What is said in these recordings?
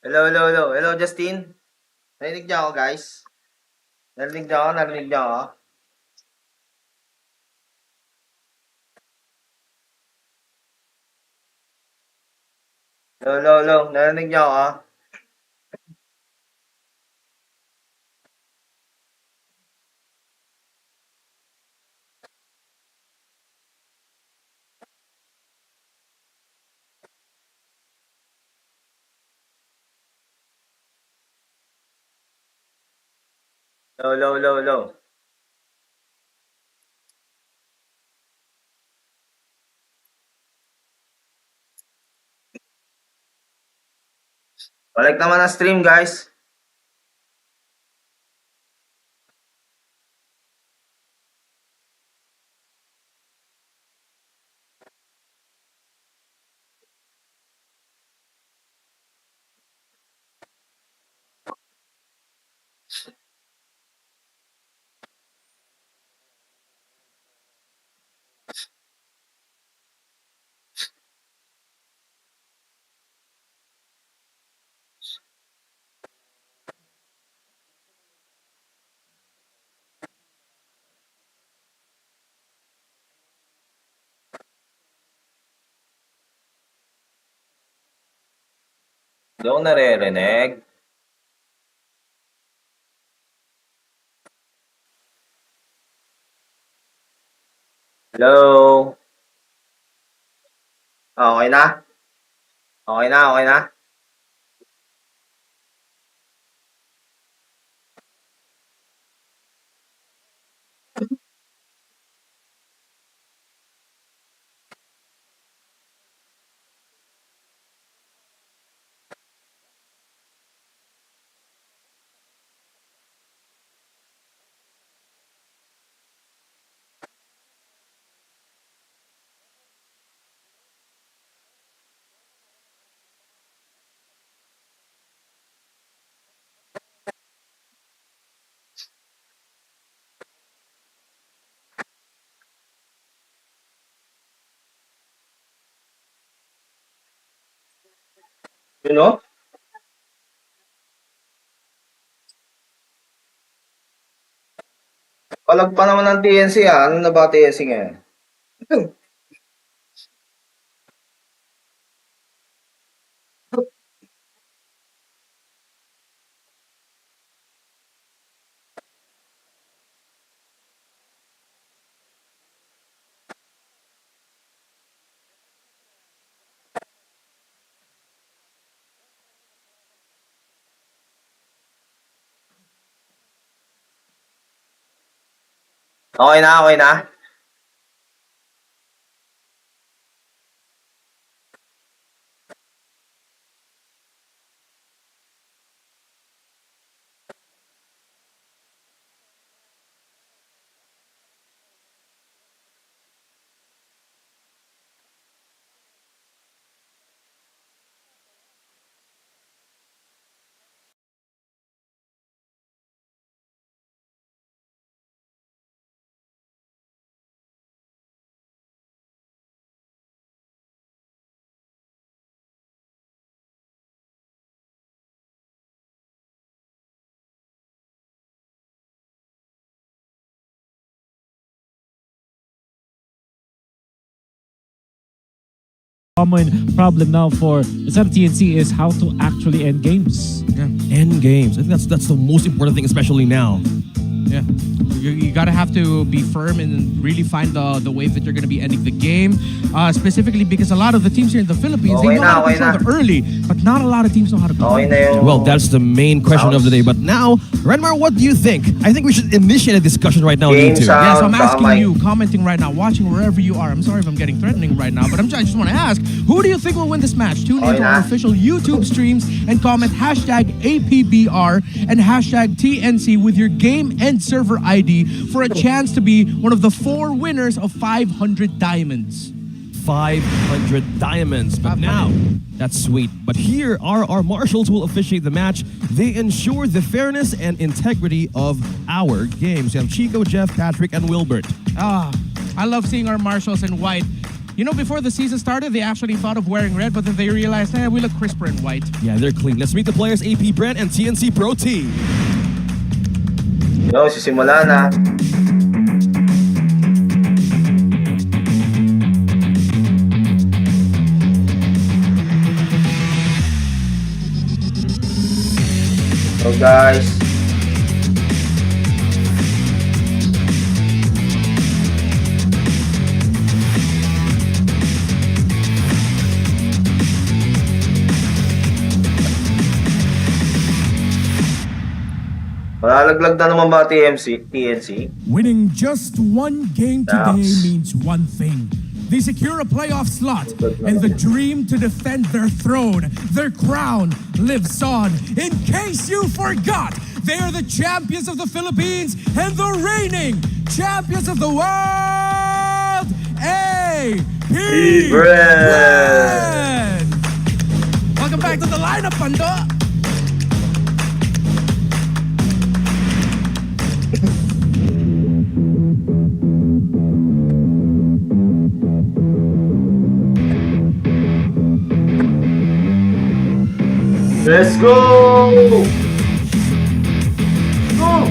Hello, hello, hello. Hello, Justin. Narinig niyo ako, guys? Narinig niyo ako? Narinig niyo ako? Hello, hello, hello. Narinig niyo ako? Hello, hello, hello, hello. Balik naman ang stream, guys. Hindi ako naririnig. Hello? Okay na? Okay na, okay na? You know? Palag pa naman ng TNC, ah. Ano na ba TNC ngayon? Okay na, okay na? common problem now for some TNC is how to actually end games. Yeah. End games. I think that's the most important thing, especially now. Yeah, you gotta have to be firm and really find the way that you're gonna be ending the game. Specifically because a lot of the teams here in the Philippines, they know how to control the early, but not a lot of teams know how to control. Well, that's the main question of the day. But now, Renmar, what do you think? I think we should initiate a discussion right now on YouTube. Yeah, so I'm asking you, commenting right now, watching wherever you are. I'm sorry if I'm getting threatening right now, but I just want to ask, who do you think will win this match? Tune into our official YouTube streams and comment hashtag APBR and hashtag TNC with your game and server ID for a chance to be one of the 4 winners of 500 diamonds. 500 diamonds. But now, that's sweet. But here are our marshals who will officiate the match. They ensure the fairness and integrity of our games. We have Chico, Jeff, Patrick, and Wilbert. I love seeing our marshals in white. You know, before the season started, they actually thought of wearing red, but then they realized, we look crisper in white. Yeah, they're clean. Let's meet the players, AP Brent and TNC Pro Team. Yo, sisimula na. So guys. Malalaglag na naman ba TNC? Winning just one game today means one thing. They secure a playoff slot, and the dream to defend their throne, their crown, lives on. In case you forgot, they are the champions of the Philippines and the reigning champions of the world, APBR! Welcome back to the lineup, Pando! Let's go! Go!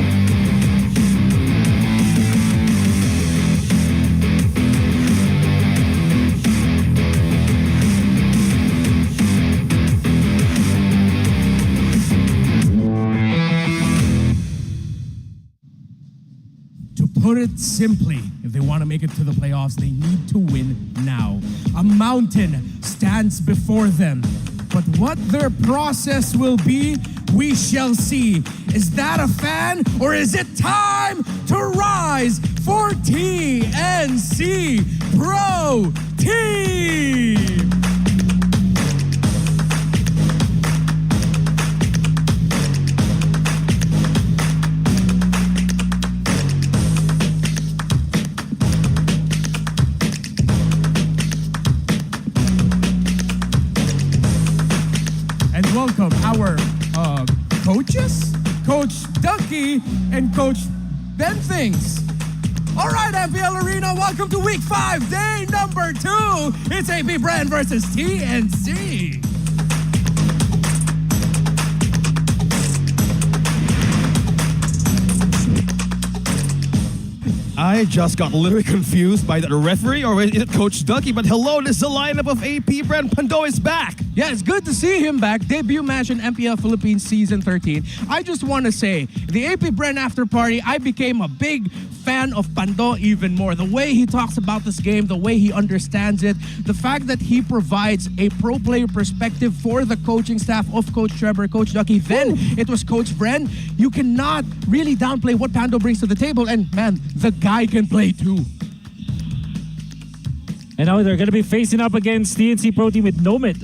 To put it simply, if they want to make it to the playoffs, they need to win now. A mountain stands before them. But what their process will be, we shall see. Is that a fan, or is it time to rise for TNC Pro Team? Welcome our coaches, Coach Ducky and Coach Ben Things. All right, MPL Arena, welcome to week 5, day number 2. It's AP Brand versus TNC. I just got a little bit confused by the referee, or is it Coach Ducky? But hello, this is the lineup of AP Brand. Pando is back. Yeah, it's good to see him back. Debut match in MPL Philippines Season 13. I just want to say, the AP Brand After Party, I became a big fan of Pando even more. The way he talks about this game, the way he understands it, the fact that he provides a pro player perspective for the coaching staff of Coach Trevor, Coach Ducky, then it was Coach Bren. You cannot really downplay what Pando brings to the table, and man, the guy can play too. And now they're going to be facing up against TNC Pro Team with Nomad,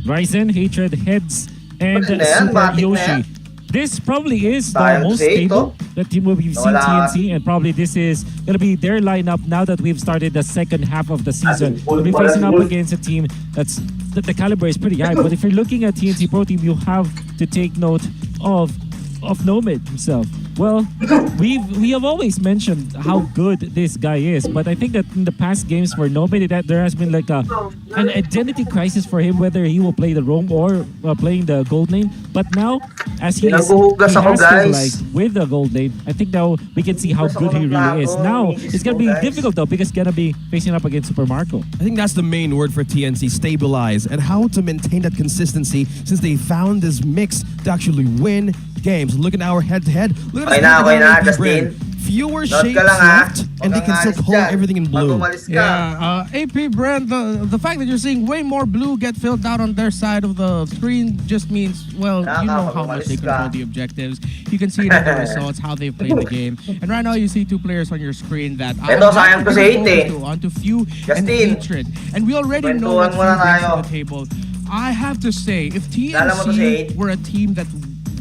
Ryzen, Hatred, Heads, and Super Yoshi. This probably is the most stable that team will be seeing TNC, and probably this is going to be their lineup now that we've started the second half of the season. We'll be facing up against a team that the caliber is pretty high. But if you're looking at TNC Pro Team, you have to take note of Nomad himself. Well, we have always mentioned how good this guy is, but I think that in the past games for nobody that there has been like an identity crisis for him, whether he will play the roam or playing the gold lane. But now, as he has stabilized with the gold lane, I think now we can see how good he really is. Now it's gonna be difficult though because it's gonna be facing up against Super Marco. I think that's the main word for TNC, stabilize, and how to maintain that consistency since they found this mix to actually win games. Look at our head-to-head. Look at this Justin. fewer shapes left, and they can still hold everything in blue. Yeah, AP brand, the fact that you're seeing way more blue get filled out on their side of the screen just means, well, you know how much they control the objectives. You can see it in the results, how they played the game. And right now you see two players on your screen that onto Few and Hatred. And we already know what Few brings to the table. I have to say, if TNC were a team that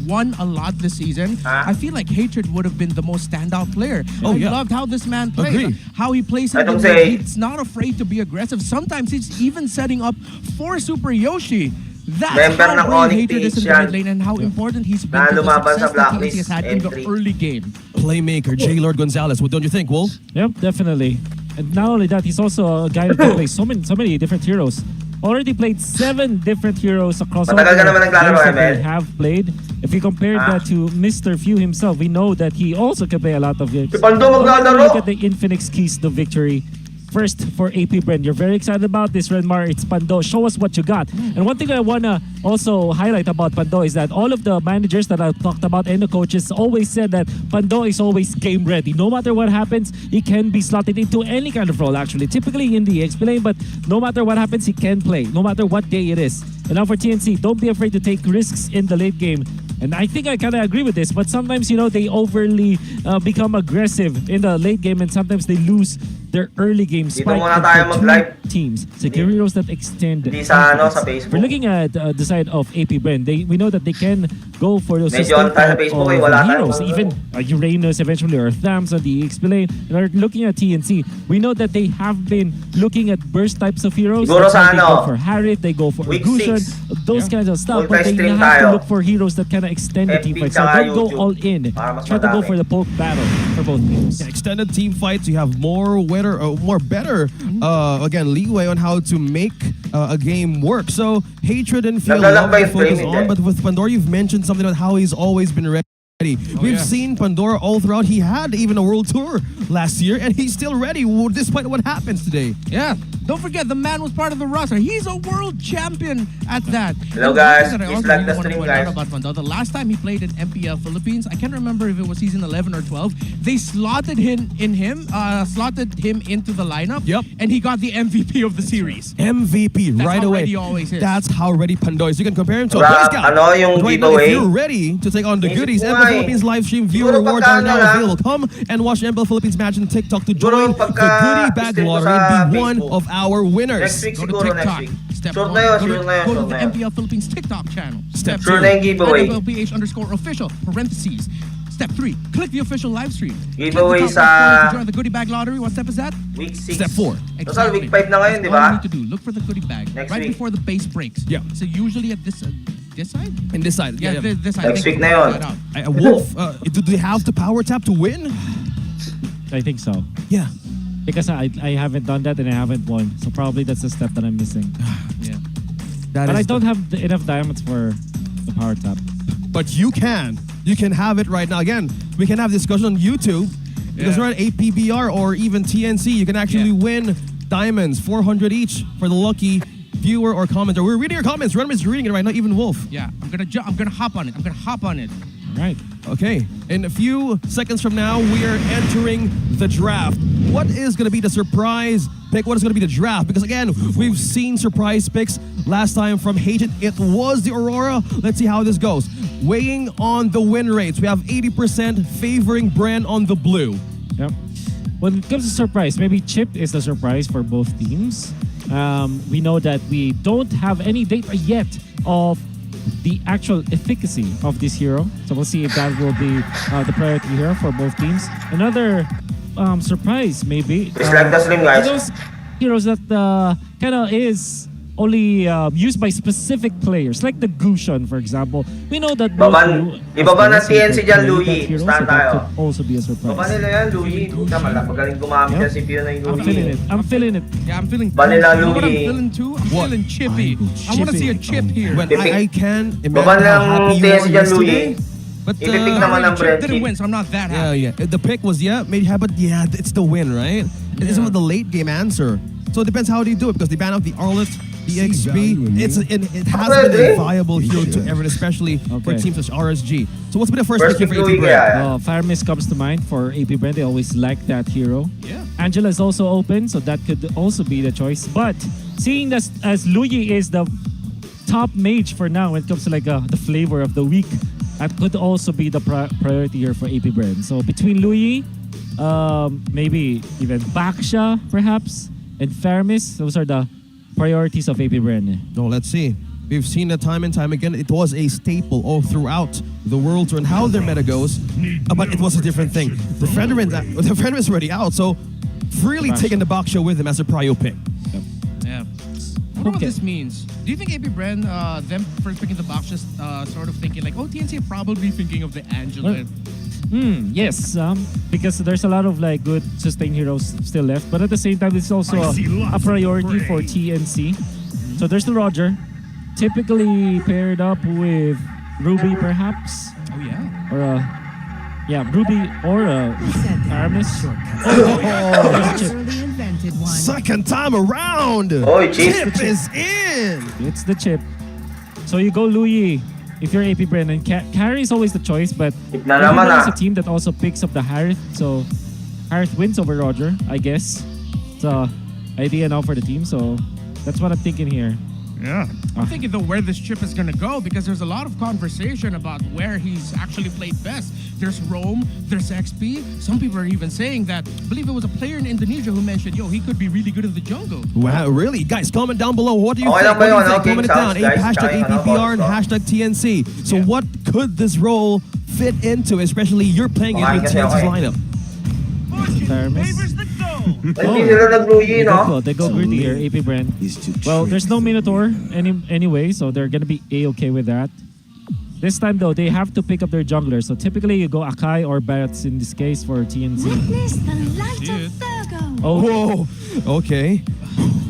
won a lot this season, I feel like Hatred would have been the most standout player. I loved how this man plays, how he plays in the game. He's not afraid to be aggressive. Sometimes he's even setting up for Super Yoshi. That's how brave Hatred is in the mid lane and how important he's been to the success that TNC has had in the early game. Playmaker, J. Lord Gonzalez. What don't you think, Wolf? Yep, definitely. And not only that, he's also a guy who can play so many different heroes. Already played 7 different heroes across all the games that we have played. If you compare that to Mr. Few himself, we know that he also can play a lot of games. Look at the Infinix keys to victory. First, for AP Brand, you're very excited about this, Redmar. It's Pando. Show us what you got. And one thing I want to also highlight about Pando is that all of the managers that I've talked about and the coaches always said that Pando is always game ready. No matter what happens, he can be slotted into any kind of role, actually. Typically in the XP lane, but no matter what happens, he can play, no matter what day it is. And now for TNC, don't be afraid to take risks in the late game. And I think I kind of agree with this, but sometimes, you know, they overly become aggressive in the late game and sometimes they lose their early game spike of teams. Secure heroes that extend. We're looking at the side of AP Brand. We know that they can go for those system heroes, even Uranus eventually or Thams on the XP lane. And are looking at TNC, we know that they have been looking at burst types of heroes. They go for Harith, they go for Gusion, those kinds of stuff. But they have to look for heroes that kind of extend the team fight. So don't go all in. Try to go for the poke battle for both teams. Yeah, extended team fights, you have more better again leeway on how to make a game work. So Hatred and Few love to focus on, but with Pandora you've mentioned something about how he's always been ready. We've seen Pandora all throughout. He had even a world tour last year and he's still ready despite what happens today. Yeah. Don't forget, the man was part of the roster. He's a world champion at that. Hello guys, please like the stream guys. About Pandora, the last time he played in MPL Philippines, I can't remember if it was season 11 or 12, they slotted him into the lineup. Yep. And he got the MVP of the series. MVP That's right how away. Ready he always is. That's how ready Pandora is. You can compare him to a Boy Scout. Right now, if you're ready to take on the goodies, MPL Philippines live stream viewer rewards are now available. Come and watch MPL Philippines match on TikTok to join the goodie bag lottery and be one of our winners. Next week Go to siguro, TikTok. next week. Step Sure 1. na yun, Go sure na yun, to sure the na yun. MPL Philippines TikTok channel. Step Sure 2. na yung giveaway. MPL PH _official, parentheses. Step 3, click the official live stream. Giveaway Click the top right corner sa to join the goodie bag lottery. What step is that? week 6. Step 4. Total week 5 na ngayon, That's di all you ba? need to do. Look for the goodie bag Next right week. before the base breaks. Yeah. So usually at this side? In this side. Yeah, this side. Next week na yun. Wolf, do they have the power tap to win? I think so. Yeah. Because I haven't done that and I haven't won. So probably that's the step that I'm missing. Yeah. But I don't have enough diamonds for the power tap. But you can. You can have it right now. Again, we can have discussion on YouTube. Because we're at APBR or even TNC, you can actually win diamonds, 400 each for the lucky viewer or commenter. We're reading your comments. Random is reading it right now, even Wolf. Yeah, I'm gonna hop on it. All right. Okay, in a few seconds from now, we are entering the draft. What is going to be the surprise pick? What is going to be the draft? Because again, we've seen surprise picks last time from Hatred. It was the Aurora. Let's see how this goes. Weighing on the win rates, we have 80% favoring Bren on the blue. Yep. When it comes to surprise, maybe Chip is the surprise for both teams. We know that we don't have any data yet of the actual efficacy of this hero. So we'll see if that will be the priority here for both teams. Another surprise maybe. Please like the stream guys. Those heroes that kind of is only used by specific players, like the Gusion, for example. We know that ibaba ng TNC dyan, Louie. hero, Stand so that tayo. could also be a surprise. Baba nila yan, Louie. Puta, magaling gumamit Yeah. yan si Pio na yung I'm feeling Louie. it. I'm feeling it. Yeah, I'm feeling. Vanilla You know what I'm Louie. feeling too? I'm What? feeling chippy. I want to see a chip here. When Epic. I can Baba imagine how ng happy you TNC were dyan, yesterday. Louie. But Ipipick naman ng Chip Brent. didn't win, so I'm not that happy. yeah. The pick was made happy, but yeah, it's the win, right? It's about the late game answer. So it depends how they do it because they ban out the Arlet, the XP. It has been a viable hero to everyone, especially for Okay. teams such as RSG. So what's been the first First pick pick for Louie AP kaya. Fire Mist comes to mind for AP Brand. They always like that hero. Yeah. Angela is also open, so that could also be the choice. But seeing as Louie is the top mage for now when it comes to like the flavor of the week, that could also be the priority here for AP Brand. So between Louie, maybe even Baksha perhaps, and Faramis, those are the priorities of AP Brand. No, let's see. We've seen it time and time again. It was a staple all throughout the World Tour and how their meta goes, but it was a different thing. The Fenrir is already out, so freely taking the box show with him as a prio pick. Yeah. I wonder what this means. Do you think AP Brand, them first picking the box, just sort of thinking like, oh, TNC are probably thinking of the Angela? Yes, because there's a lot of like good sustained heroes still left, but at the same time, it's also a priority for TNC. So there's the Roger, typically paired up with Ruby, perhaps, Oh, yeah. or Ruby or Aramis. Second time around. Oy, chip. is in. It's the chip. So you go Louie if you're AP Brand, and Kairi is always the choice, but Chip na naman everyone is ah. a team that also picks up the Harith, so Harith wins over Roger, I guess. It's a idea now for the team, so that's what I'm thinking here. Yeah. I'm thinking though where this chip is gonna go because there's a lot of conversation about where he's actually played best. There's Rome, there's XP. Some people are even saying that, I believe it was a player in Indonesia who mentioned, yo, he could be really good in the jungle. Wow, really? Guys, comment down below. What do you Okay think? lang ba yun? What do you think? Okay, Comment it down. sounds guys. Hashtag Kaya APBR and ano, hashtag TNC. So Yeah. what could this role fit into, especially you're playing it with Kumain kasi TNC's ako eh. lineup? Faramis. Hindi sila nag-Louie, no? They go greedy here, AP Brand. Well, there's no Minotaur anyway, so they're gonna be A-okay with that. This time though, they have to pick up their jungler. So typically you go Akai or Bats in this case for TNC. Witness the light of Virgo. Oh, Whoa. Okay.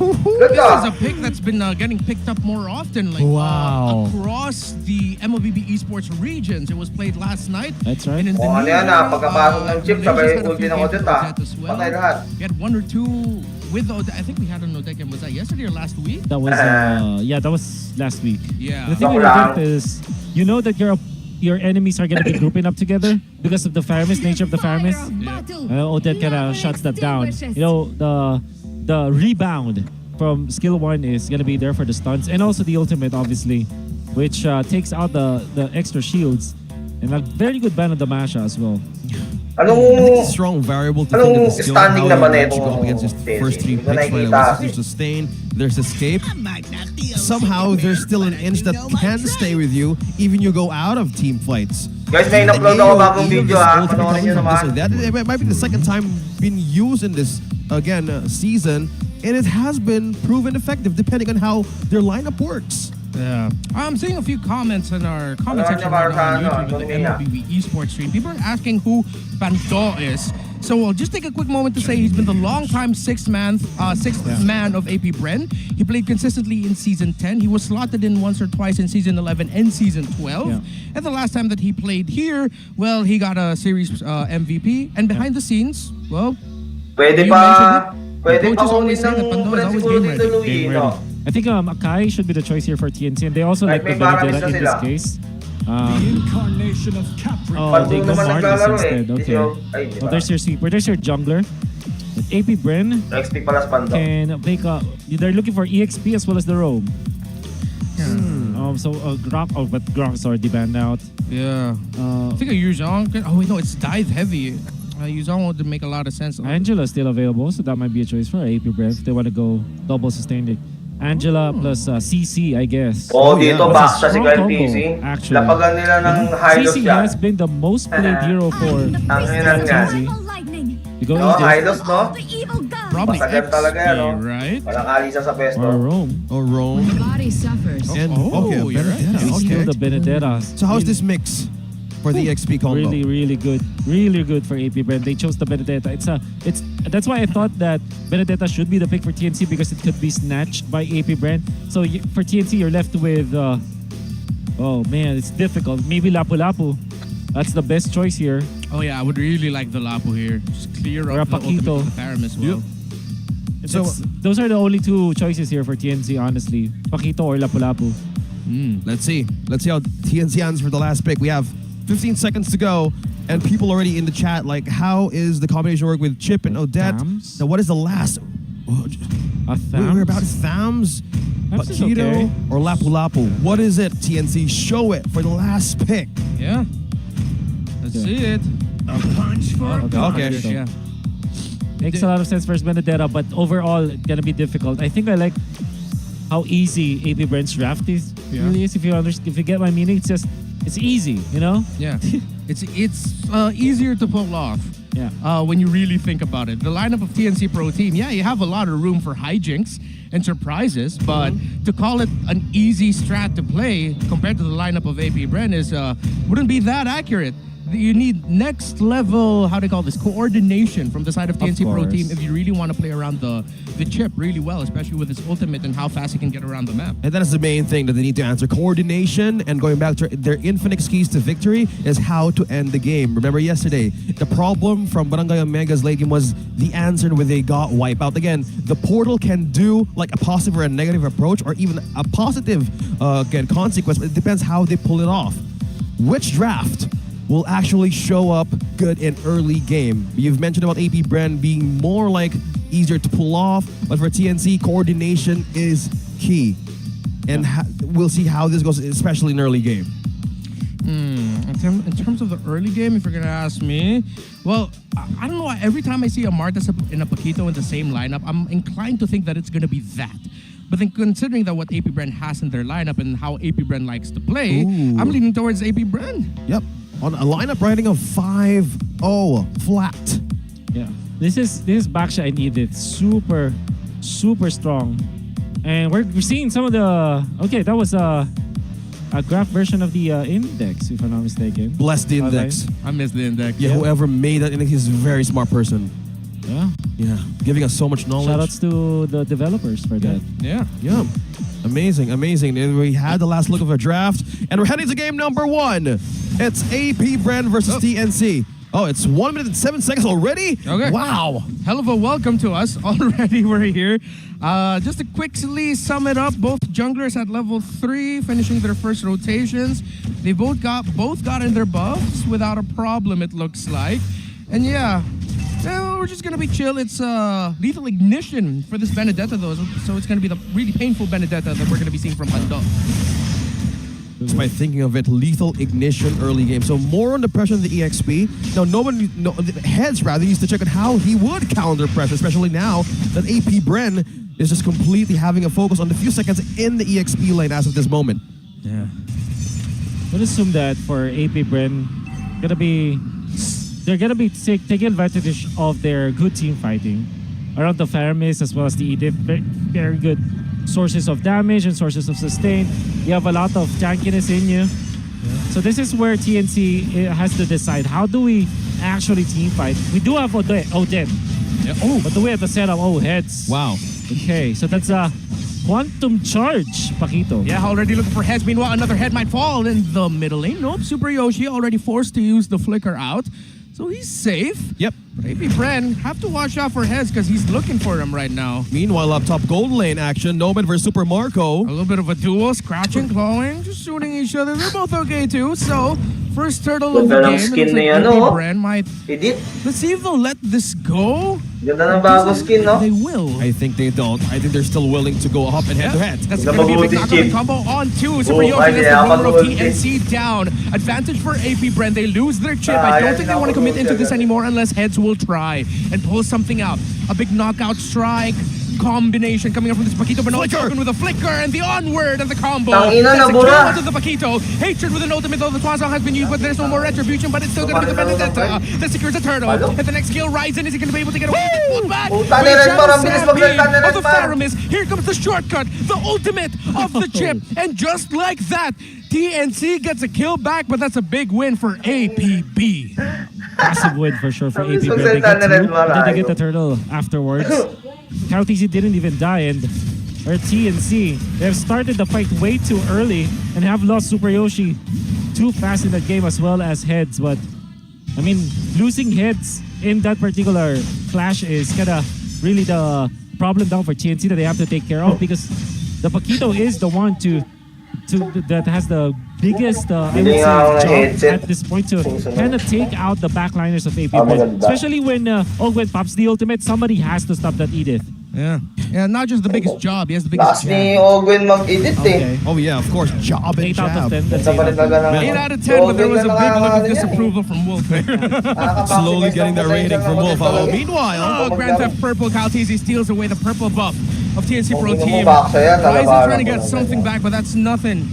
Good This ka. is a pick that's been getting picked up more often, like Wow. across the MLBB esports regions. It was played last night. That's right. In O ano Indonesia, yan ah, pagkapasok ng chip, sabay Malaysia's had a ulti few ng games Odette with ah. Odette as well. Patay lahat. We had one or two with Odette. I think we had an Odette. Was that yesterday or last week? that was that was last week. Yeah. The thing with Joke lang. Odette is, you know that your enemies are gonna be grouping up together because of the Faramis, nature of the Faramis. Odette kind of shuts that down. You know, the rebound from skill 1 is gonna be there for the stuns and also the ultimate, obviously, which takes out the extra shields, and a very good ban on the Masha as well. I think Anong it's a strong variable to Anong think of the skill standing how naman you nitong go up against his TNC? first three Hindi ko picks. Right? nakikita. There's sustain, there's escape. Somehow there's still an inch that can stay with you even you go out of team fights. Guys, may in-upload ako bagong video ha. Panoorin nyo naman. That it might be the second time being used in this season, and it has been proven effective depending on how their lineup works. Yeah. I'm seeing a few comments in our comment Ano section niya, right now on Marcano? YouTube with the Ano niya? MLBB esports stream. People are asking who Pando is. So we'll just take a quick moment to say he's been the long-time sixth man of AP Bren. He played consistently in Season 10. He was slotted in once or twice in Season 11 and Season 12. Yeah. And the last time that he played here, well, he got a series MVP. And behind the scenes, well, Pwede You pa, mentioned it. pwede Coaches pa always kunin say that ng Pando is always principal game dito, ready. Louie, Game no? ready. I think Akai should be the choice here for TNC, and they also like the May Barabis Benedetta na in this sila. case. Incarnation of Oh, Capricorn. they Pando go naman Marcus naglalaro eh. instead. Okay. Ay, di Oh, ba? there's your sweeper. There's your jungler. AP Bren XP pala sa Pando. can pick up. They're looking for EXP as well as the roam. So Grok, but Grok's already banned out. yeah. I think a Yuzhong. Oh, wait, no, it's dive heavy. Yuzhong would make a lot of sense. Angela is still available, so that might be a choice for AP Bren if they want to go double sustained. Angela plus CC, I guess. Oh, yeah. dito That's back a sa si strong combo, KLTC. actually. Lapagan nila ng Hylos CC yan. has been the most played hero for Ang hinan yan. TNC. Lightning. You go No, Aegis Hylos, no? The evil god. Probably Pasagan talaga yan, no? XP, right? Walang alisan sa pwesto. or Rome. Or Rome. The body suffers. And Oh, okay, you're right. Benedetta. We steal Okay. the Benedetta. So how's this mix for the XP combo? Really, really good. Really good for AP Brand. They chose the Benedetta. That's why I thought that Benedetta should be the pick for TNC because it could be snatched by AP Brand. So for TNC, you're left with, oh man, it's difficult. Maybe Lapu Lapu. That's the best choice here. Oh yeah, I would really like the Lapu here. Just clear Or a up the ultimate Paquito. with the Farum as well. So Those are the only two choices here for TNC, honestly. Paquito or Lapu Lapu. let's see. Let's see how TNC answers for the last pick. We have 15 seconds to go, and people already in the chat like, how is the combination work with Chip and Odette? Thams? Now, what is the last? A We're about Thams, Thams is Paquito, okay. or Lapu Lapu. What is it, TNC? Show it for the last pick. Yeah. Let's see it. A punch for Okay. Yeah. Makes a lot of sense for Benedetta, but overall, it's gonna be difficult. I think I like how easy AP Brand's draft is. Yeah. Really is. If you get my meaning, it's easy, you know? Yeah. it's easier to pull off. Yeah. When you really think about it. The lineup of TNC Pro Team, yeah, you have a lot of room for hijinks and surprises, but to call it an easy strat to play compared to the lineup of AP Bren wouldn't be that accurate. You need next level, how do you call this, coordination from the side of TNC Pro course. Team if you really want to play around the chip really well, especially with his ultimate and how fast he can get around the map. And that is the main thing that they need to answer. Coordination and going back to their infinite keys to victory is how to end the game. Remember yesterday, the problem from Barangay Omega's late game was the answer when they got wipeout. Again, the portal can do like a positive or a negative approach or even a positive consequence, but it depends how they pull it off. Which draft will actually show up good in early game? You've mentioned about AP Bren being more like easier to pull off, but for TNC, coordination is key. And we'll see how this goes, especially in early game. In terms of the early game, if you're gonna ask me, well, I don't know why every time I see a Martas and a Paquito in the same lineup, I'm inclined to think that it's gonna be that. But then considering that what AP Bren has in their lineup and how AP Bren likes to play, Ooh. I'm leaning towards AP Bren. Yep. On a lineup rating of 5-0 flat. Yeah. This is Baksha and Edith. Super, super strong. And we're seeing some of the... Okay, that was a graph version of the index, if I'm not mistaken. Bless the index. I missed the index. Yeah, whoever made that index is a very smart person. Yeah. Yeah, giving us so much knowledge. Shoutouts to the developers for that. Yeah. Yeah. Amazing, amazing. And we had the last look of our draft, and we're heading to game number 1. It's AP Bren versus TNC. Oh, it's 1 minute and 7 seconds already? Okay. Wow. Hell of a welcome to us. Already we're here. Just to quickly sum it up, both junglers at level 3 finishing their first rotations. They both got in their buffs without a problem, it looks like. And yeah, we're just gonna be chill. It's lethal ignition for this Benedetta though, so it's gonna be the really painful Benedetta that we're gonna be seeing from Pando. Just by thinking of it, lethal ignition early game. So more under pressure than the EXP. Now, Heads rather used to check on how he would counter pressure, especially now that AP Bren is just completely having a focus on the few seconds in the EXP lane as of this moment. Yeah. We'll assume that for AP Bren, they're gonna be taking advantage of their good team fighting around the Faramis as well as the Edith. Very good sources of damage and sources of sustain. You have a lot of tankiness in you. So this is where TNC has to decide, how do we actually team fight? We do have Odette. Yeah. Oh, but do we have the setup? Oh, Heads. Wow. Okay, so that's a quantum charge, Paquito. Yeah, already looking for heads. Meanwhile, another head might fall in the middle lane. Nope, Super Yoshi already forced to use the flicker out. So he's safe. Yep. But AP Bren have to watch out for heads because he's looking for him right now. Meanwhile, up top, gold lane action. Nomad versus Super Marco. A little bit of a duel, scratching, clawing, just shooting each other. They're both okay too. So, first turtle of the Ganda ng game. skin It looks na like yan, AP oh. Bren might... Edith, Let's see if they'll let this go. ganda ng bago skin, no? They will. I think they don't. I think they're still willing to go up and head to head. That's Ganda going to be a big mabuti, knockout Chip. combo on two. Super Oh, Yoshi ay, is the kailangan ruler of mabuti. TNC down. Advantage for AP Bren. They lose their chip. I don't yan think they ang want to commit into mabuti this agad. anymore unless heads will try and pull something out. A big knockout strike. combination coming up from this Paquito, but no, it's open with a flicker and the onward and the combo. Tangina, That's a kill nabura. onto the Paquito. Hatred with an ultimate, though the Twazong has been used, but there's no more retribution, but it's still going to be the Benedetta that secures the turtle. And the next kill, Ryzen, is he going to be able to get away with the back? Puta, niren pa, bilis magsalita ni Of the Red Bar. Faramis. Here comes the shortcut, the ultimate of the chip. And just like that, TNC gets a kill back, but that's a big win for APB. Massive win for sure for Bilis AP. They magsalita get ni Red two, Bar, then they get ayaw. the turtle afterwards. karltzy didn't even die, and or TNC, they've started the fight way too early and have lost Super Yoshi too fast in that game as well as Heads. But I mean, losing Heads in that particular clash is kinda really the problem down for TNC that they have to take care of, because the Paquito is the one that has the biggest I would say job at this point to kind of take out the backliners of AP. Especially when pops the ultimate, somebody has to stop that Edith. Yeah, not just the biggest job, he has the biggest Last ni Ogwin mag-edit eh. Okay. Oh yeah, of course, job and 8 out of jab. 10. That's Sa palit 8 na out of 10. ganun. 8 out of 10, but there was a big look of disapproval from Wolf there. Slowly getting the rating from Wolf. Oh, Oh, meanwhile, Grand Theft Purple, karltzy steals away the purple buff of TNC Pro Kung Team. bumabak siya yan, Ryzen lalabanan trying to ko get na something ganyan. back, but that's nothing.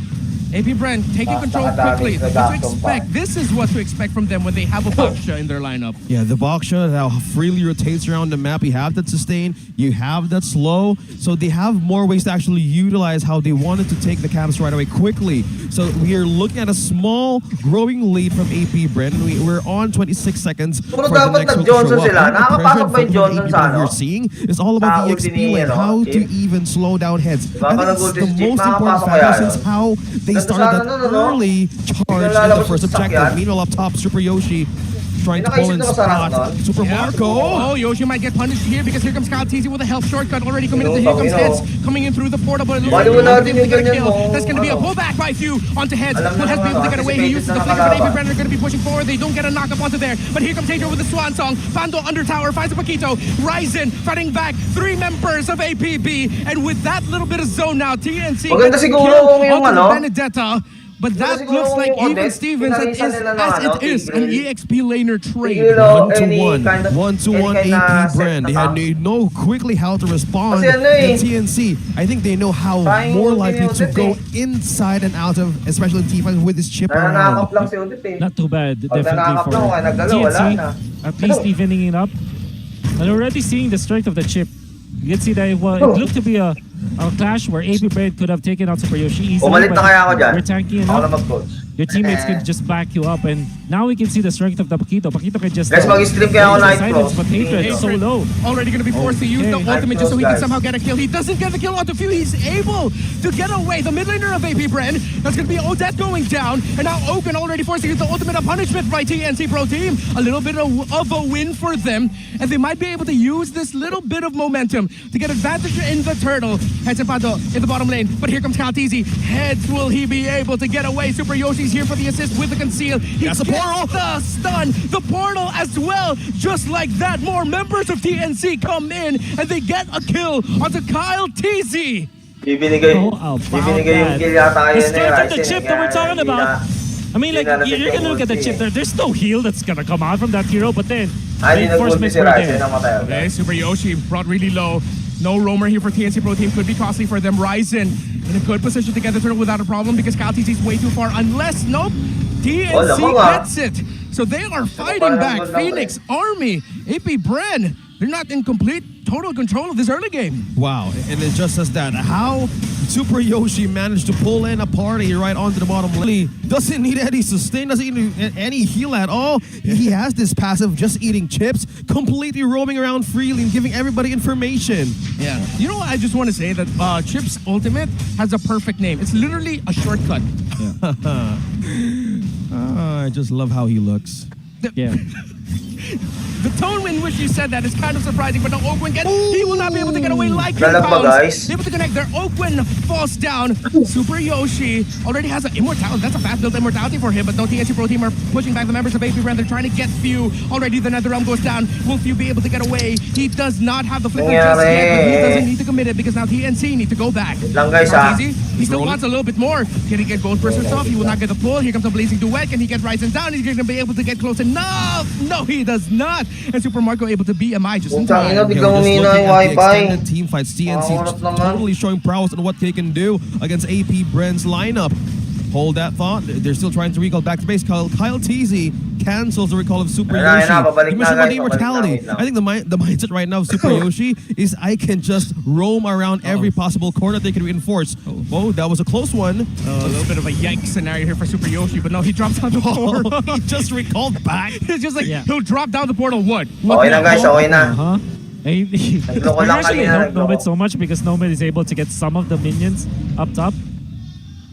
AP Brand taking control quickly. What to expect? This is what to expect from them when they have a Baksha in their lineup. yeah, the Baksha that freely rotates around the map. You have that sustain, you have that slow, so they have more ways to actually utilize how they wanted to take the camps right away quickly. So we are looking at a small growing lead from AP Brand. We're on 26 seconds Puro for the dapat next hook to nag-Johnson show up. sila. And the Nakakapasok pressure ba yung from Johnson AP sa Brand ano? we're seeing is all about the Tao EXP din lane, ano, how to Chip? even slow down heads. Baka I think it's the nag-Golden Chip, most important makakapasok factor kaya since yun. how they Ganda started sana that nun, ano? early charge in lalabas the first sa objective. sasakyan. Meanwhile, up top, Super Yoshi trying to May pull in nakaisip na masarap spot. nun. Super Marco. Oh, Yoshi might get punished here because here comes karltzy with a health shortcut already committed to. Here comes Heads coming in through the portal, but it looks like Baliw they're natin able to yung get a ganyan kill. mo. That's going to be a Ano? pullback by Few onto Heads. Alam Will na Heads be able to get away? He uses the flicker, but AP Brand are going to be pushing forward. They don't get a knock up onto there, but here comes Tater with the Swan Song. Pando under tower finds a Paquito. Ryzen fighting back 3 members of APB, and with that little bit of zone now, TNC Maganda gets a siguro kill yung onto the ano. Benedetta. But that siguro looks like yung even Odette, Stevens pinalisan nila ng as ano, it is an Tigreal. EXP laner trade. Tigreal. 1-1. Any kind of- 1-1 any kind na AP set Brand. They na had pa. know quickly how to respond. Kasi ano eh. And TNC, I think they know how Trying more to likely to Odette go eh. inside and out of, especially T5 with this chip Nananakap around. lang si Odette eh. Not too bad, Pag definitely nanakap for lang, kaya nagdala, wala TNC. na. At least evening it up. And already seeing the strength of the chip. You can see that it looked to be a clash where AP Brand could have taken out Super Yoshi easily. Umalit na but kaya ako dyan. We're tanky Ako na enough. mag-coach. Your teammates can just back you up, and now we can see the strength of the Paquito. Paquito can just Guys, mag-stream kaya ako raise the Night Pro. silence, but Hatred is so low. Already going to be forced to use the Okay. ultimate just so he Guys. can somehow get a kill. He doesn't get the kill onto Few. He's able to get away. The mid laner of AP Brand. That's going to be Odette going down. And now Oaken already forced to use the ultimate of punishment by TNC Pro Team. A little bit of a win for them. And they might be able to use this little bit of momentum to get advantage in the turtle. Heads and Pando in the bottom lane. But here comes karltzy. Heads, will he be able to get away? Super Yoshi's here for the assist with the conceal. He That's a gets portal. the stun. The portal as well. Just like that, more members of TNC come in and they get a kill onto karltzy. Bibinigay Oh, about bibinigay yung that. kill yata The yun eh. strength of the Ryzen, chip eh, that we're kaya talking hindi about. na- I mean, like, Hindi na you're gonna look at the ulti chip eh. there. There's no heal that's gonna come out from that hero, but then Ay, di the nag-ulti reinforcements si were Ryzen, there. namatay ako. Okay, Super Yoshi brought really low. No roamer here for TNC Pro Team. Could be costly for them. Ryzen in a good position to get the turtle without a problem because karltzy's way too far. Unless, nope, TNC Wala mo nga. gets it. So they are fighting parang back. good lang Phoenix, Army, AP Bren. They're not in complete, total control of this early game. Wow, and it just says that how Super Yoshi managed to pull in a party right onto the bottom lane. Doesn't need any sustain, doesn't need any heal at all. He has this passive just eating chips, completely roaming around freely and giving everybody information. Yeah. You know what? I just want to say that Chip's ultimate has a perfect name. It's literally a shortcut. I just love how he looks. Yeah. The tone in which you said that is kind of surprising, but now Oakwin he will not be able to get away like Dalag ba, guys? Able to connect there. Oakwin falls down. Super Yoshi already has an immortality. That's a fast built immortality for him, but no TNC Pro Team are pushing back the members of AP Brand. They're trying to get Few. Already the Nether Realm goes down. Will Few be able to get away? He does not have the flicker just yet, but he doesn't need to commit it because now TNC need to go back. Lang guys, ah. Easy. He still wants a little bit more. Can he get Gold Bursters off? He will not get the pull. Here comes a Blazing Duet. Can he get Ryzen down? He's going to be able to get close enough. No, he does not. and Super Marco able to BMI just in Putang ina, time. biglang Just umina looking yung at the Wi-Fi. extended team fights, TNC Nakakurot naman. totally showing prowess on what they can do against AP Bren's lineup. Hold that thought. They're still trying to recall back to base. karltzy cancels the recall of Super Ayun na, Yoshi. babalik You na, mentioned about guys. the Babalik na, immortality. wait lang. I think the mindset right now of Super Yoshi is I can just roam around every possible corner they can reinforce. Oh, that was a close one. A little bit of a yikes scenario here for Super Yoshi, but no, he drops on the floor. He just recalled back. It's just like, Yeah. he'll drop down the portal. What? Okay na guys, okay na. Uh-huh. I Nagloko lang actually kanina, helped nagloko. Nomad so much because Nomad is able to get some of the minions up top.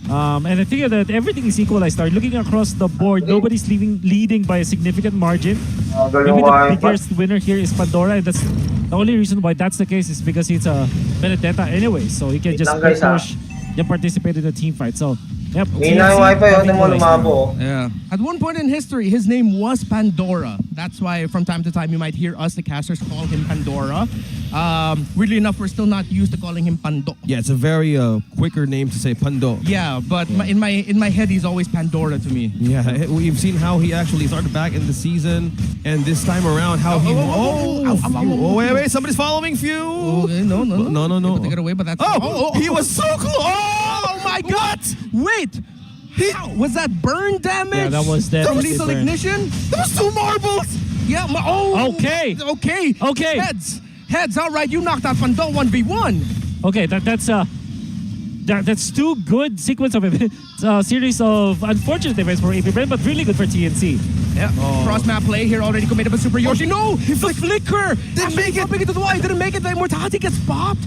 And I figure that everything is equalized. Start looking across the board. Nobody's leading by a significant margin. Maybe the biggest winner here is Pandora, and that's the only reason why that's the case is because it's a Benedetta anyway, so he can Wait just lang, guys, push and participate in the team fight. So, yep. May na yung Wi-Fi, having hindi mo the lumabo. Yeah. At one point in history, his name was Pandora. That's why from time to time you might hear us, the casters, call him Pandora. Weirdly enough, we're still not used to calling him Pando. Yeah, it's a very quicker name to say Pando. Yeah, but in my head, he's always Pandora to me. Yeah, we've seen how he actually started back in the season, and this time around how he. Wait, somebody's following Few. Okay, no. No. Able to get away, but that's. He was so close. Oh my God! Wait. How? Was that burn damage? Yeah, that was From definitely lethal burn. ignition? There was 2 marbles. Yeah. Okay. Okay. Heads. All right, you knocked out Pando 1v1. Okay, that's two good sequence of events, series of unfortunate events for AP Brand, but really good for TNC. Yeah. Cross map play here already committed by Super Yoshi. No, the flicker. Didn't make it. Make it to the wall. Didn't make it. The immortality gets popped.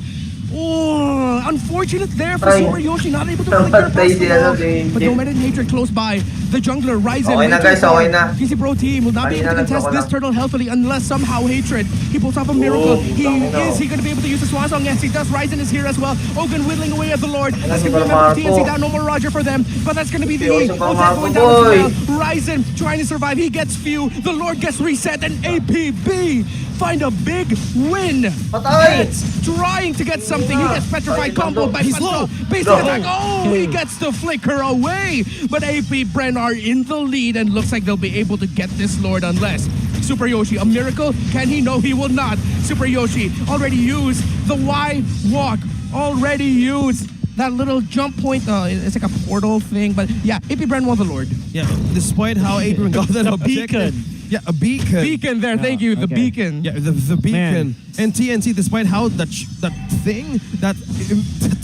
Oh, unfortunate there for Ay. Super Yoshi. Not able to Ang flicker patay past the sila, wall. si But Jim. no Hatred close by. The jungler Ryzen. Okay na, guys, okay na. TC Pro team will not be able to Kanina contest nagloko this lang. turtle healthily unless somehow Hatred. He pulls off a miracle. tangina. Is he going to be able to use the Swan Song? Yes, he does. Ryzen is here as well. Ogun whittling away at the Lord. That's si going to be enough for Marco. TNC down. No more Roger for them. But that's going to be the Yo, E. si Ozan Marco, going down boy. as well. Ryzen trying to survive. He gets few. The Lord gets reset. And APB find a big win. Patay! It's trying to get something. He gets petrified combo by He's Pando. low. Basic Low. attack. Oh, he gets the flicker away. But AP Bren are in the lead and looks like they'll be able to get this Lord unless Super Yoshi, a miracle? Can he? No, he will not. Super Yoshi already used the Y walk. Already used that little jump point. It's like a portal thing. But yeah, AP Bren won the Lord. Yeah, despite how Abram got that objective. beacon. Yeah, a beacon. Beacon there. Thank you. The okay. beacon. Yeah, the beacon. Man. And TNC, despite how that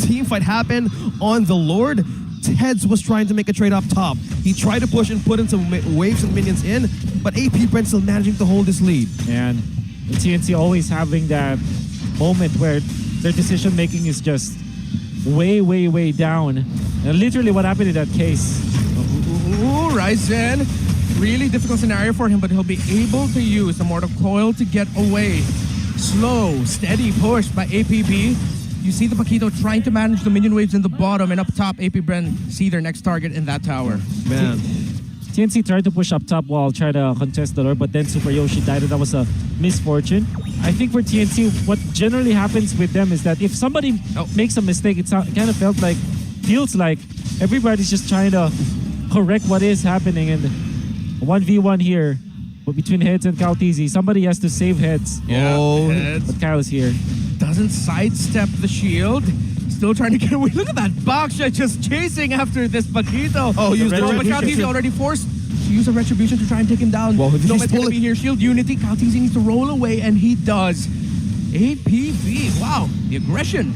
team fight happened on the Lord, Heads was trying to make a trade up top. He tried to push and put in some waves and minions in, but AP Brent still managing to hold his lead. And TNC always having that moment where their decision making is just way down. And literally what happened in that case. Ooh, Ryzen. Really difficult scenario for him, but he'll be able to use the Mortal Coil to get away. Slow, steady push by APB. You see the Paquito trying to manage the minion waves in the bottom, and up top, AP Bren see their next target in that tower. Man. TNC tried to push up top while trying to contest the Lord, but then Super Yoshi died, and that was a misfortune. I think for TNC, what generally happens with them is that if somebody makes a mistake, it kind of feels like everybody's just trying to correct what is happening, and 1v1 here between Heads and karltzy. Somebody has to save Heads. Heads But Kyle's here. doesn't sidestep the shield. Still trying to get away. Look at that Baksha just chasing after this Paquito. Oh, use the but retribution. karltzy already forced to use a retribution to try and take him down. Well, he's Nomad's gonna pulling- be here. Shield unity. karltzy needs to roll away, and he does. APB. Wow, the aggression.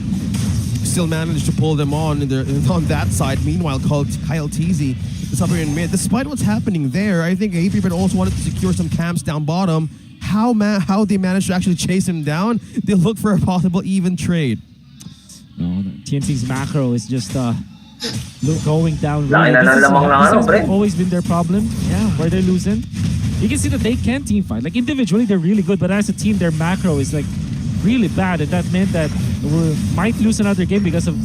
Still managed to pull them on on that side. Meanwhile, karltzy is up here in mid. Despite what's happening there, I think AP Bren also wanted to secure some camps down bottom. How they managed to actually chase him down, they look for a possible even trade. No, TNC's macro is just going down. Laki na ng lamang ng ano, pre. This has always been their problem. Yeah. Where they're losing. You can see that they can team fight. Like individually, they're really good, but as a team, their macro is like really bad, and that meant that we might lose another game because of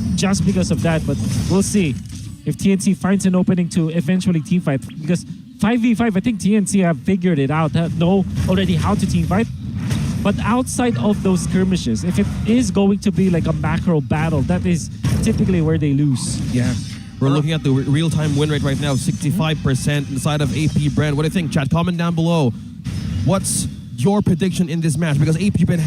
that. But we'll see if TNC finds an opening to eventually team fight. Because 5v5, I think TNC have figured it out. Know already how to team fight. But outside of those skirmishes, if it is going to be like a macro battle, that is typically where they lose. Yeah. We're looking at the real-time win rate right now, 65% inside of AP Brand. What do you think, chat? Comment down below. What's your prediction in this match? Because APBN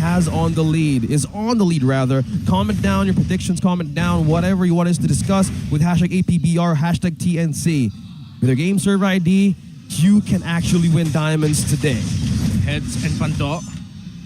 is on the lead rather. Comment down your predictions, comment down whatever you want us to discuss with hashtag APBR, hashtag TNC. With your game server ID, you can actually win diamonds today. Heads and Pando.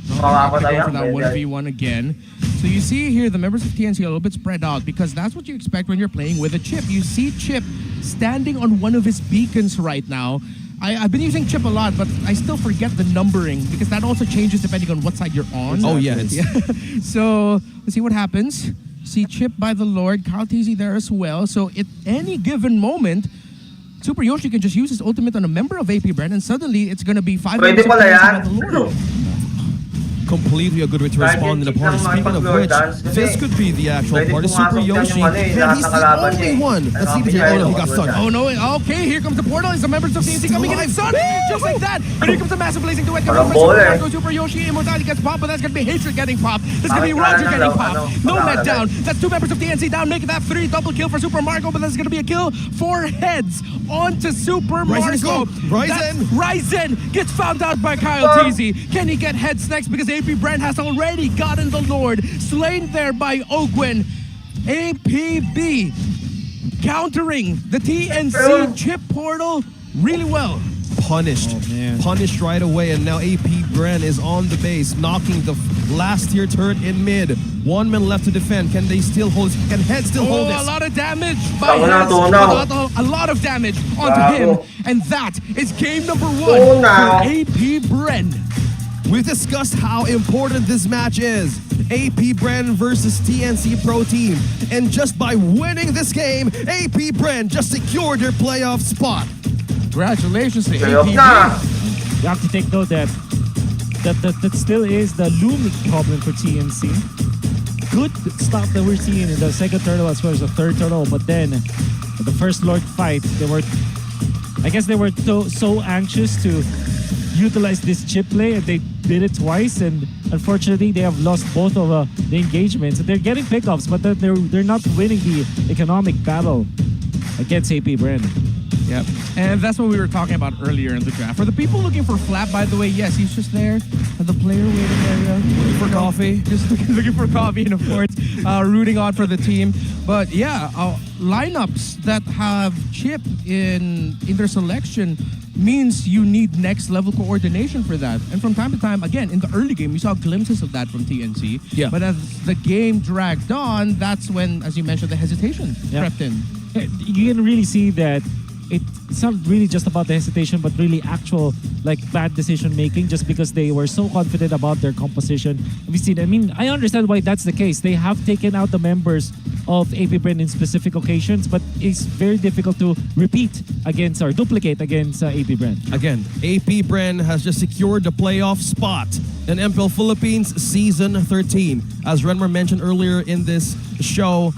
Makakapatay For that 1v1 again. So you see here the members of TNC are a little bit spread out because that's what you expect when you're playing with a Chip. You see Chip standing on one of his beacons right now. I've been using Chip a lot, but I still forget the numbering because that also changes depending on what side you're on. Oh yeah. So let's see what happens. See Chip by the Lord, karltzy there as well. So at any given moment, Super Yoshi can just use his ultimate on a member of APBN and suddenly it's going to be 5 Pwede minutes of pala TNC yan. by the Lord. Completely a good way to respond in the party. Speaking of which, this could be the actual party. Super Yoshi, and he's the only one. Let's see if he got stunned. Oh no, okay, here comes the portal. It's the members of TNC coming in and sun, just like that. And here comes the massive blazing duet coming from Super Marco. Super Yoshi, Immortality gets popped, but that's going to be Hatred getting popped. That's going to be Roger getting popped. Nomad down. That's 2 members of TNC down, making that 3 double kill for Super Marco, but that's going to be a kill for Heads onto Super Marco. Ryzen gets found out by karltzy. Can he get Heads next? Because APBN has already gotten the Lord, slain there by Ogwen. APB countering the TNC chip portal really well. Punished. Oh, man. Punished right away, and now APBN is on the base, knocking the last tier turret in mid. 1 man left to defend. Can they still hold? Can Head still hold this? A lot of damage by Heads. A lot of damage onto him, and that is game number 1 for APBN. We've discussed how important this match is. APBN versus TNC Pro Team. And just by winning this game, APBN just secured their playoff spot. Congratulations to Playoff APB. na. You have to take note that still is the looming problem for TNC. Good stuff that we're seeing in the second turtle as well as the third turtle, but then the first Lord fight, I guess they were so anxious to utilize this chip play, and they did it twice, and unfortunately they have lost both of the engagements. They're getting pickups, but they're not winning the economic battle against APBN. Yep. And that's what we were talking about earlier in the draft. For the people looking for Flap, by the way, yes, he's just there at the player waiting area. Looking for coffee. Just looking for coffee and, of course, rooting on for the team. But yeah, lineups that have Chip in their selection means you need next level coordination for that. And from time to time, again, in the early game, we saw glimpses of that from TNC. Yeah. But as the game dragged on, that's when, as you mentioned, the hesitation crept in. You can really see that it's not really just about the hesitation, but really actual bad decision making, just because they were so confident about their composition. We see. I mean, I understand why that's the case. They have taken out the members of APBN in specific occasions, but it's very difficult to repeat against or duplicate against APBN. Again, APBN has just secured the playoff spot in MPL Philippines Season 13. As Renmer mentioned earlier in this show,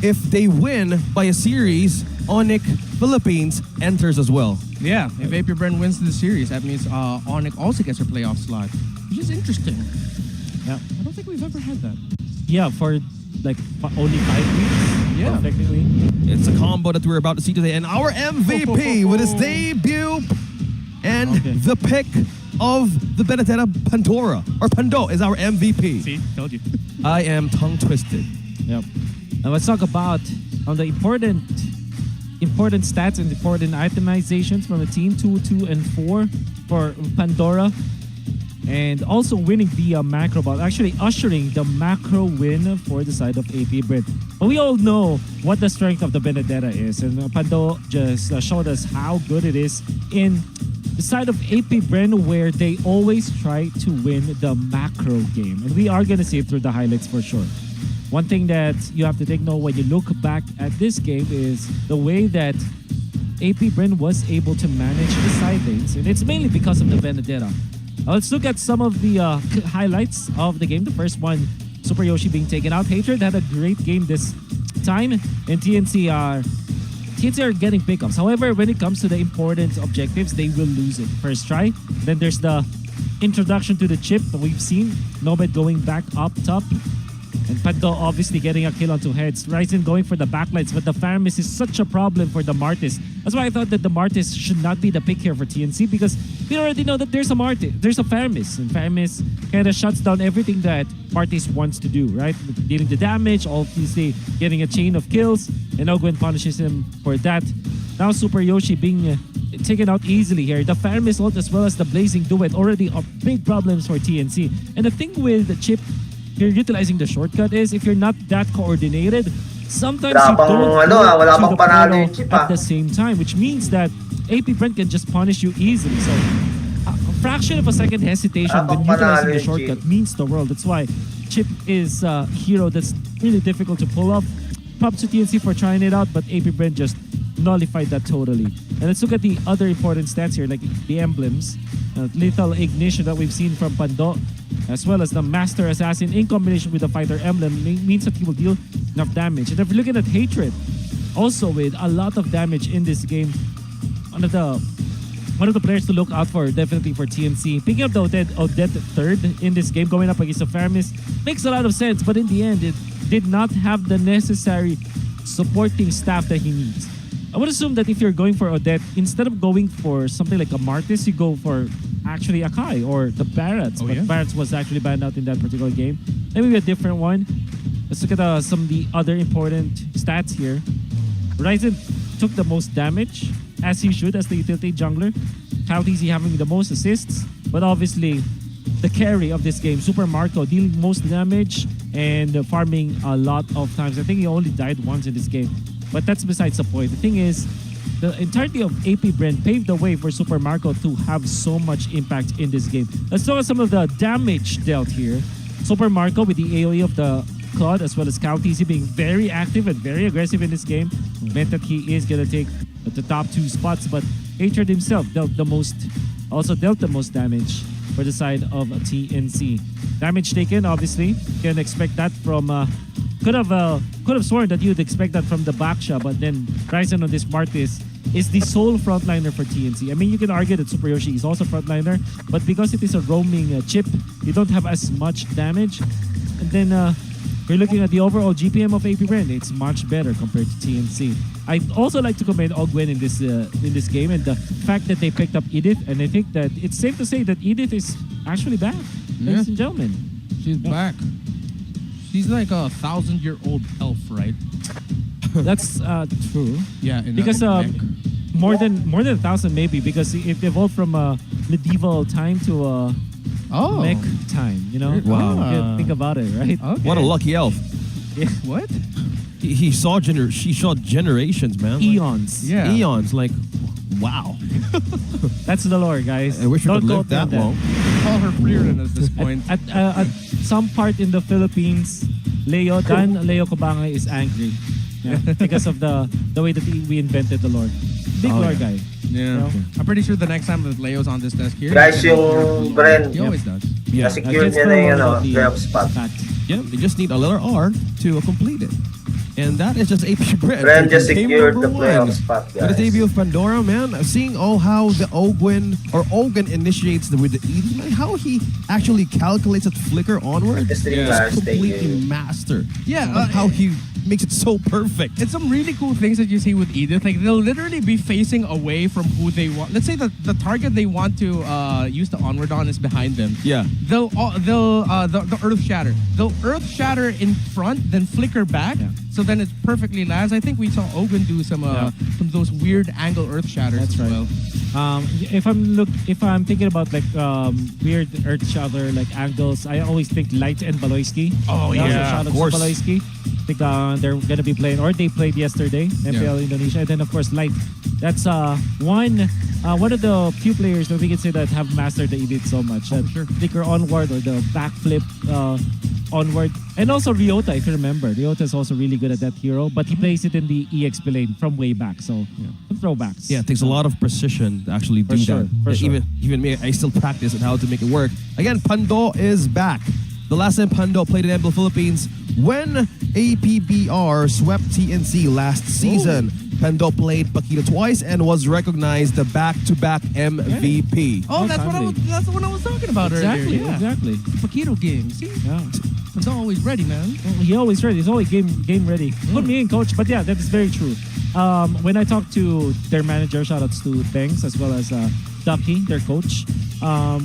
if they win by a series, ONIC Philippines enters as well. Yeah, if APBN wins the series, that means ONIC also gets a playoff slot, which is interesting. Yeah, I don't think we've ever had that. yeah, for only 5 weeks. Yeah. Effectively. It's a combo that we're about to see today. And our MVP with his debut and the pick of the Benedetta Pandora, or Pando, is our MVP. See, told you. I am tongue twisted. Yep. Now let's talk about the important stats and important itemizations from the team 2, 2, and 4 for Pandora. And also winning the macro ball, actually ushering the macro win for the side of APBN. But we all know what the strength of the Benedetta is, and Pando just showed us how good it is in the side of APBN, where they always try to win the macro game. And we are going to see it through the highlights for sure. One thing that you have to take note when you look back at this game is the way that APBN was able to manage the side lanes, and it's mainly because of the Benedetta. Let's look at some of the highlights of the game. The first one, Super Yoshi being taken out. Hatred had a great game this time, and TNC are getting pickups. However, when it comes to the important objectives, they will lose it. First try. Then there's the introduction to the chip that we've seen. Nomad going back up top. And Pando obviously getting a kill onto heads. Ryzen going for the backlights, but the Faramis is such a problem for the Martis. That's why I thought that the Martis should not be the pick here for TNC, because we already know that there's a Martis, there's a Faramis, and Faramis kind of shuts down everything that Martis wants to do, right? Dealing the damage, obviously getting a chain of kills, and Ogwen punishes him for that. Now Super Yoshi being taken out easily here. The Faramis ult as well as the Blazing Duet already are big problems for TNC. And the thing with the Chip, you're utilizing the shortcut is if you're not that coordinated, sometimes you don't wala to the pang panalo yung portal Chip, at the same time, which means that AP Brent can just punish you easily. So a fraction of a second hesitation when utilizing the shortcut means the world. That's why Chip is a hero that's really difficult to pull off. Props to TNC for trying it out, but AP Brent just nullified that totally. And let's look at the other important stats here, like the emblems. Lethal Ignition that we've seen from Pando, as well as the Master Assassin in combination with the Fighter Emblem means that he will deal enough damage. And if you're looking at Hatred, also with a lot of damage in this game, one of the players to look out for, definitely for TNC. Picking up the Odette third in this game, going up against the Faramis, makes a lot of sense, but in the end, it did not have the necessary supporting staff that he needs. I would assume that if you're going for Odette, instead of going for something like a Martis, you go for actually a Kai or the Barretts. But Barretts was actually banned out in that particular game. Maybe a different one. Let's look at some of the other important stats here. Ryzen took the most damage, as he should, as the utility jungler. karltzy having the most assists, but obviously the carry of this game, Super Marco, dealing most damage and farming a lot of times. I think he only died once in this game. But that's besides the point. The thing is, the entirety of AP Brent paved the way for Super Marco to have so much impact in this game. Let's look at some of the damage dealt here. Super Marco with the AoE of the Claude, as well as karltzy being very active and very aggressive in this game, meant that he is going to take the top 2 spots. But Hatred himself dealt the most damage for the side of TNC. Damage taken, obviously. Can expect that from... Could have sworn that you'd expect that from the Baksha, but then Ryzen on this Martis is the sole frontliner for TNC. I mean, you can argue that Super Yoshi is also frontliner, but because it is a roaming chip, you don't have as much damage. And then we're looking at the overall GPM of AP Brand. It's much better compared to TNC. I'd also like to commend Ogwen in this game, and the fact that they picked up Edith, and I think that it's safe to say that Edith is actually back, ladies and gentlemen. She's back. She's like a 1,000-year-old elf, right? That's true. Yeah, because more than 1,000 maybe, because it evolved from medieval time to mech time. You know, wow. Think about it, right? Okay. What a lucky elf! Yeah. What? She saw generations, man. Eons. Like, eons. Like, wow. That's the lore, guys. I wish we could live that long. Call her Freerin at this point. At some part in the Philippines, Leo Kabangay is angry because of the way that we invented the lore. Big lore guy. Yeah. You know? I'm pretty sure the next time that Leo's on this desk here, Guys, yung Bren, he always does. Yeah. na-secure niya na yung playoff spot. Yeah, they just need a letter R to complete it. And that is just AP Brent. Bren just secured the #1. playoff spot, For the guys. debut of Pandora, man, seeing how the Ogwen initiates with the Edith, man, how he actually calculates that flicker onward. Just three is players completely taking- master. Yeah, on how he makes it so perfect. It's some really cool things that you see with Edith. Like, they'll literally be facing away from who they want. Let's say that the target they want to use the onward on is behind them. Yeah. They'll the Earth Shatter. They'll Earth Shatter in front, then flicker back. Yeah. So then it perfectly lands. I think we saw Ogun do some of those weird angle Earth Shatters. That's as right. well. If I'm thinking about like weird Earth Shatter like angles, I always think Light and Baloyski. Oh, yeah, Shout out of course. to Baloyski. I think they're gonna be playing, or they played yesterday, MPL Indonesia, and then of course Light. That's one of the few players that we can say that have mastered the Edith so much. Oh, for sure. Flicker onward or the backflip onward, and also Ryota. If you remember, Ryota is also really good at that hero, but he plays it in the EXP lane from way back. So some throwbacks. Yeah, it takes a lot of precision to actually do that. For sure. Even me, I still practice on how to make it work. Again, Pando is back. The last time Pando played in MPL Philippines when APBR swept TNC last season. Pando played Paquito twice and was recognized the back-to-back MVP. Oh, that's what I was talking about earlier. Yeah. Exactly. Paquito game. See? Yeah. Pando always ready, man. He always ready. He's always game ready. Put me in, coach. But yeah, that is very true. When I talked to their manager, shoutouts to Banks as well as Ducky, their coach,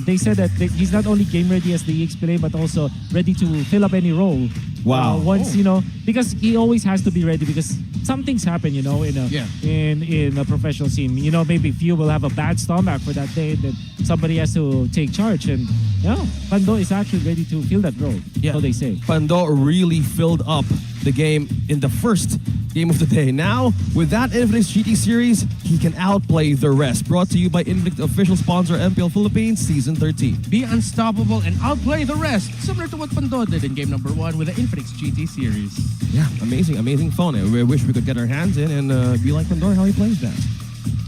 they said that he's not only game ready as the EX play, but also ready to fill up any role. Wow. Once because he always has to be ready because some things happen, in a professional scene. Maybe few will have a bad stomach for that day, then somebody has to take charge, and Pando is actually ready to fill that role. Yeah. So they say. Pando really filled up the game in the first game of the day. Now, with that Infinix GT series, he can outplay the rest. Brought to you by Infinix official sponsor MPL Philippines Season 13. Be unstoppable and outplay the rest, similar to what Pando did in game number 1 with the Infinix GT series. Yeah, amazing phone. I wish we could get our hands in and be like Pandora how he plays that.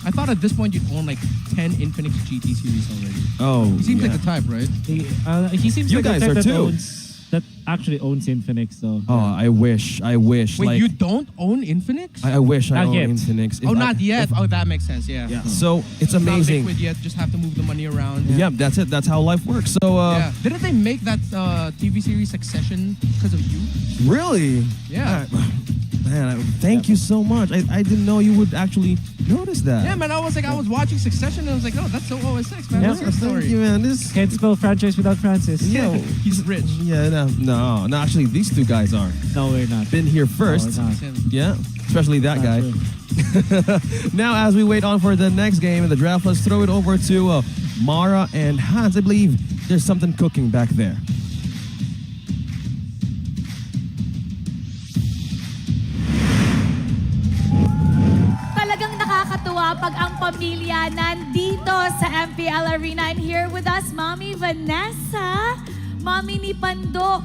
I thought at this point you'd own like 10 Infinix GT series already. Oh, He seems like the type, right? He seems You like guys the are type too. that actually owns Infinix. So. Oh, I wish. Wait, like, you don't own Infinix? I wish I Not owned yet. Infinix. If Oh, I- not yet. if- Oh, that makes sense. Yeah. Yeah. So it's Not amazing. liquid yet. Just have to move the money around. Yeah, that's it. That's how life works. So, Yeah. Didn't they make that TV series Succession because of you? really? Yeah. Man, thank you so much. I didn't know you would actually notice that. Yeah, man. I was watching Succession and I was like, oh, that's so OS6, man. Yeah. What's your story? Thank you, man. This. Can't spell franchise without Francis. Yo. He's rich. Yeah, no. Actually, these two guys are. No, we're not. Been here first. No, we're not. It's him. Yeah, especially that Not guy. true. Now, as we wait on for the next game in the draft, let's throw it over to Mara and Hans. I believe there's something cooking back there. Talagang nakakatuwa pag ang pamilya nandito sa MPL Arena. And here with us, Mommy Vanessa, Mommy ni Pando.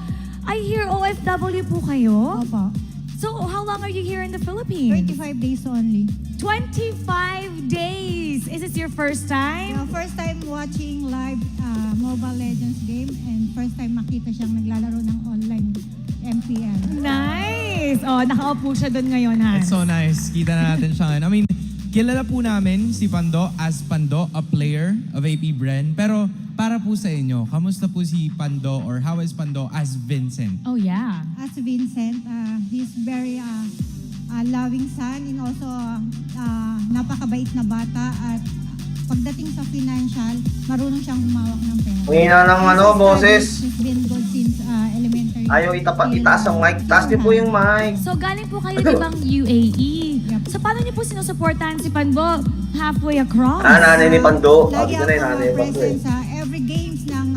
I hear OFW po kayo? Opo. So, how long are you here in the Philippines? 25 days only. 25 days! Is this your first time? First time watching live Mobile Legends game and first time makita siyang naglalaro ng online MPL. Nice! Oh, nakaupo siya doon ngayon, Hans. It's so nice. Kita na natin siya ngayon. I mean, kilala po namin si Pando as Pando, a player of APBR. Pero para po sa inyo, kamusta po si Pando or how is Pando as Vincent? Oh, yeah. As Vincent, he's very loving son and also napakabait na bata at pagdating sa financial, marunong siyang humawak ng pera. Mahina ng boses. He's been good since elementary. Ayaw itaas ang mic. Taas niyo po yung mic. So, galing po kayo, di bang UAE? Yep. So, paano niyo po sinusuportahan si Pando halfway across? Nanay ni Pando. Lagi Sabi ko na yung ako nanay ni Pando. present sa every games ng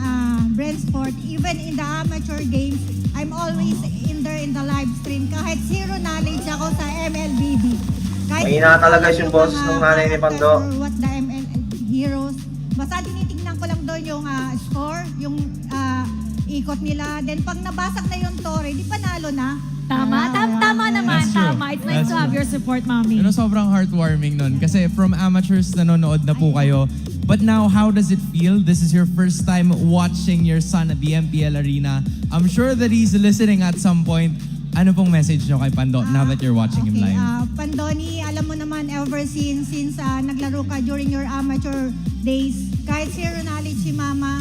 Brandsport. Even in the amateur games, I'm always in there in the live stream. Kahit zero knowledge ako sa MLBB. Kahit Mahina talaga hindi yung ko boses mga ng nanay ni character Pando. or what the ML heroes. Basta tinitingnan ko lang doon yung score, yung ikot nila. Then pag nabasag na yung tore, di panalo na. Tama naman, That's true. tama. It's nice That's to have true. your support, Mommy. Sobrang heartwarming nun. Kasi from amateurs, nanonood na po kayo. But now, how does it feel? This is your first time watching your son at the MPL Arena. I'm sure that he's listening at some point. Ano pong message nyo kay Pando now that you're watching him live? Pandoni, alam mo naman ever since naglaro ka during your amateur days, kahit zero knowledge si Mama,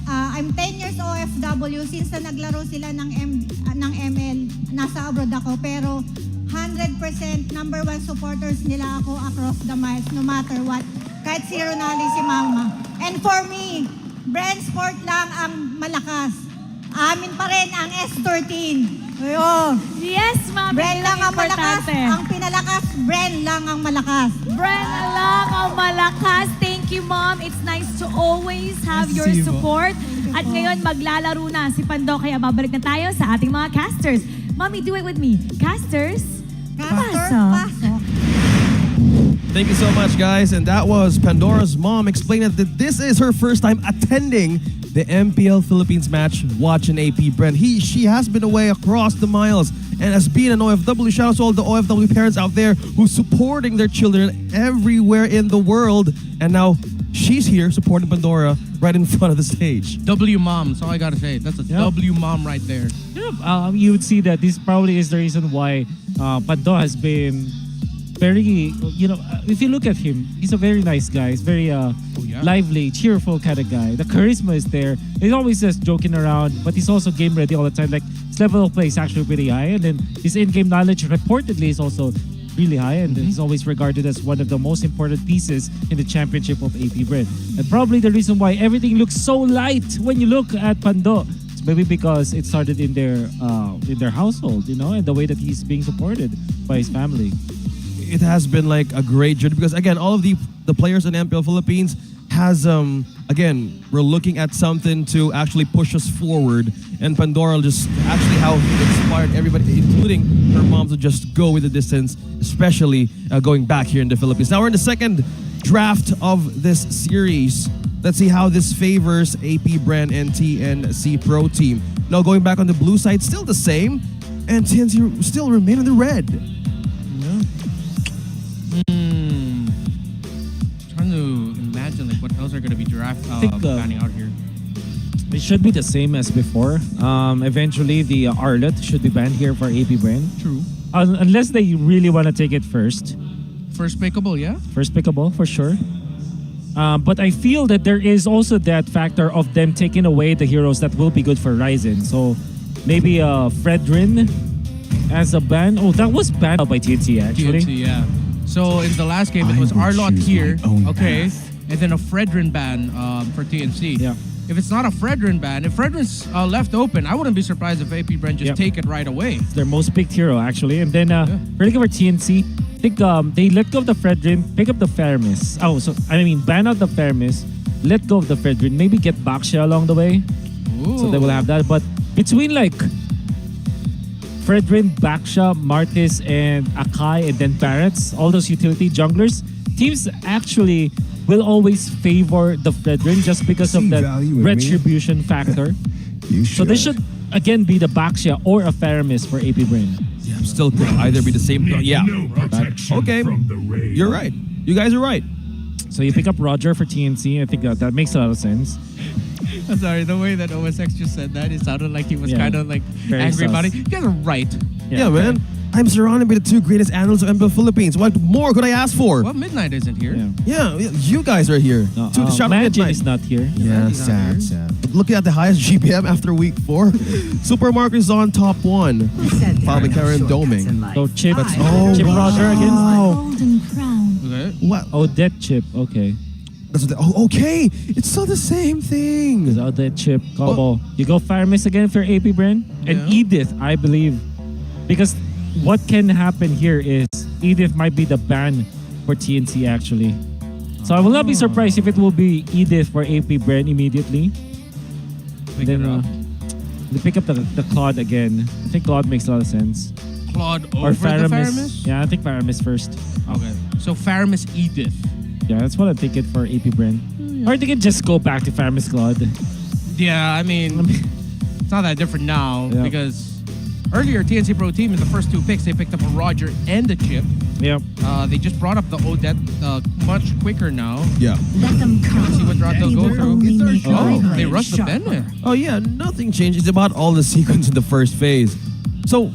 I'm 10 years OFW since na naglaro sila ng ML, nasa abroad ako, pero 100% number one supporters nila ako across the miles, no matter what. Kahit zero knowledge si Mama. And for me, Brandsport lang ang malakas. Amin pa rin ang S13. Ayun. Yes, Mommy. Brand yun lang ang malakas. importante. Ang pinalakas, brand lang ang malakas. Brand lang ang malakas. Thank you, Mom. It's nice to always have Nice to your see you, Po. support. you, At Po. ngayon, maglalaro na si Pando. Kaya babalik na tayo sa ating mga casters. Mommy, do it with me. Casters, Caster, pasok. pasok. Thank you so much, guys. And that was Pandora's mom explaining that this is her first time attending the MPL Philippines match watching APBR. She has been away across the miles and has been an OFW. Shout out to all the OFW parents out there who's supporting their children everywhere in the world. And now she's here supporting Pandora right in front of the stage. W mom. That's all I gotta say. That's a Yeah. W mom right there. Yeah, you would see that this probably is the reason why Pando has been very, you know, if you look at him, he's a very nice guy. He's very lively, cheerful kind of guy. The charisma is there. He's always just joking around, but he's also game ready all the time. Like, his level of play is actually pretty high, and then his in-game knowledge reportedly is also really high, and he's always regarded as one of the most important pieces in the championship of APBR. And probably the reason why everything looks so light when you look at Pando is maybe because it started in their household, you know, and the way that he's being supported by his family. It has been like a great journey because again, all of the players in MPL Philippines has again, we're looking at something to actually push us forward, and Pandora just actually how he inspired everybody, including her mom, to just go with the distance, especially going back here in the Philippines. Now we're in the second draft of this series. Let's see how this favors APBR and TNC Pro Team. Now going back on the blue side, still the same, and TNC still remain in the red. Trying to imagine like what else are going to be panning out here. It should be the same as before. Eventually, the Arlet should be banned here for APBR. True. Unless they really want to take it first. First pickable, yeah? First pickable, for sure. But I feel that there is also that factor of them taking away the heroes that will be good for Ryzen. So maybe Fredrin as a ban. Oh, that was banned by TNC actually. TNC, yeah. So in the last game, it was Arlot here, okay, and then a Fredrin ban for TNC. Yeah. If it's not a Fredrin ban, if Fredrin's left open, I wouldn't be surprised if APBR just take it right away. It's their most picked hero actually. And then really for TNC, I think they let go of the Fredrin, pick up the Faramis. Oh, so I mean ban out the Faramis, let go of the Fredrin, maybe get Baksha along the way. Ooh. So they will have that. But between like Fredrin, Baksha, Martis, and Akai, and then Barretts, all those utility junglers, teams actually will always favor the Fredrin just because of that retribution factor. So this should again be the Baksha or a Faramis for APBR. Yeah, still could either be the same. Yeah. Okay. You're right. You guys are right. So you pick up Roger for TNC. I think that makes a lot of sense. I'm sorry, the way that OSX just said that, it sounded like he was kind of like Very angry sus. about it. You guys are right. Yeah, man. I'm surrounded by the two greatest analysts of MPL Philippines. What more could I ask for? Well, Midnight isn't here. Yeah, you guys are here. To the shop Magic Midnight. is not here. Yeah, sad. Looking at the highest GPM after week 4, Supermarket is on top 1. Followed by Karen Doming. So Chip, Oh, Chip wow. Roger again. Golden crown. Okay. What? Odette Chip, okay. That's what okay. It's still the same thing. Because Odette Chip combo. You go Faramis again for APBR. And Edith, I believe. Because what can happen here is Edith might be the ban for TNC actually. So I will not be surprised if it will be Edith for APBR immediately. Then they pick up the Claude again. I think Claude makes a lot of sense. Claude Or over the Faramis? Yeah, I think Faramis first. Okay. So Faramis Edith. Yeah, that's what I'm thinking for APBR. Or they can just go back to Faramis Claude. Yeah, I mean, it's not that different now because earlier TNC Pro Team in the first 2 picks, they picked up a Roger and a Chip. Yep. They just brought up the Odette much quicker now. Yeah. Let them come. Let's see what route they'll He go will through. only make your Oh, they blade rushed the sharper. Benne. Oh yeah, nothing changed. It's about all the sequence in the first phase. So,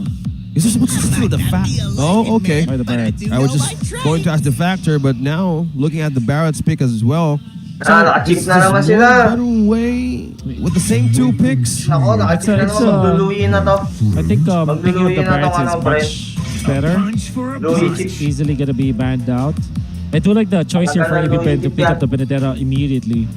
is there supposed to steal the fact? Oh, okay. By the Barretts. I was just going to ask the factor, but now looking at the Barrett's pick as well. Nakachip na naman Is sila. one better way with the same 2 picks? Nako, nakachip na It's naman. Magluluyin na to. I think picking up the Magluluyin na to, Barretts ano, is much better. Louis It's Chip. easily gonna be banned out. I do like the choice here for APBR to pick up the Benedetta immediately.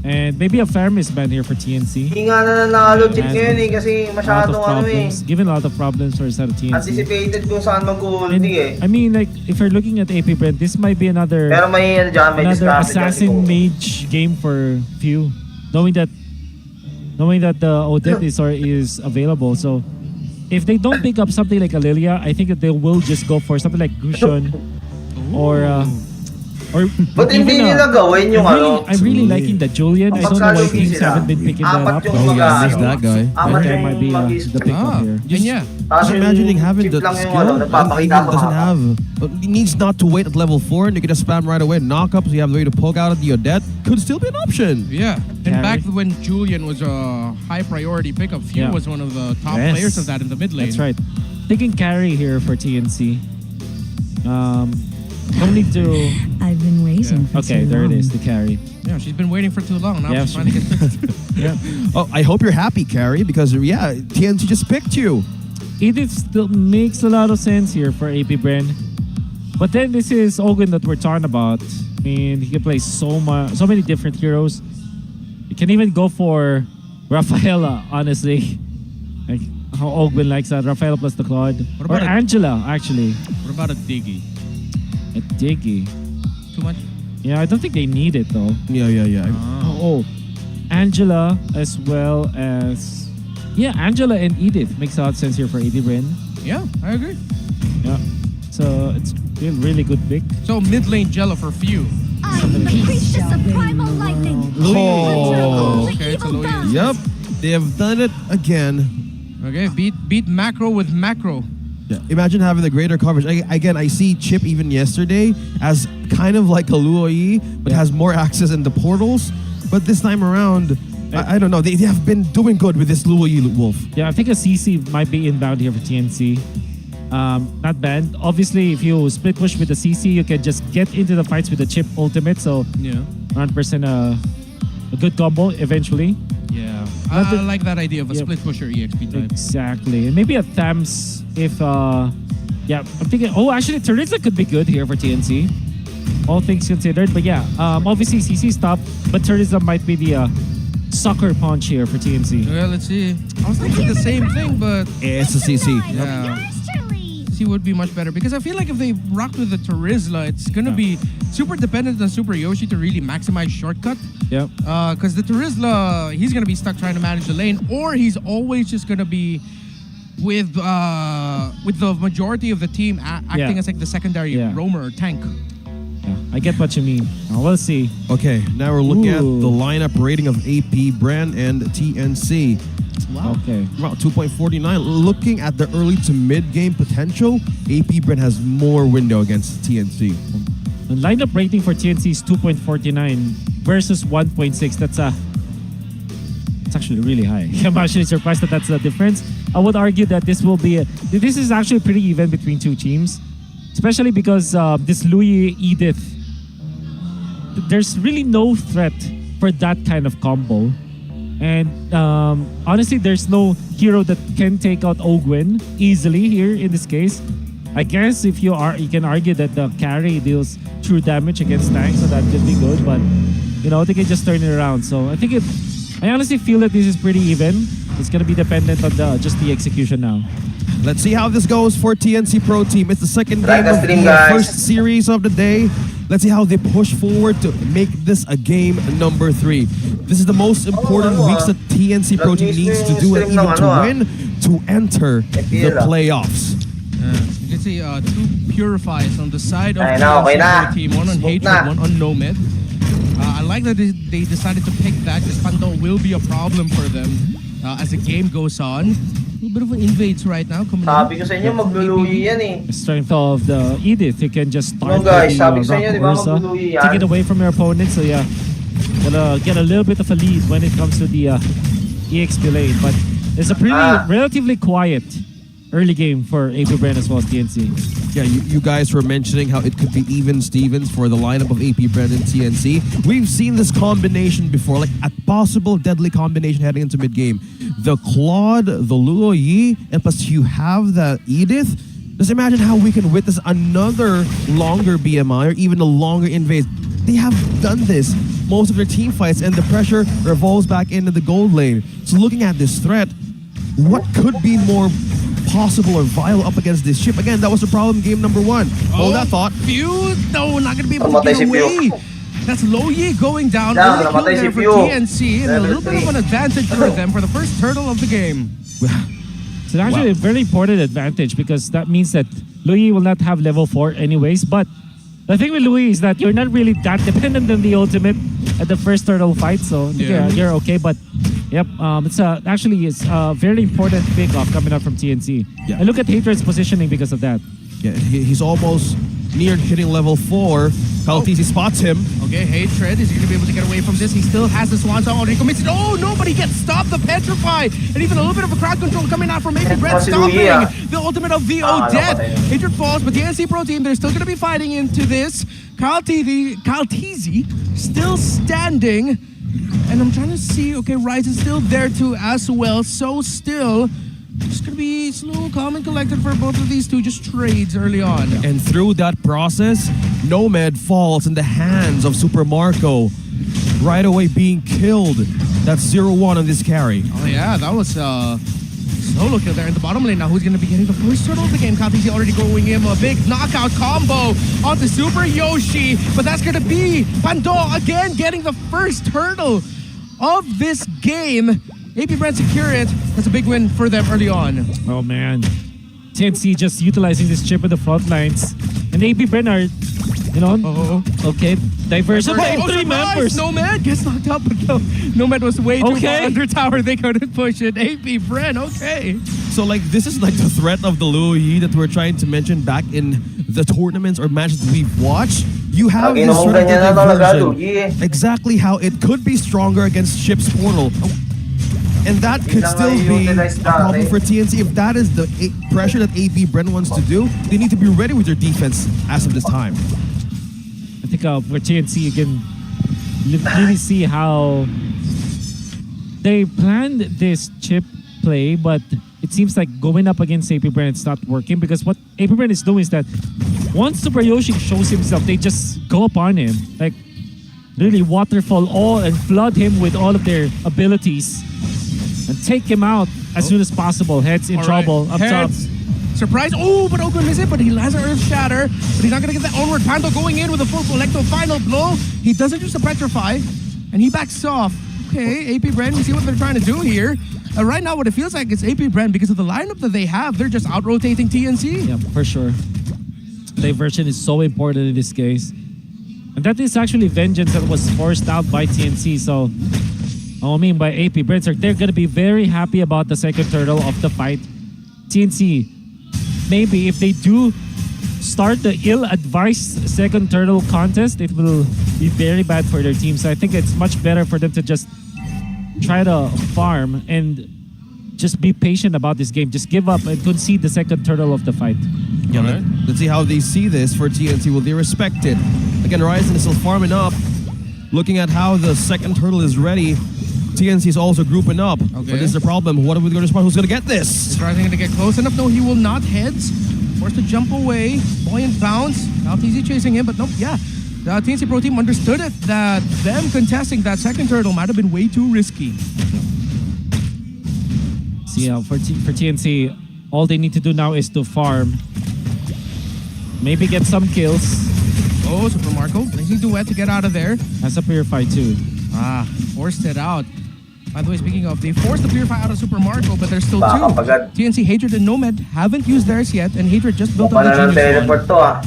And maybe a Faramis ban here for TNC. Hindi nga na nanalo chip ngayon eh, kasi A lot of masyadong ano eh. problems. Given a lot of problems for side of TNC. Anticipated kung saan And, mag-holding eh. I mean, like, if you're looking at APBR, this might be another Pero may ano dyan, may another discrepancy assassin kasi mage game for few. Knowing that the Odette is available. So if they don't pick up something like Lilia, I think that they will just go for something like Gushon or Ba't hindi even, nila gawin yung ano? I'm really liking the Julian. I don't know why Pagkalugi teams sila. haven't been picking that Apat up. yung Oh, yeah, mag-ano. missed that guy. Apat That yung might be the mag-split. pick up here. And yeah. Tapos Just yung imagining having chip the lang yung skill ano, nagpapakita Ethan ko doesn't mga. have. He needs not to wait at level 4 and you get a spam right away. Knock up, so you have the way to poke out at the Odette. Could still be an option. Yeah. And Carry. back when Julian was a high priority pickup, Few Yeah. was one of the top Yes. players of that in the mid lane. That's right. Taking carry here for TNC. Don't need to. I've been waiting for Okay, too there it long. is. The carry. Yeah, she's been waiting for too long. Now Yeah, she's finally getting Yeah. Oh, I hope you're happy, Kairi, because yeah, TNC just picked you. Edith still makes a lot of sense here for AP Bren. But then this is Ogun that we're talking about. I mean, he can play so many different heroes. You can even go for Rafaela, honestly. Like how Ogun likes that. Rafaela plus the Claude. What Or about Angela, actually. What about a Diggy? A Diggy. Too much? Yeah, I don't think they need it though. Yeah. Oh, Angela as well as... Yeah, Angela and Edith makes a lot of sense here for AP Bren. Yeah, I agree. Yeah. So it's a really good pick. So mid lane Jello for few. Oh. Okay, so Louis. Yep, they have done it again. Okay, beat macro with macro. Yeah. Imagine having the greater coverage. I see Chip even yesterday as kind of like a Luoyi, but has more access in the portals. But this time around, I don't know. They have been doing good with this Luoyi Wolf. Yeah, I think a CC might be inbound here for TNC. Not banned. Obviously, if you split push with the CC, you can just get into the fights with the Chip ultimate. So Yeah. 100% a good combo eventually. Yeah. I like that idea of a split pusher EXP type. Exactly. And maybe a Thams if... yeah, I'm thinking... Oh, actually, Terizla could be good here for TNC. All things considered. But yeah, obviously CC's top. But Terizla might be the sucker punch here for TNC. Well, let's see. I was thinking the same thing, but It's a CC. yeah. CC would be much better because I feel like if they rocked with the Terizla, it's gonna be super dependent on Super Yoshi to really maximize shortcut. Yep. Because the Terizla, he's gonna be stuck trying to manage the lane, or he's always just gonna be with the majority of the team acting as like the secondary roamer or tank. Yeah, I get what you mean. We'll see. Okay, now we're looking at Ooh. the lineup rating of AP Bren and TNC. Okay. About 2.49. Looking at the early to mid game potential, AP Bren has more window against TNC. The lineup rating for TNC is 2.49 versus 1.6. It's actually really high. I'm actually surprised that that's the difference. I would argue that this is actually pretty even between two teams, especially because this Louis Edith, there's really no threat for that kind of combo. And honestly, there's no hero that can take out Ogwin easily here in this case. I guess if you can argue that the carry deals true damage against tanks, so that could be good. But you know, they can just turn it around. So I honestly feel that this is pretty even. It's gonna be dependent on just the execution now. Let's see how this goes for TNC Pro Team. It's the second game Like a of stream, the guys. first series of the day. Let's see how they push forward to make this a game number 3. This is the most important weeks that TNC Pro Team needs to do and even to win to enter the playoffs. You can see two purifies on the side of Okay the na, okay na. team. One on Smoke Hatred, na. one on Nomad. I like that they decided to pick that because Pando will be a problem for them as the game goes on. A little bit of an invades right now coming Sabi in. ko sa inyo, magluluyi yan eh. The strength of the Edith, you can just start No, guys, with sabi ko sa Rock inyo, di ba, Ursa, magluluyi yan? take it away from your opponent. So yeah, gonna get a little bit of a lead when it comes to the EXP lane. But it's a pretty relatively quiet early game for AP Bren as well as TNC. Yeah, you guys were mentioning how it could be even Stevens for the lineup of AP Bren and TNC. We've seen this combination before, like a possible deadly combination heading into mid-game. The Claude, the Luo Yi, and plus you have the Edith. Just imagine how we can witness another longer BMI or even a longer invade. They have done this most of their team fights, and the pressure revolves back into the gold lane. So looking at this threat, what could be more possible or viable up against this ship? Again, that was the problem game number 1. Hold that thought. Few? No, not gonna be able to Namatay get si Pew. away. That's Loyi going down. Yeah, Early kill namatay there si for Pew. TNC, and a Level little bit of an advantage for them for the first turtle of the game. It's actually a very important advantage because that means that Louis will not have level 4 anyways. But the thing with Louis is that you're not really that dependent on the ultimate at the first turtle fight, so Yeah. you're okay. But yep, it's actually a very important pick-off coming up from TNC. Yeah. And look at Hatred's positioning because of that. Yeah, he's almost near hitting level 4. karltzy spots him. Okay, Hatred, is he going to be able to get away from this? He still has the Swan Song already committed. Oh, no, but he gets stopped, the Petrify. And even a little bit of a crowd control coming out from AP Brett, stopping the ultimate of VO death. Hatred falls, but the NC Pro team, they're still going to be fighting into this. karltzy still standing. And I'm trying to see, okay, Rise is still there too as well. So still, just gonna be slow, calm, and collected for both of these two, just trades early on. And through that process, Nomad falls in the hands of Super Marco. Right away being killed. That's 0-1 on this carry. Oh yeah, that was solo kill there in the bottom lane. Now who's gonna be getting the first turtle of the game? karltzy already going in a big knockout combo onto Super Yoshi, but that's gonna be Pando again getting the first turtle of this game. AP Brand secure it. That's a big win for them early on. Oh man. TNC just utilizing this chip in the front lines. And AP Brand are, you know, okay, diversion by three members. Nomad gets knocked out, but no, Nomad was way too far under tower. They couldn't push it. AP Brand, okay. So like this is like the threat of the Luo Yi that we're trying to mention back in the tournaments or matches that we've watched. You have this sort of diversion. Exactly how it could be stronger against Ship's Portal. And that could still be a problem for TNC. If that is the pressure that AP Brent wants to do, they need to be ready with their defense as of this time. I think for TNC, you can really see how they planned this chip play, but it seems like going up against AP Brent, it's not working, because what AP Brent is doing is that once Super Yoshi shows himself, they just go upon him. Like, really waterfall all and flood him with all of their abilities and take him out as soon as possible. Heads in trouble up top. Surprise. Oh, but Ogun missed it, but he lands an Earth Shatter. But he's not going to get that onward. Pando going in with a full Collecto final blow. He doesn't use the Petrify, and he backs off. Okay, AP Brand, we see what they're trying to do here. Right now, what it feels like is AP Brand, because of the lineup that they have, they're just out-rotating TNC. Yeah, for sure. Diversion is so important in this case. And that is actually vengeance that was forced out by TNC, so I mean by AP Brent, they're going to be very happy about the second turtle of the fight. TNC, maybe if they do start the ill-advised second turtle contest, it will be very bad for their team. So I think it's much better for them to just try to farm and just be patient about this game. Just give up and concede the second turtle of the fight. Yeah, let's see how they see this for TNC. Will they respect it? Again, Ryzen is still farming up. Looking at how the second turtle is ready, TNC is also grouping up. Okay. But this is the problem. What are we going to respond? Who's going to get this? Is Ryzen going to get close enough? No, he will not. Heads. Forced to jump away. Buoyant bounce. karltzy chasing him, but nope, yeah. The TNC Pro team understood it, that them contesting that second turtle might have been way too risky. So yeah, for TNC, all they need to do now is to farm. Maybe get some kills. Oh, Super Marco. Blazing Duet to get out of there. Has a Purify too. Ah, forced it out. By the way, speaking of, they forced the Purify out of Super Marco, but there's still two. TNC, Hatred, and Nomad haven't used theirs yet, and Hatred just built up the Genius one.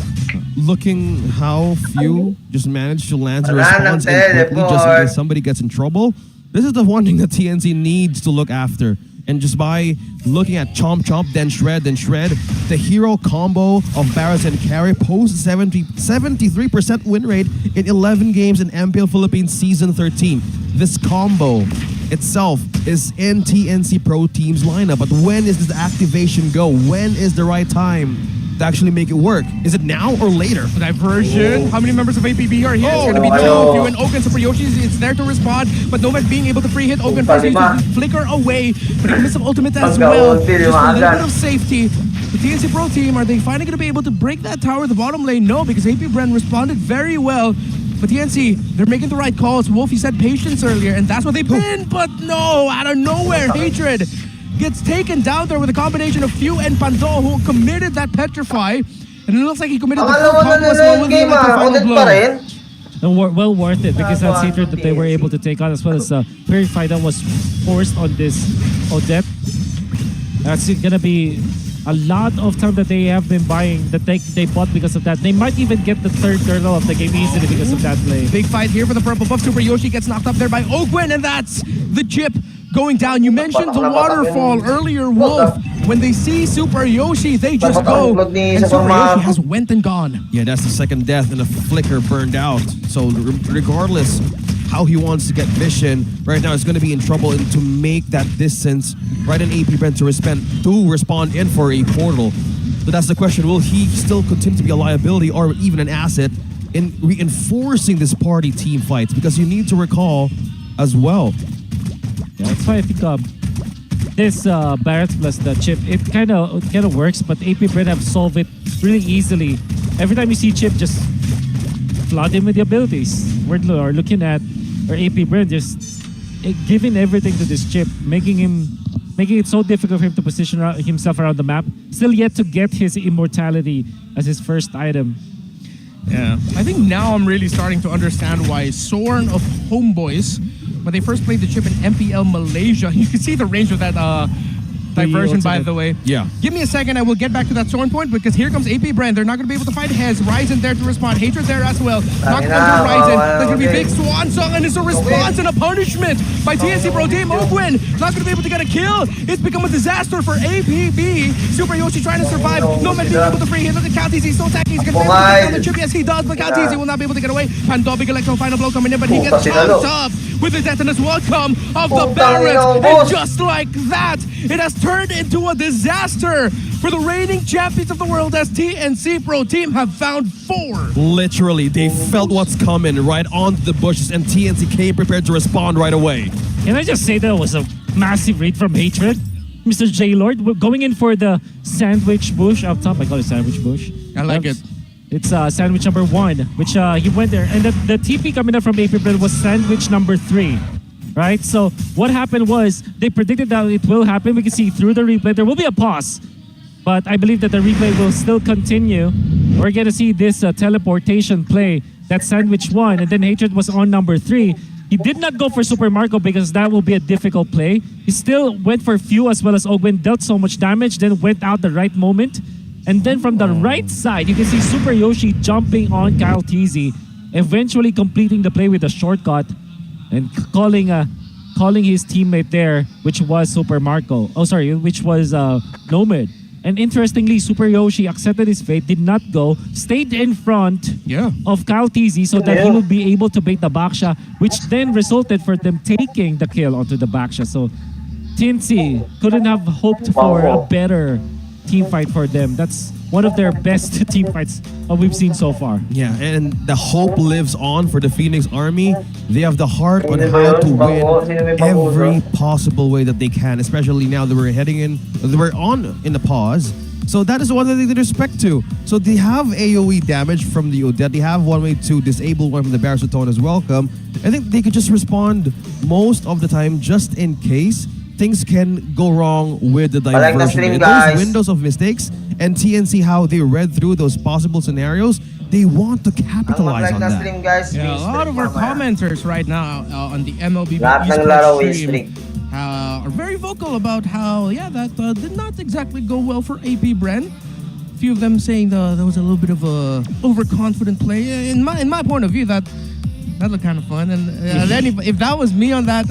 Looking how few just managed to land the response and quickly just in case somebody gets in trouble. This is the one thing that TNC needs to look after. And just by looking at Chomp Chomp, then Shred, the hero combo of Barrett and Kairi posts 73% win rate in 11 games in MPL Philippines Season 13. This combo itself is in TNC Pro Team's lineup. But when is this activation go? When is the right time to actually make it work? Is it now or later? Diversion. How many members of APBR are here? It's going to be no few, and Ogun Super Yoshi is there to respond, but Nomad being able to free hit Ogun first to flicker away, but he missed some ultimate as well. Just a little bit of safety. The TNC Pro team, are they finally going to be able to break that tower in the bottom lane? No, because AP Brand responded very well. But TNC, they're making the right calls. Wolfie said patience earlier, and that's what they've been, but no, out of nowhere, Hatred gets taken down there with a combination of Few and Pando, who committed that Petrify. And it looks like he committed the full combo as well with the final blow. And well worth it, because that's Hatred that they were able to take on, as well as the Purify that was forced on this Odette. That's gonna be a lot of time that they have been buying, that they bought because of that. They might even get the third turtle of the game easily because of that play. Big fight here for the purple buff. Super Yoshi gets knocked up there by Ogwin, and that's the chip going down. You mentioned the waterfall earlier, Wolf. When they see Super Yoshi, they just go. And Super Yoshi has went and gone. Yeah, that's the second death and the flicker burned out. So regardless how he wants to get vision, right now it's going to be in trouble and to make that distance, right, in APBR to respond in for a portal. So that's the question, will he still continue to be a liability or even an asset in reinforcing this party team fights? Because you need to recall as well. Yeah, that's why I think this Barrett plus the chip, it kind of works, but APBR have solved it really easily. Every time you see Chip, just flood him with the abilities. We're looking at our APBR just giving everything to this Chip, making it so difficult for him to position himself around the map. Still yet to get his immortality as his first item. Yeah, I think now I'm really starting to understand why Zorn of Homeboys, when they first played the chip in MPL Malaysia, you can see the range of that diversion, by the way. Yeah. Give me a second, I will get back to that Zorn point because here comes APBR. They're not going to be able to fight Hez. Ryzen there to respond. Hatred there as well. Not going to Ryzen. There's going to be big Swan Song, and it's a response and a punishment by TNC Pro Team. Ogwin not going to be able to get a kill. It's become a disaster for APB. Super Yoshi trying to survive. Nomad being able to free him. Look at karltzy. So tacky. He's going to be able to get down the chip. Yes, he does, but karltzy will not be able to get away. Pando big electro final blow coming in, but he gets chopped up with the detonus welcome of the Barrett. And just like that, it has turned into a disaster for the reigning champions of the world as TNC Pro Team have found 4. Literally, they felt what's coming right onto the bushes and TNC came prepared to respond right away. Can I just say that was a massive read from Hatred? Mr. J-Lord going in for the sandwich bush up top. I call it sandwich bush. I like it. It's sandwich number 1, which he went there. And the TP coming up from APBR was sandwich number 3. Right? So what happened was they predicted that it will happen. We can see through the replay there will be a pause, but I believe that the replay will still continue. We're going to see this teleportation play that sandwich 1, and then Hatred was on number 3. He did not go for Super Marco because that will be a difficult play. He still went for few as well as Ogwin, dealt so much damage, then went out the right moment. And then from the right side, you can see Super Yoshi jumping on karltzy, eventually completing the play with a shortcut and calling his teammate there, which was Super Marco. Oh, sorry, which was Nomad. And interestingly, Super Yoshi accepted his fate, did not go, stayed in front of karltzy so that he would be able to bait the backsha, which then resulted for them taking the kill onto the backsha. So TNC couldn't have hoped for a better team fight for them. That's one of their best team fights we've seen so far. Yeah, and the hope lives on for the Phoenix Army. They have the heart on how to win every possible way that they can, especially now that we're in the pause. So that is one that they can respect to. So they have AoE damage from the Odette. They have one way to disable one from the Baritone as welcome. I think they could just respond most of the time just in case things can go wrong with the diversion. Those windows of mistakes and TNC, how they read through those possible scenarios, they want to capitalize on that. Yeah, a lot of our commenters right now on the MLB esports stream are very vocal about how, that did not exactly go well for APBR. A few of them saying there was a little bit of a overconfident play. In my point of view, that looked kind of fun. And then if that was me on that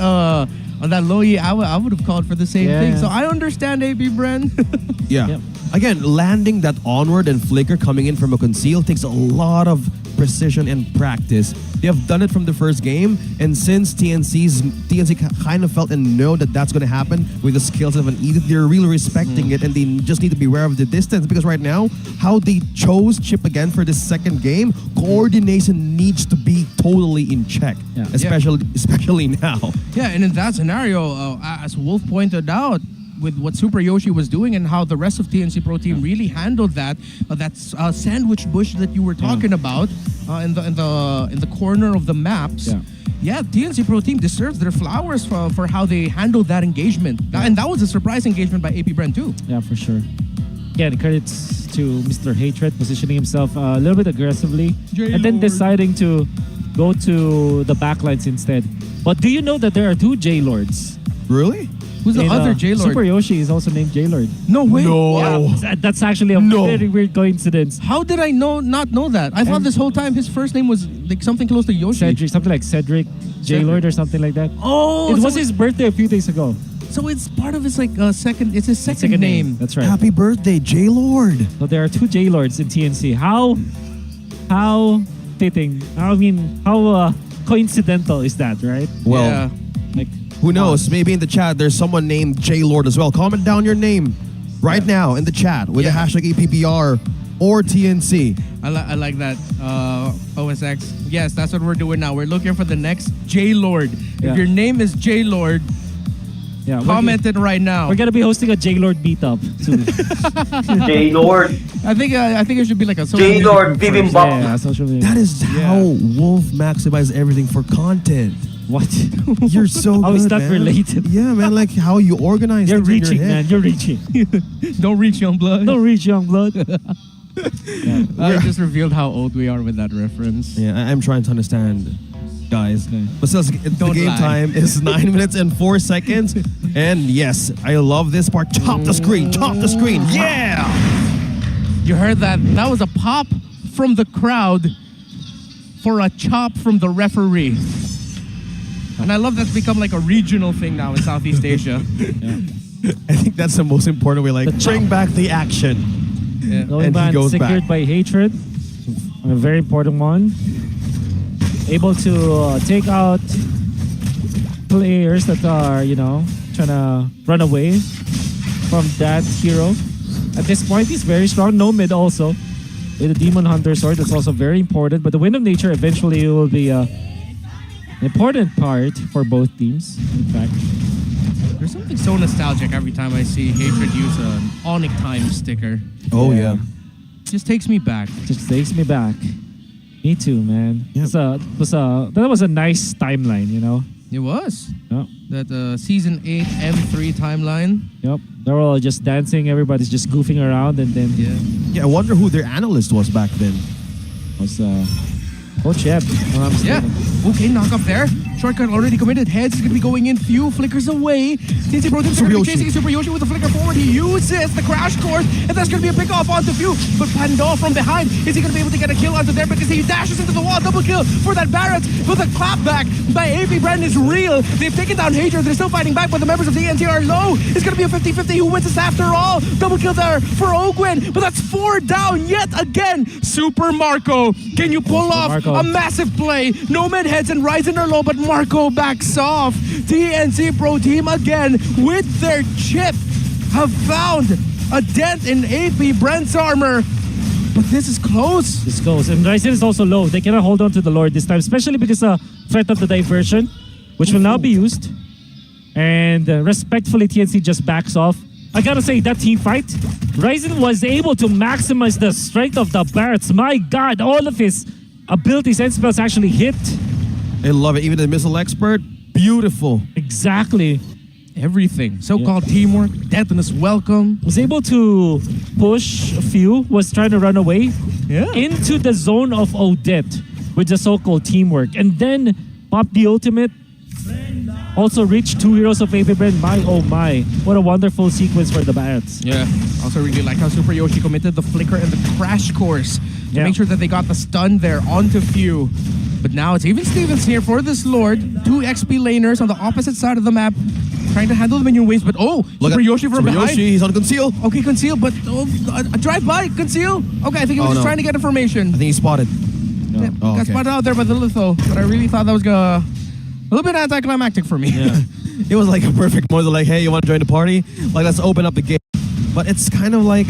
low E, I would have called for the same thing. So I understand APBR. Yeah. Again, landing that onward and flicker coming in from a conceal takes a lot of precision and practice. They have done it from the first game, and since TNC kind of felt and know that that's going to happen with the skills of an Edith, they're really respecting it, and they just need to be aware of the distance, because right now, how they chose Chip again for this second game, coordination needs to be totally in check, especially now. Yeah, and in that scenario, as Wolf pointed out, with what Super Yoshi was doing and how the rest of TNC Pro Team really handled that sandwich bush that you were talking about in the corner of the maps. TNC Pro Team deserves their flowers for how they handled that engagement. And that was a surprise engagement by APBR too. Yeah, for sure. Again, credits to Mr. Hatred positioning himself a little bit aggressively and then deciding to go to the backlines instead. But do you know that there are 2 J-Lords? Really? Who's the other J-Lord? Super Yoshi is also named J-Lord. No way. No. Yeah, that's actually a very weird coincidence. How did I not know that? I thought this whole time his first name was like something close to Yoshi. Something like Cedric J-Lord or something like that. Oh, it was his birthday a few days ago. So it's part of his like second. It's his second name. That's right. Happy birthday, J Lord. So there are 2 J Lords in TNC. How fitting? How coincidental is that, right? Well, Yeah. Like, who knows? Maybe in the chat there's someone named J Lord as well. Comment down your name right now in the chat with the hashtag APBR or TNC. I like that. OSX. Yes, that's what we're doing now. We're looking for the next J Lord. Yeah. If your name is J Lord, yeah, comment it right now. We're gonna be hosting a J Lord meetup soon. J Lord. I think it should be like a social J media Lord group first. Bibimbap. Yeah, social media. That is how Wolf maximizes everything for content. What? You're so How good, is that man. related? Yeah, man, like how you organize You're things in your reaching, head. man. You're reaching. Don't reach, young blood. Don't reach, young blood. I just revealed how old we are with that reference. Yeah, I'm trying to understand, guys. But still, the Don't game lie. time is 9 minutes and 4 seconds. And yes, I love this part. Chop the screen, chop the screen. Yeah! You heard that? That was a pop from the crowd for a chop from the referee. And I love that's become like a regional thing now in Southeast Asia. I think that's the most important way. Like, The chop. bring back the action. Yeah. Going And he back, goes secured back. by Hatred. A very important one. Able to take out players that are, trying to run away from that hero. At this point, he's very strong. No mid also. With a Demon Hunter sword, that's also very important. But the Wind of Nature eventually will be an important part for both teams, in fact. There's something so nostalgic every time I see Hatred use an ONIC time sticker. Oh, Yeah. yeah. Just takes me back. Just takes me back. Me too, man. Yeah. That was a nice timeline, It was. Yep. That Season 8 M3 timeline. Yep. They're all just dancing. Everybody's just goofing around, and then Yeah. Yeah, I wonder who their analyst was back then. was Coach Eb. Yeah. Okay, knock up there. Shortcut already committed. Heads is going to be going in. Few flickers away. TNC Pro Team's going to be chasing Super Yoshi with the flicker forward. He uses the crash course, and that's going to be a pick off onto Few. But Pandol from behind, is he going to be able to get a kill onto there? Because he dashes into the wall. Double kill for that Barrett. But the clapback by APBR is real. They've taken down Hatred. They're still fighting back, but the members of the ENG are low. It's going to be a 50-50 who wins this after all. Double kill there for Ogwen. But that's 4 down yet again. Super Marco. Can you pull off Marco. a massive play? Nomad heads and Ryzen are low, but Marco backs off. TNC Pro Team again with their chip have found a dent in AP Brent's armor. But this is close. This goes. And Ryzen is also low. They cannot hold on to the Lord this time, especially because threat of the diversion, which will now be used. And respectfully, TNC just backs off. I gotta say, that team fight, Ryzen was able to maximize the strength of the Barretts. My God, all of his abilities and spells actually hit. I love it. Even the missile expert, beautiful. Exactly. Everything. So-called teamwork. Deathness welcome. Was able to push a few, was trying to run away Yeah. into the zone of Odette with the so-called teamwork. And then pop the ultimate. Also reached 2 heroes of APBR. My oh my. What a wonderful sequence for the Barretts. Yeah. Also really like how Super Yoshi committed the flicker and the crash course to Yeah. make sure that they got the stun there onto Few. But now it's even Stevens here for this Lord. 2 XP laners on the opposite side of the map trying to handle the minion waves. But Super Yoshi from Super behind. Yoshi, he's on conceal. Okay, conceal, but a drive-by, conceal. Okay, I think he was Oh, just no. trying to get information. I think he spotted. Yeah, Oh, got okay. spotted out there by the litho, but I really thought that was a little bit anticlimactic for me. Yeah. It was like a perfect moment. Like, hey, you want to join the party? Like, let's open up the game. But it's kind of like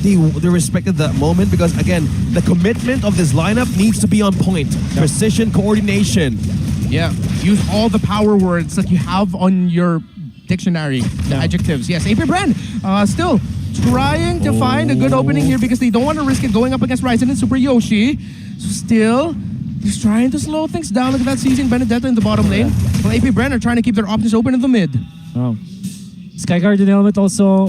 they respected that moment because, again, the commitment of this lineup needs to be on point. Precision, coordination. Yeah, use all the power words that you have on your dictionary, the adjectives. Yes, APBR still trying to find a good opening here because they don't want to risk it going up against Ryzen and Super Yoshi. So still, just trying to slow things down. Look at that, seizing Benedetta in the bottom lane. Well, APBR are trying to keep their options open in the mid. Oh. Sky Guardian helmet also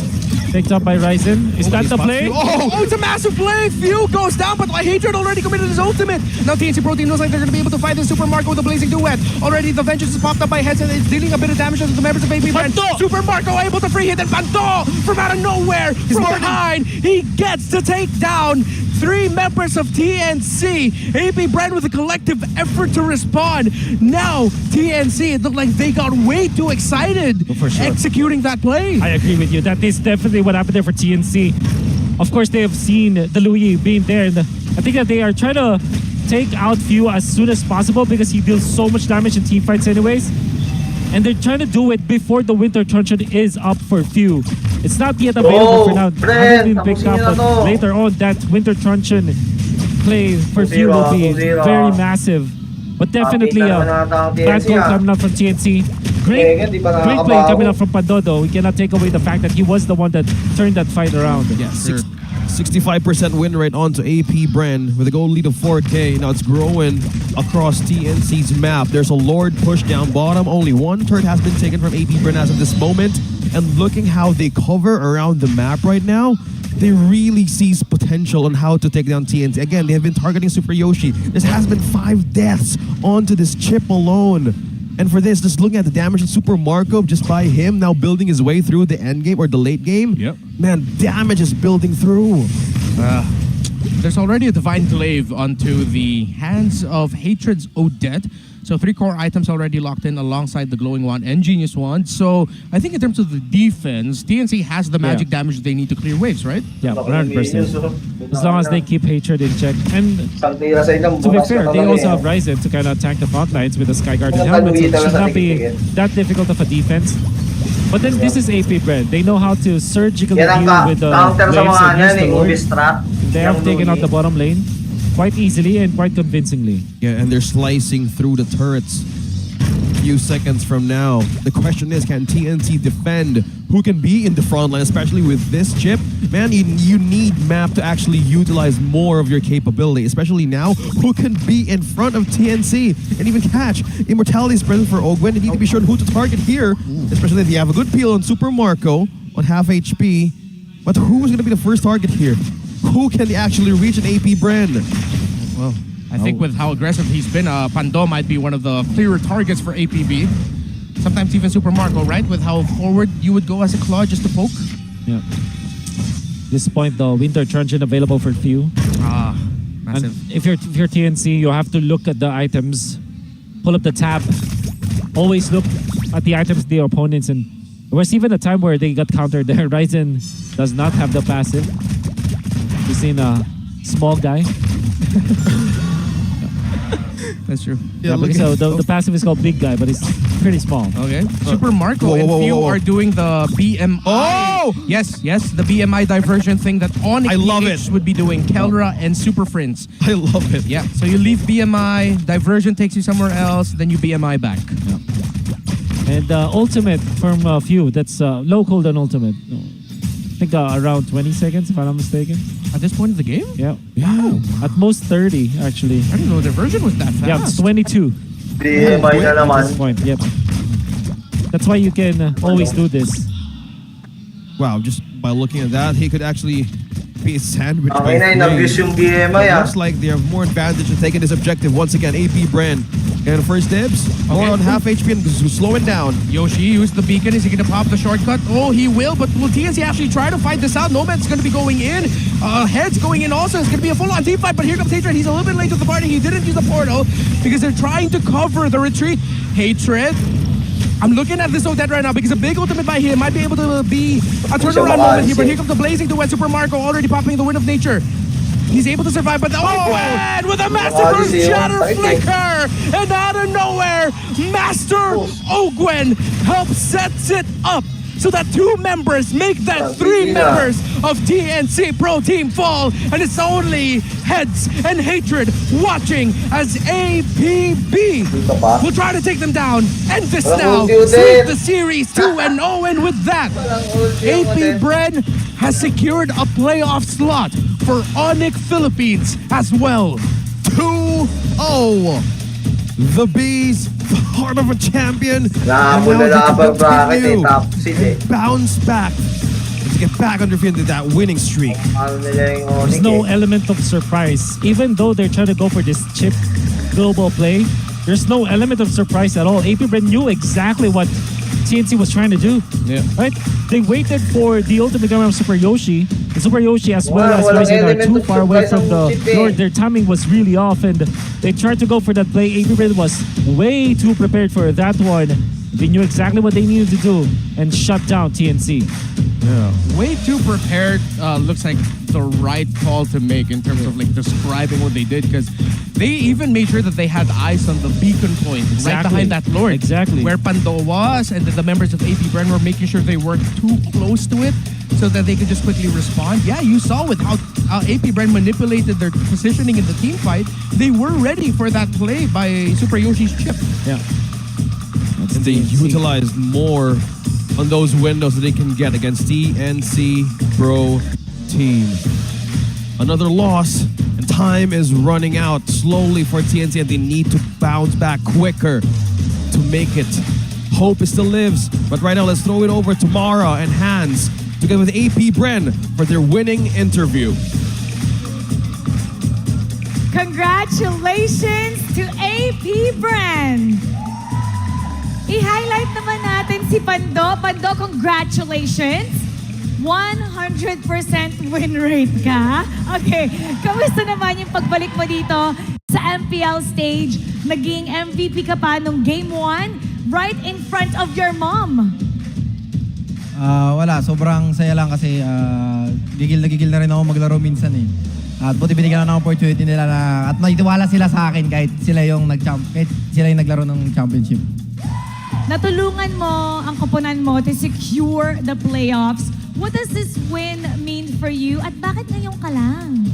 picked up by Ryzen. Is that the play? Oh, it's a massive play! Few goes down, but Hatred already committed his ultimate. Now TNC Pro Team looks like they're going to be able to fight this Super Marco with a blazing duet. Already the Vengeance is popped up by Heads and it's dealing a bit of damage to the members of APBR. Panto! Super Marco able to free hit and Panto from out of nowhere, from behind, he gets to take down three members of TNC. AP Brand with a collective effort to respond. Now, TNC, it looked like they got way too excited For sure. executing that play. I agree with you. That is definitely what happened there for TNC. Of course, they have seen the Louis being there. And I think that they are trying to take out Few as soon as possible because he deals so much damage in team fights anyways. And they're trying to do it before the Winter Truncheon is up for Few. It's not yet available for now. It hasn't been picked up, but later on, that Winter Truncheon play for Few will be very massive. But definitely bad goal coming up from TNC. Great play coming up from Pandodo. We cannot take away the fact that he was the one that turned that fight around. Yeah, 65% win rate onto AP Brand with a goal lead of 4K. Now it's growing across TNC's map. There's a Lord push down bottom. Only one turret has been taken from AP Brand as of this moment. And looking how they cover around the map right now, they really sees potential on how to take down TNC. Again, they have been targeting Super Yoshi. There has been 5 deaths onto this chip alone. And for this, just looking at the damage of Super Marco, just by him now building his way through the end game or the late game, man, damage is building through. There's already a Divine Glaive onto the hands of Hatred's Odette. So 3 core items already locked in alongside the Glowing Wand and Genius Wand. So I think in terms of the defense, TNC has the magic damage they need to clear waves, right? Yeah, 100%. As long as they keep Hatred in check. And to be fair, they also have Ryzen to kind of attack the front lines with the Sky Guardian helmet. So it should not be that difficult of a defense. But then this is AP Brand. They know how to surgically deal with the waves against the Lord. They have taken out the bottom lane quite easily and quite convincingly. Yeah, and they're slicing through the turrets. Few seconds from now, the question is, can TNC defend? Who can be in the front line, especially with this chip? Man, you need map to actually utilize more of your capability, especially now. Who can be in front of TNC and even catch? Immortality is present for Ogwen. They need to be sure who to target here, especially if you have a good peel on Super Marco on half HP. But who is going to be the first target here? Who can actually reach an AP Brand? Well, I think with how aggressive he's been, Pando might be one of the clearer targets for APB. Sometimes even Super Marco, right? With how forward you would go as a claw just to poke. Yeah. This point, the Winter Truncheon available for Few. Massive. And if you're TNC, you have to look at the items, pull up the tab, always look at the items of the opponents. And there was even a time where they got countered there. Ryzen does not have the passive. We've seen a small guy. That's true. Yeah, so the passive is called Big Guy, but it's pretty small. Okay. Super Marco and Few are doing the BMI. Oh! Yes, the BMI diversion thing that ONIC I love it. would be doing. Kelra and Super Friends. I love it. Yeah. So you leave BMI, diversion takes you somewhere else, then you BMI back. Yeah. And ultimate from Few, that's low cooldown ultimate. I think around 20 seconds, if I'm not mistaken. At this point of the game? Yeah. Wow. At most 30, actually. I didn't know the version was that fast. Yeah, it's 22. BMI na At naman. this point, yep. That's why you can always do this. Wow, just by looking at that, he could actually be sandwiched by Ang ina, in-abuse yung BMI Looks like they have more advantage in taking this objective. Once again, AP Brand. And first dibs, more on half HP and slowing down. Yoshi used the beacon. Is he going to pop the shortcut? Oh, he will, but will TNC actually try to fight this out? Nomad's going to be going in. Head's going in also. It's going to be a full-on team fight, but here comes Hatred. He's a little bit late to the party. He didn't use the portal because they're trying to cover the retreat. Hatred. I'm looking at this Odette right now because a big ultimate by him might be able to be a turnaround moment here, but here comes the blazing duet. Super Marco already popping the Wind of Nature. He's able to survive, but Ogwen with a massive Earth Shatter Flicker! And out of nowhere, Master Ogwen helps sets it up so that 2 members make that 3 members of TNC Pro Team fall, and it's only Heads and Hatred watching as APB will try to take them down. End this now. Sweep the series 2-0, and with that, AP Brand has secured a playoff slot for ONIC Philippines as well. 2-0. The Bees, the heart of a champion. Bounce back to get back on their feet into that winning streak. There's no element of surprise. Even though they're trying to go for this chip global play, there's no element of surprise at all. AP Brand knew exactly what TNC was trying to do. Yeah. Right? They waited for the ultimate game of Super Yoshi. Super Yoshi as well as Walang Ryzen are element too of far away surprise from ang the chip eh. floor. Their timing was really off and they tried to go for that play. APBR was way too prepared for that one. They knew exactly what they needed to do and shut down TNC. Way too prepared looks like the right call to make in terms of like describing what they did, because they even made sure that they had eyes on the beacon point right Exactly. behind that lord. Exactly. Where Pando was, and then the members of APBR were making sure they weren't too close to it so that they could just quickly respond. Yeah, you saw with how APBR manipulated their positioning in the team fight. They were ready for that play by Super Yoshi's chip. Yeah. And they utilized more on those windows that they can get against TNC Pro Team. Another loss, and time is running out slowly for TNC, and they need to bounce back quicker to make it. Hope still lives, but right now let's throw it over to Mara and Hans together with APBR for their winning interview. Congratulations to APBR! I-highlight naman natin si Pando. Pando, congratulations! 100% win rate ka. Okay, kamusta naman yung pagbalik mo dito sa MPL stage? Naging MVP ka pa nung Game 1 right in front of your mom. Wala, sobrang saya lang kasi gigil na rin ako maglaro minsan eh. At buti binigyan ako ng opportunity nila na at naitiwala sila sa akin kahit sila yung naglaro ng championship. Natulungan mo ang koponan mo to secure the playoffs. What does this win mean for you at bakit ngayon ka lang?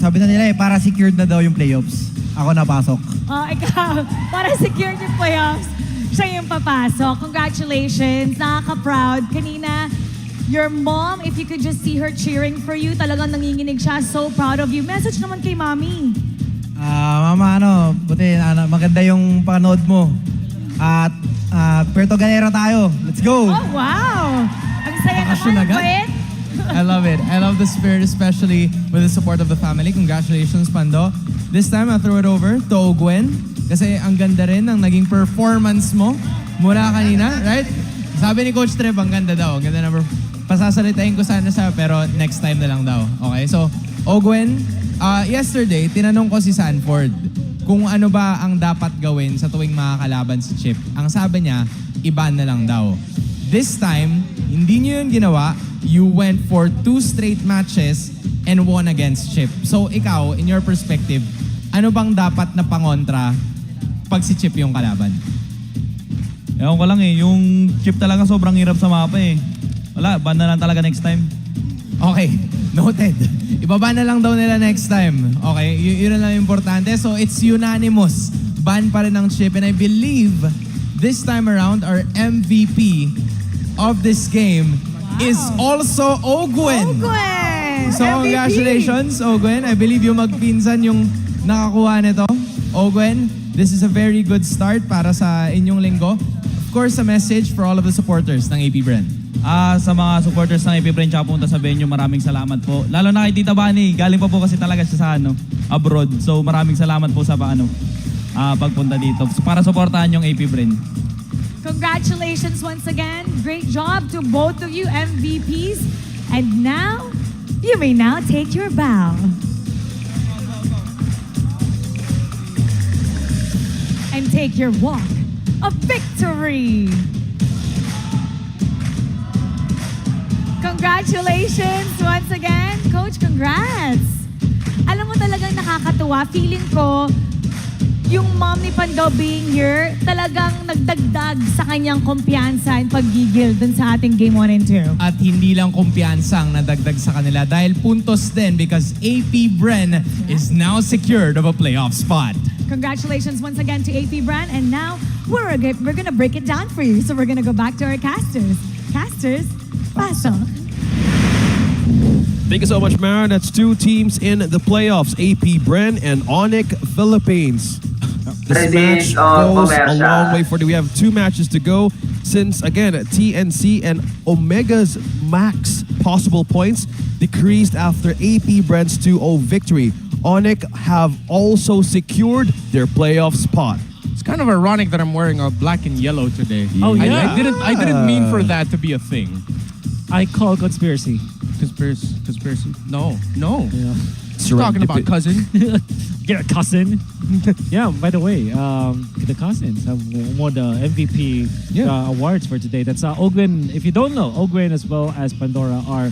Sabi na nila para secured na daw yung playoffs. Ako napasok. Ikaw, para secure yung playoffs, siya yung papasok. Congratulations, nakaka-proud. Kanina, your mom, if you could just see her cheering for you, talagang nanginginig siya. So proud of you. Message naman kay Mommy. Mama, buti maganda yung panood mo. At Puerto Galera tayo. Let's go! Oh, wow! Ang saya Bakasyon naman, agad? Bait. I love it. I love the spirit, especially with the support of the family. Congratulations, Pando. This time, I'll throw it over to Ogwen. Kasi ang ganda rin ng naging performance mo mula kanina, right? Sabi ni Coach Trev, ang ganda daw. Ang ganda number. Pasasalitain ko sana siya, pero next time na lang daw. Okay, so Ogwen, yesterday, tinanong ko si Sanford kung ano ba ang dapat gawin sa tuwing makakalaban si Chip. Ang sabi niya, iban na lang daw. This time, hindi niyo yun ginawa. You went for 2 straight matches and won against Chip. So ikaw, in your perspective, ano bang dapat na pangontra pag si Chip yung kalaban? Ewan ko lang eh, yung Chip talaga sobrang hirap sa mapa eh. Wala, ban na lang talaga next time. Okay, noted. Ibaba na lang daw nila next time. Okay, yun na lang importante. So it's unanimous. Ban pa rin ng Chip. And I believe this time around, our MVP of this game is also Ogwen. Ogwen! So MVP. congratulations, Ogwen. I believe yung magpinsan yung nakakuha nito. Ogwen, this is a very good start para sa inyong linggo. Of course, a message for all of the supporters ng APBR. Sa mga supporters ng APBR tsaka pumunta sa venue, maraming salamat po. Lalo na kay Tita Bani, galing pa po kasi talaga siya sa abroad. So maraming salamat po sa pagpunta dito para suportahan yung APBR. Congratulations once again. Great job to both of you MVPs. And now, you may now take your bow. And take your walk of victory. Congratulations once again. Coach, congrats. Alam mo talagang nakakatuwa. Feeling ko, yung mom ni Pando being here, talagang nagdagdag sa kanyang kumpiyansa and paggigil dun sa ating Game 1 and 2. At hindi lang kumpiyansang nadagdag sa kanila dahil puntos din because APBR is now secured of a playoff spot. Congratulations once again to APBR. And now, we're gonna break it down for you. So we're gonna go back to our casters. Casters, pasok. Thank you so much, Mara. That's 2 teams in the playoffs, APBR and ONIC Philippines. This match goes a long way for we have 2 matches to go since, again, TNC and Omega's max possible points decreased after APBR's 2-0 victory. ONIC have also secured their playoff spot. It's kind of ironic that I'm wearing a black and yellow today. Oh, yeah. I didn't mean for that to be a thing. I call conspiracy. Conspiracy. No. Yeah. Talking about cousin. Get a cousin. Yeah, by the way, the cousins have won the MVP awards for today. That's Ogwen. If you don't know, Ogwen as well as Pandora are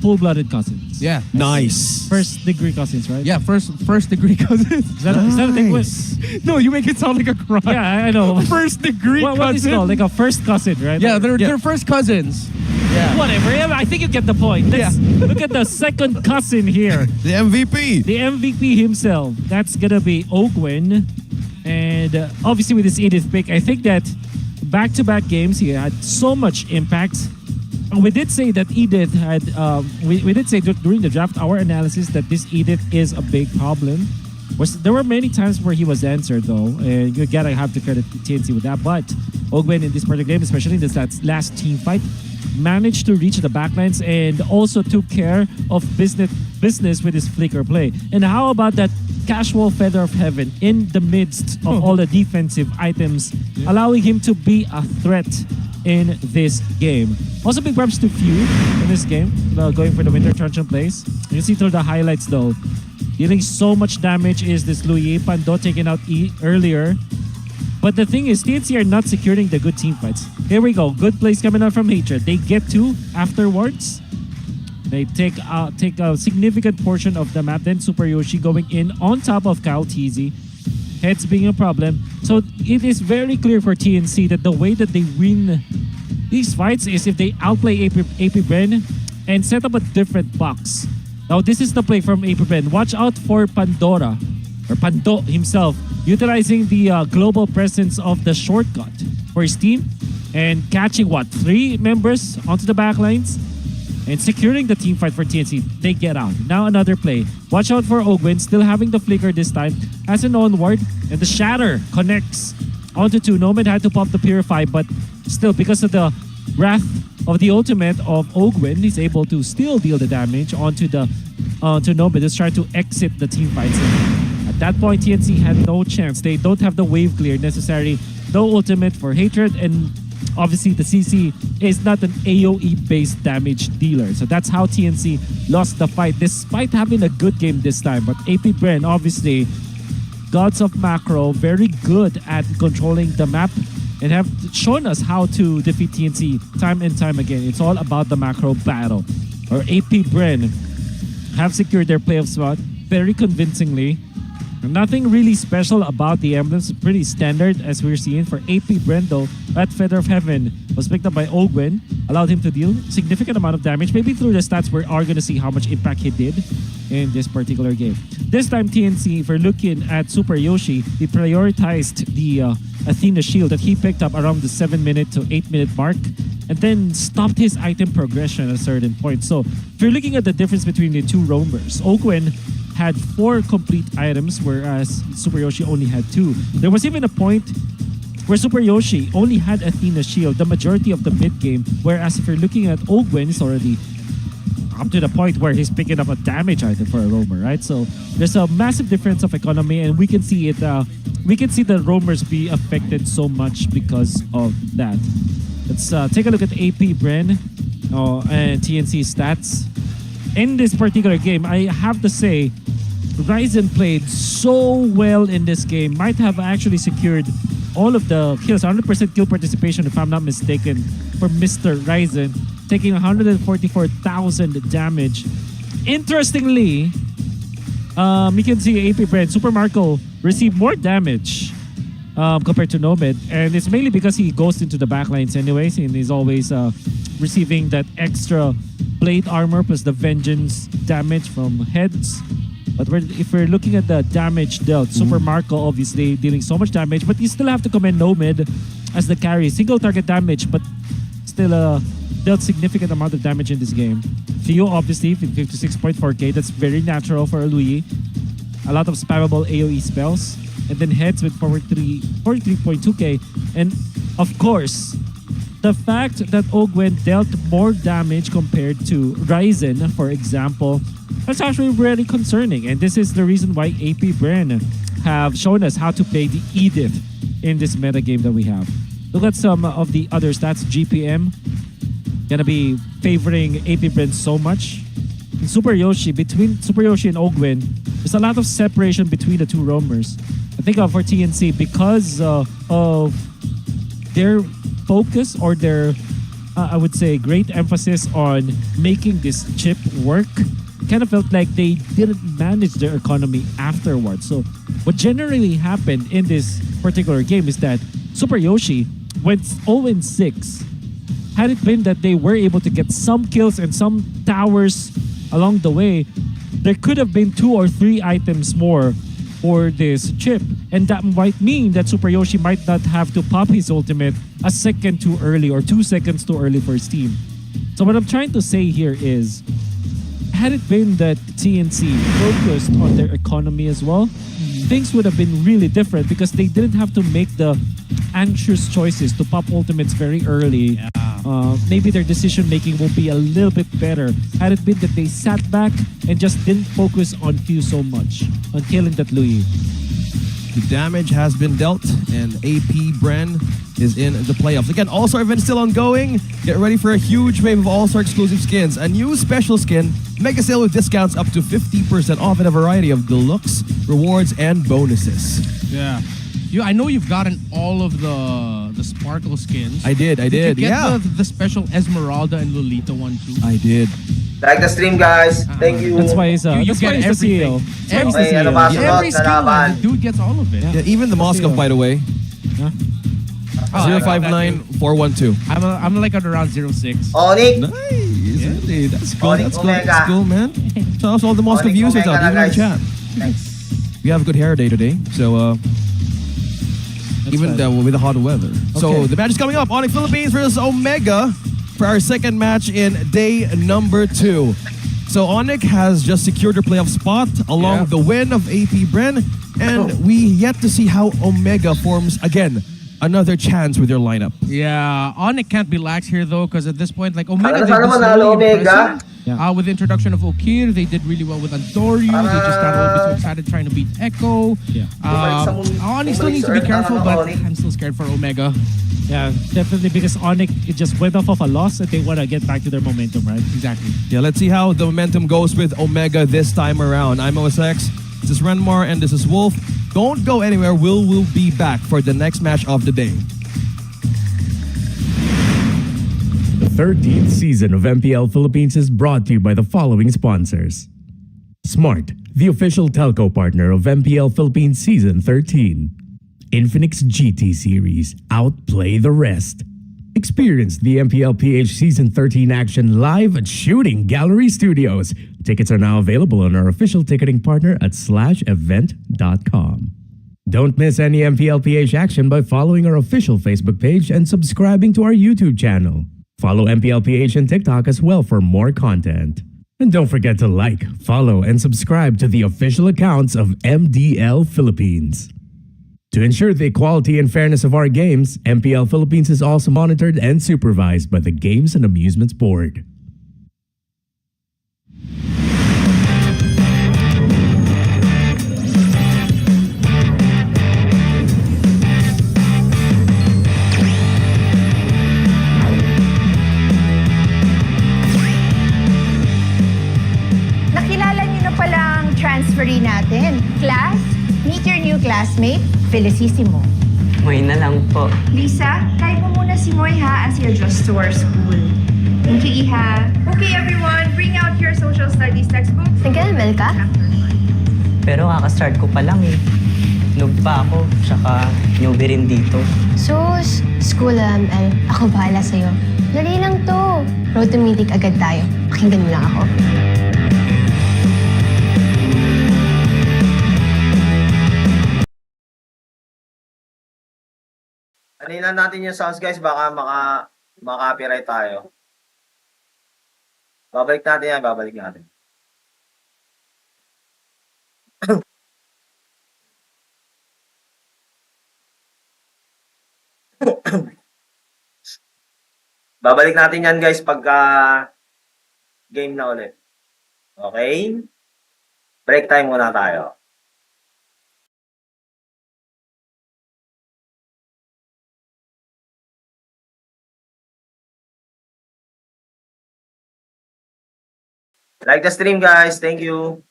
full-blooded cousins. Yeah. Nice. First degree cousins, right? Yeah, first degree cousins. Is that a thing? No, you make it sound like a crime. Yeah, I know. First degree cousin. What is it called? Like a first cousin, right? Yeah, they're first cousins. Yeah. Whatever. Yeah, I think you get the point. Let's look at the second cousin here. The MVP. The MVP himself. That's gonna be Ogwen. And obviously with this Edith pick, I think that back-to-back games he had so much impact. We did say that Edith had, we did say during the draft, our analysis that this Edith is a big problem. There were many times where he was answered though, and you gotta have to credit TNC with that. But Ogwen in this particular game, especially in this last team fight, managed to reach the backlines and also took care of business with his flicker play. And how about that casual feather of heaven in the midst of all the defensive items, allowing him to be a threat in this game. Also big props to Few in this game, going for the winter truncheon plays. You can see through the highlights though, dealing so much damage is this Louis Pando taken out earlier. But the thing is, TNC are not securing the good team fights. Here we go, good plays coming out from Hatred. They get two afterwards. They take a significant portion of the map. Then Super Yoshi going in on top of karltzy. Heads being a problem. So it is very clear for TNC that the way that they win these fights is if they outplay APBR and set up a different box. Now this is the play from APBR. Watch out for Pandora, or Pando himself, utilizing the global presence of the shortcut for his team and catching 3 members onto the backlines and securing the team fight for TNC. They get out. Now another play. Watch out for Ogwen, still having the flicker this time as an onward, and the shatter connects onto 2. Nomad had to pop the purify, but still because of the wrath of the ultimate of Ogwen, he's able to still deal the damage onto Nomad, who's trying to exit the team fights. And at that point, TNC had no chance. They don't have the wave clear necessary. No ultimate for Hatred, and obviously the CC is not an AoE based damage dealer. So that's how TNC lost the fight despite having a good game this time. But APBR, obviously, gods of macro, very good at controlling the map and have shown us how to defeat TNC time and time again. It's all about the macro battle. Or APBR have secured their playoff spot very convincingly. Nothing really special about the emblems, pretty standard as we're seeing for APBR though. That Feather of Heaven was picked up by Ogwen, allowed him to deal significant amount of damage. Maybe through the stats we are going to see how much impact he did in this particular game. This time TNC, if we're looking at Super Yoshi, he prioritized the Athena shield that he picked up around the 7-minute to 8-minute mark and then stopped his item progression at a certain point. So if you're looking at the difference between the two roamers, Ogwen had 4 complete items, whereas Super Yoshi only had 2. There was even a point where Super Yoshi only had Athena shield the majority of the mid game, whereas if you're looking at Ogwen, it's already up to the point where he's picking up a damage item for a roamer, right? So there's a massive difference of economy, and we can see it. We can see the roamers be affected so much because of that. Let's take a look at APBR and TNC stats. In this particular game, I have to say, Ryzen played so well in this game. Might have actually secured all of the kills, 100% kill participation if I'm not mistaken, for Mr. Ryzen, taking 144,000 damage. Interestingly, we can see APBR, Super Marco received more damage compared to Nomad, and it's mainly because he goes into the backlines anyways, and he's always receiving that extra blade armor plus the vengeance damage from heads. But if we're looking at the damage dealt, Super Marco obviously dealing so much damage, but you still have to commend Nomad as the carry. Single target damage, but still dealt significant amount of damage in this game. Theo obviously 56.4k, that's very natural for a Louis. A lot of spammable AoE spells. And then Heads with 43.2k. And of course, the fact that Ogwen dealt more damage compared to Ryzen, for example, that's actually really concerning. And this is the reason why APBR have shown us how to play the Edith in this meta game that we have. Look at some of the other stats. GPM gonna be favoring AP Bren so much. In Super Yoshi, between Super Yoshi and Ogwin, there's a lot of separation between the two roamers. I think for TNC, because of their focus or their, I would say, great emphasis on making this chip work, kind of felt like they didn't manage their economy afterwards. So what generally happened in this particular game is that Super Yoshi went 0-6. Had it been that they were able to get some kills and some towers along the way, there could have been 2 or 3 items more for this chip. And that might mean that Super Yoshi might not have to pop his ultimate a second too early or 2 seconds too early for his team. So what I'm trying to say here is, had it been that TNC focused on their economy as well, things would have been really different because they didn't have to make the anxious choices to pop ultimates very early. Maybe their decision making will be a little bit better had it been that they sat back and just didn't focus on Q so much, on killing that Louis. The damage has been dealt, and AP Bren is in the playoffs. Again, All-Star event is still ongoing. Get ready for a huge wave of All-Star exclusive skins. A new special skin, mega sale with discounts up to 50% off and a variety of deluxe rewards and bonuses. Yeah. I know you've gotten all of the sparkle skins. I did. Did you get Yeah. the special Esmeralda and Lolita one too? I did. Like the stream, guys. Thank you. That's why he's, You that's why get he's the CEO. everything. That's why he's the Okay, ano CEO. ba sunod Every na skin, laban? the dude gets all of it. Yeah, even the Moscow, by the way. Huh? Oh, I got that 059412. I'm like at around 06. ONIC. Nice. Really? That's cool. Onyx That's cool. Omega. That's cool, man. Shout out to all the Moscow Onyx users Omega out, na, even in the guys. chat. Thanks. We have a good hair day today, so even with the hot weather. So Okay. the match is coming up. ONIC Philippines versus Omega for our second match in day number 2. So ONIC has just secured their playoff spot along Yeah. the win of AP Bren, and we yet to see how Omega forms again. Another chance with their lineup. Yeah, ONIC can't be lax here though, because at this point, like Omega, Sana they've been manalo slowly Omega. impressing. Yeah. With the introduction of Okir, they did really well with Andoryu. They just got a little bit too excited trying to beat Echo. Yeah. ONIC still needs to be careful, but I'm still scared for Omega. Yeah, definitely, because ONIC, it just went off of a loss and they want to get back to their momentum, right? Exactly. Yeah, let's see how the momentum goes with Omega this time around. I'm OSX, this is Renmar, and this is Wolf. Don't go anywhere. We'll be back for the next match of the day. The 13th season of MPL Philippines is brought to you by the following sponsors. Smart, the official telco partner of MPL Philippines Season 13. Infinix GT Series, outplay the rest. Experience the MPL PH Season 13 action live at Shooting Gallery Studios. Tickets are now available on our official ticketing partner at /event.com. Don't miss any MPL PH action by following our official Facebook page and subscribing to our YouTube channel. Follow MPL PH on TikTok as well for more content. And don't forget to like, follow, and subscribe to the official accounts of MDL Philippines. To ensure the quality and fairness of our games, MPL Philippines is also monitored and supervised by the Games and Amusements Board. Nakilala niyo na palang transferee natin. Class, meet your new classmate, Felicissimo. Moy na lang po. Lisa, try mo muna si Moy ha as you adjust to our school. Thank you, Iha. Okay, everyone, bring out your social studies textbook. Nag-ML ka? Pero kakastart ko pa lang eh. Noob pa ako, tsaka newbie rin dito. Sus, school ML. Ako bahala sa'yo. Dali lang to. Road to Mythic agad tayo. Pakinggan mo lang ako. Anilan natin yung sounds, guys. Baka maka-copyright tayo. Babalik natin yan. Babalik natin. Babalik natin yan, guys, pagka game na ulit. Okay? Break time muna tayo. Like the stream, guys. Thank you.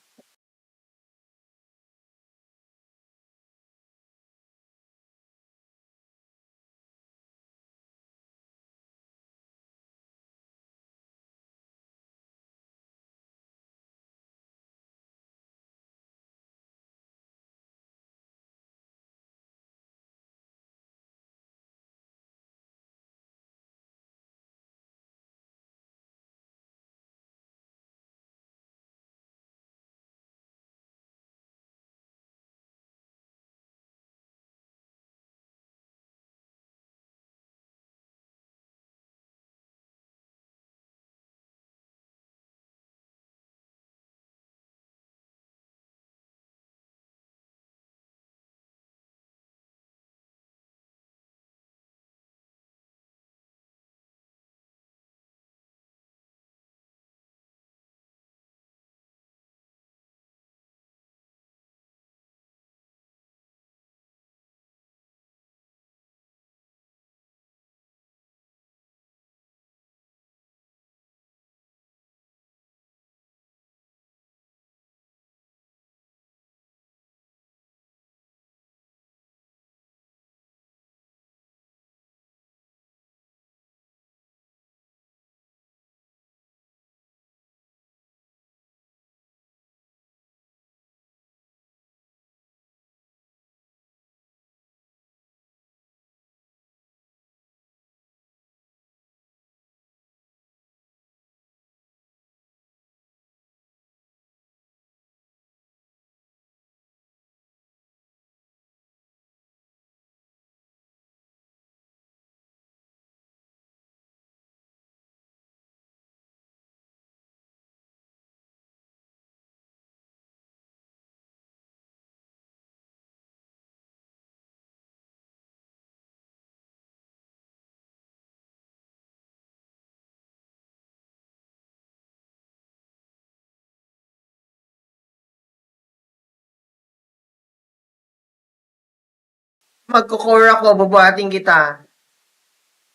Magko-core ako, bubuhatin kita.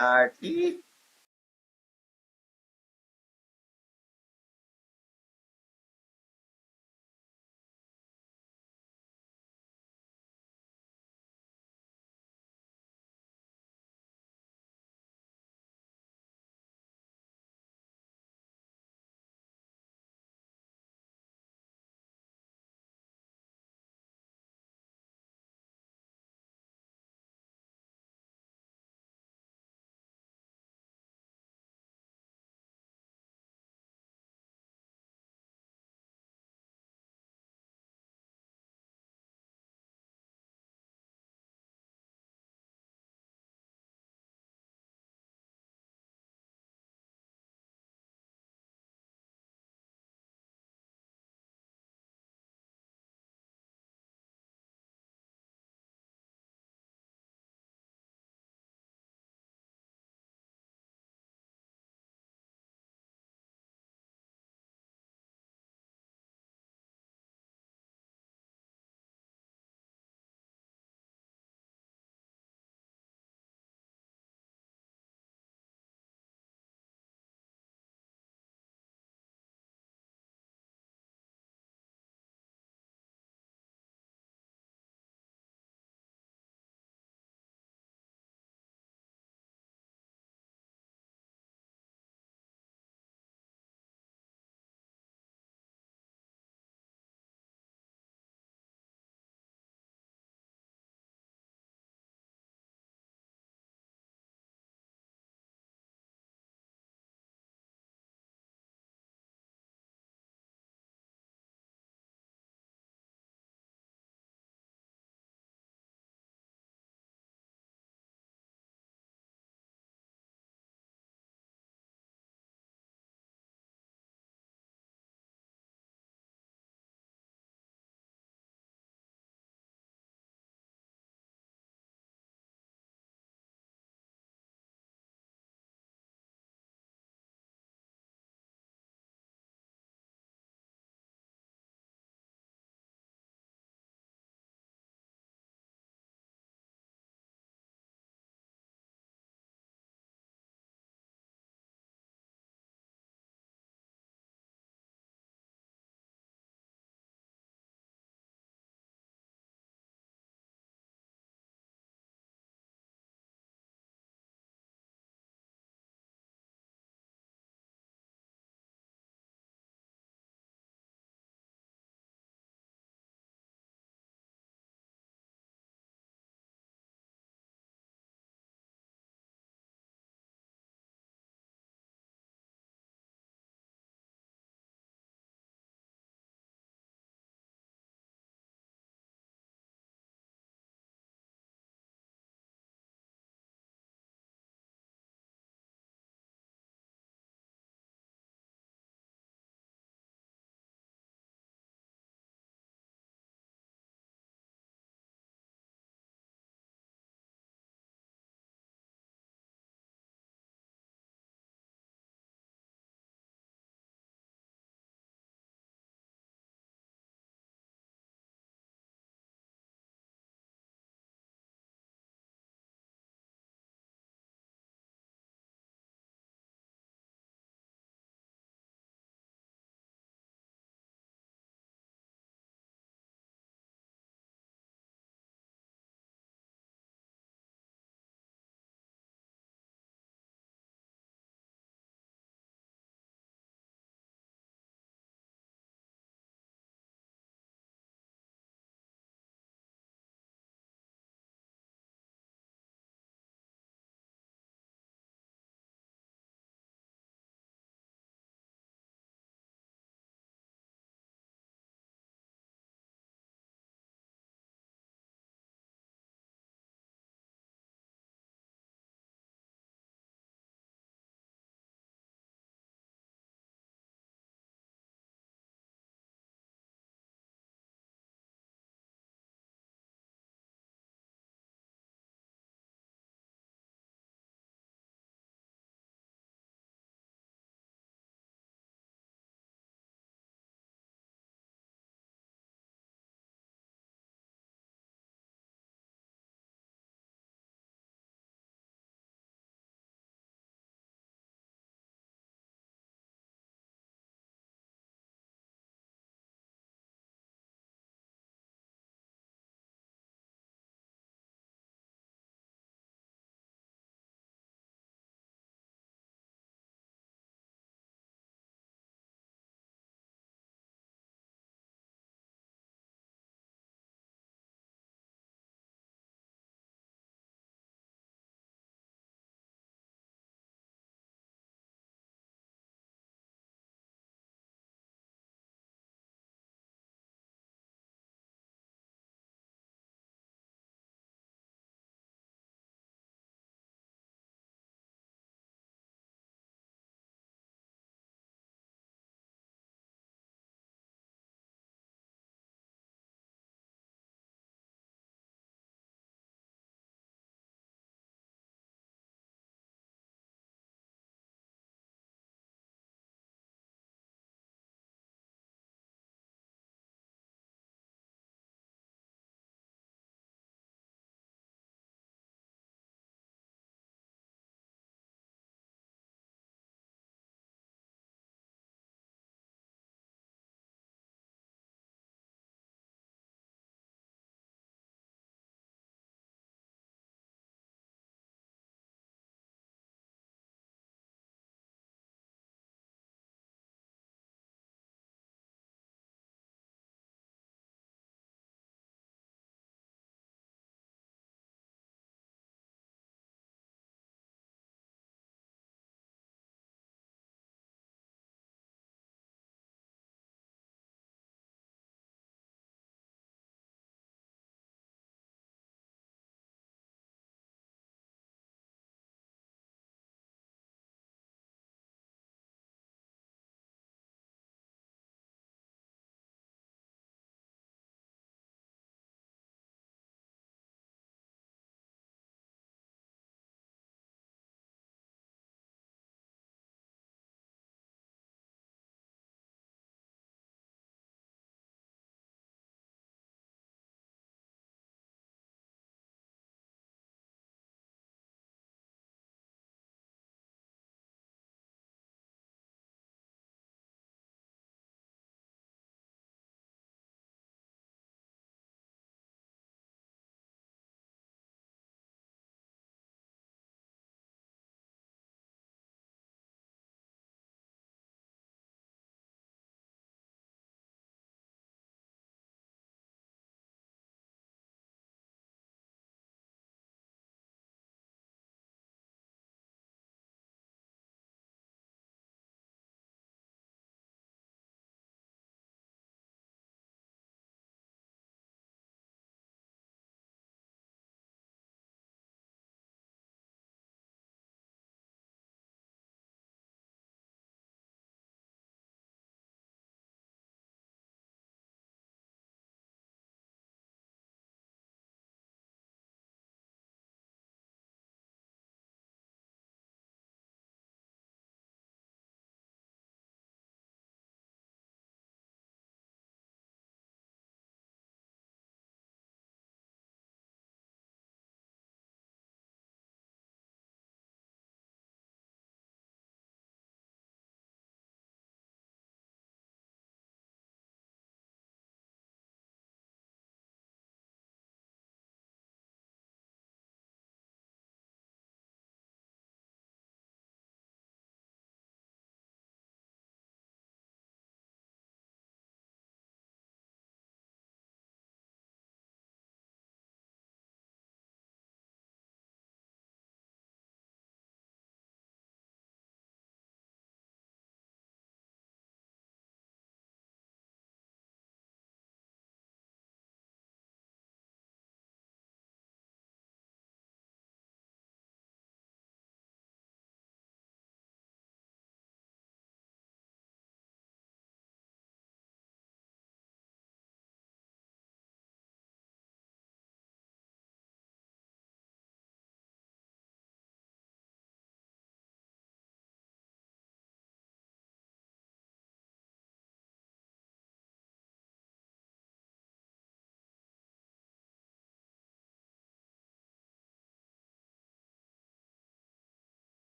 Arty.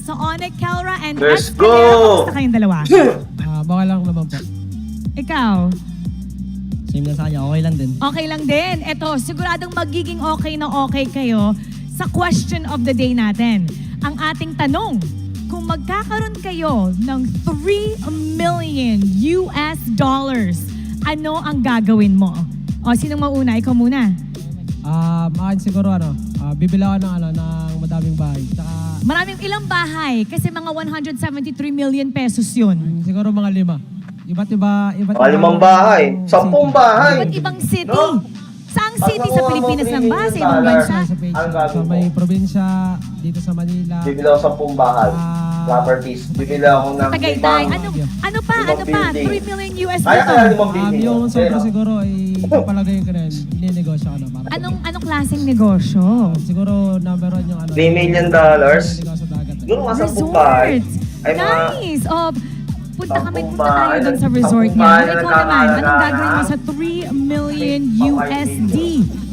sa ONIC, Kelra, and Let's S13. go! Kamusta kayong dalawa? Baka lang naman po. Ikaw? Same na sa kanya, okay lang din. Okay lang din. Eto, siguradong magiging okay na okay kayo sa question of the day natin. Ang ating tanong, kung magkakaroon kayo ng $3 million, ano ang gagawin mo? O, sinong mauna? Ikaw muna. Akin siguro bibili ako ng madaming bahay. Tsaka Maraming ilang bahay kasi mga 173 million pesos yun. siguro mga 5. Iba't iba. Mga 5 bahay. 10 bahay. Iba't ibang city. No? Saang city? Sa Pag Pilipinas nakuha lang mo ba? Sa 3 ibang million bansa? Sa page. Ang Sa gagawin may mo? probinsya, dito sa Manila. Bibili ako 10 bahay. Properties. Bibili ako ng Tagaytay. limang- Ano pa? building. 3 million US Kaya dito. kaya 5 building. Yung Ayun, sobra no? siguro ay papalagay ko rin. Ininegosyo ko na. Para Anong klaseng negosyo? siguro number 1 yung $3 million dollars. Negosyo dagat. Siguro mga 10 bahay. Resort. Ay mga... Nice. Oh, punta tayo 10 bahay. doon sa resort 10 niya. bahay na Ikaw naman, anong nagkakalaga, gagawin mo ha? sa 3 million USD?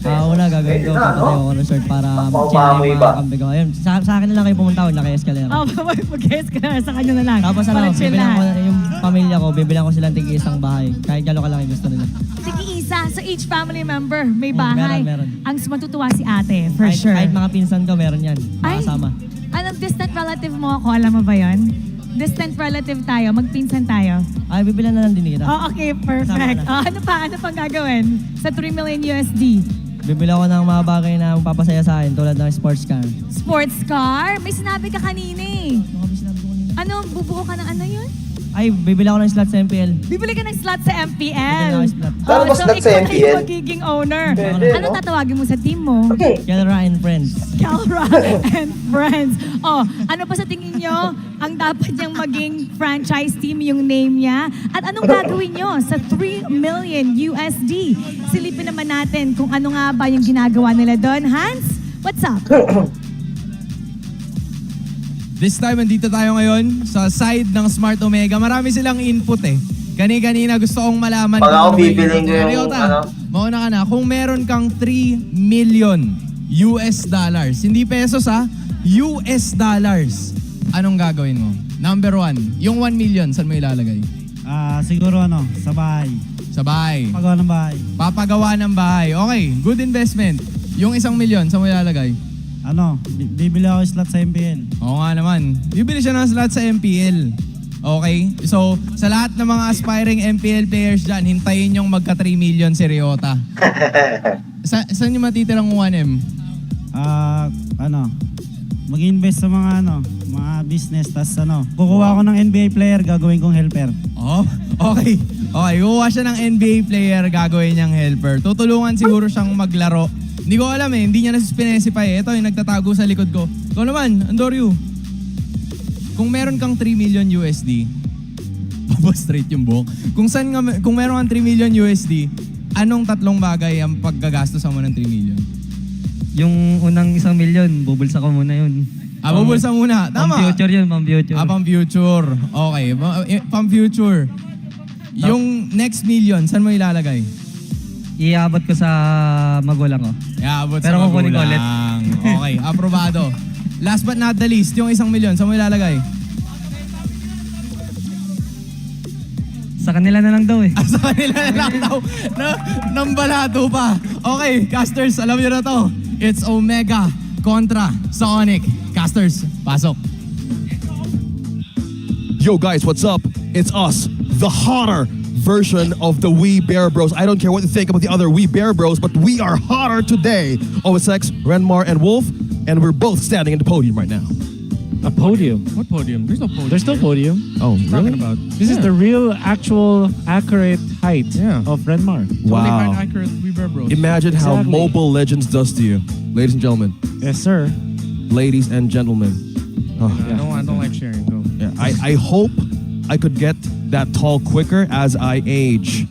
Una gagawin ko, Pwede na, papatayo no? ako ng resort para Paupahan chill mo yung iba. mga kambing ko. Ayun, sa akin na lang kayo pumunta, huwag na kayo escalera. Oh, mag-guess ka na sa kanya na lang. Tapos Para chill bibilang ko lahat. yung pamilya ko, bibilang ko silang tig-isang bahay. Kahit gano'n ka lang yung gusto nila. Sige, isa. So each family member may bahay. meron. Ang matutuwa si ate, for Kahit, sure. kahit mga pinsan ko, meron yan. Ay, Makasama. anong distant relative mo ako? Alam mo ba yon? Distant relative tayo, magpinsan tayo. Ay, bibilang na lang din nila. Oh, okay, perfect. Kasama Oh, ano pa? Ano pang gagawin sa 3 million USD? Bibilang ko ng mga bagay na magpapasaya sa akin, tulad ng sports car. Sports car? May sinabi ka kanina eh. Ano, bubuo ka ng ano yun? Ay, bibilang ko ng slot sa MPL. Bibili ka ng slot sa Bibili MPL. ako ng slot. Kano ba slot sa ikaw na MPL? yung magiging owner. Pwede, Ano no? tatawagin mo sa team mo? Kelra and friends. Calra and Friends. Oh, ano pa sa tingin nyo ang dapat niyang maging franchise team, yung name niya? At anong gagawin nyo sa 3 million USD? Silipin naman natin kung ano nga ba yung ginagawa nila doon. Hans, what's up? This time, andito tayo ngayon sa side ng Smart Omega. Marami silang input eh. Kanina gusto kong malaman. Pag ako kung ano bibiling input. ko yung, Riota, ano? mauna ka na. Kung meron kang 3 million US dollars, hindi pesos ha, US dollars, anong gagawin mo? Number 1, yung 1 million, saan mo ilalagay? Siguro sa bahay. Sa bahay. Pagawa ng bahay. Papagawa ng bahay. Okay, good investment. Yung 1 million, saan mo ilalagay? Bibili ako slot sa MPL. Oo nga naman. Bibili siya ng slot sa MPL. Okay? So, sa lahat ng mga aspiring MPL players dyan, hintayin yung magka 3 million si Riota. Saan yung matitirang 1M? Mag-invest sa mga business. Tas kukuha ako ng NBA player, gagawin kong helper. Oh, okay. Okay, kukuha siya ng NBA player, gagawin niyang helper. Tutulungan siguro siyang maglaro. Hindi ko alam hindi niya na-specify eh. Ito yung nagtatago sa likod ko. Ikaw naman, Andoryu. Kung meron kang 3 million USD, straight yung buhok. Kung meron kang 3 million USD, anong 3 bagay ang paggagastos mo ng 3 million? Yung unang 1 million, bubulsa ko muna yun. Bubulsa muna. Tama. Pang-future yun, pang-future. Pang-future. Okay, pang-future. Yung next million, saan mo ilalagay? Iabot ko sa magulang ko. Iabot Pero sa kukunin ko magulang. ulit. Okay, aprobado. Last but not the least, yung 1 million, saan mo ilalagay? Sa kanila na lang daw eh. Sa kanila na lang daw. Nambalato pa. Okay, casters, alam niyo na to. It's Omega kontra sa ONIC. Casters, pasok. Yo guys, what's up? It's us, the hotter version of the We Bear Bros. I don't care what you think about the other We Bear Bros, but we are hotter today. OSX, Renmar, and Wolf, and we're both standing in the podium right now. A podium? What podium? There's no podium. There's no podium. Oh, Talking about. This is the real, actual, accurate height Yeah. of Renmar. Only Wow. kind accurate Weaver Bros. Imagine how Exactly. Mobile Legends does to you. Ladies and gentlemen. Yes, sir. Ladies and gentlemen. Oh, I don't like sharing. Go. yeah. I hope I could get that tall quicker as I age.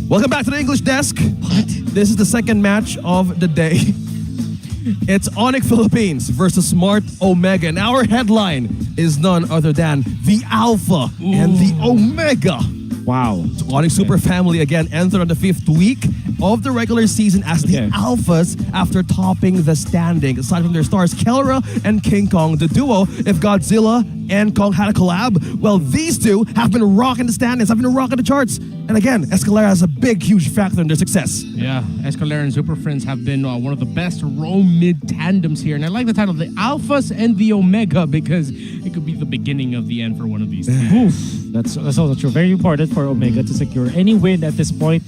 Welcome back to the English desk. What? This is the second match of the day. It's ONIC Philippines versus Smart Omega. And our headline is none other than the Alpha and the Omega. Wow. So ONIC Super Family again entered on the 5th week. of the regular season as the alphas after topping the standing. Aside from their stars, Kelra and King Kong, the duo, if Godzilla and Kong had a collab, well, these two have been rocking the standings, have been rocking the charts. And again, Escalera has a big, huge factor in their success. Yeah, Escalera and Super Friends have been one of the best roam mid tandems here. And I like the title, the Alphas and the Omega, because it could be the beginning of the end for one of these teams. That's also true. Very important for Omega to secure any win at this point.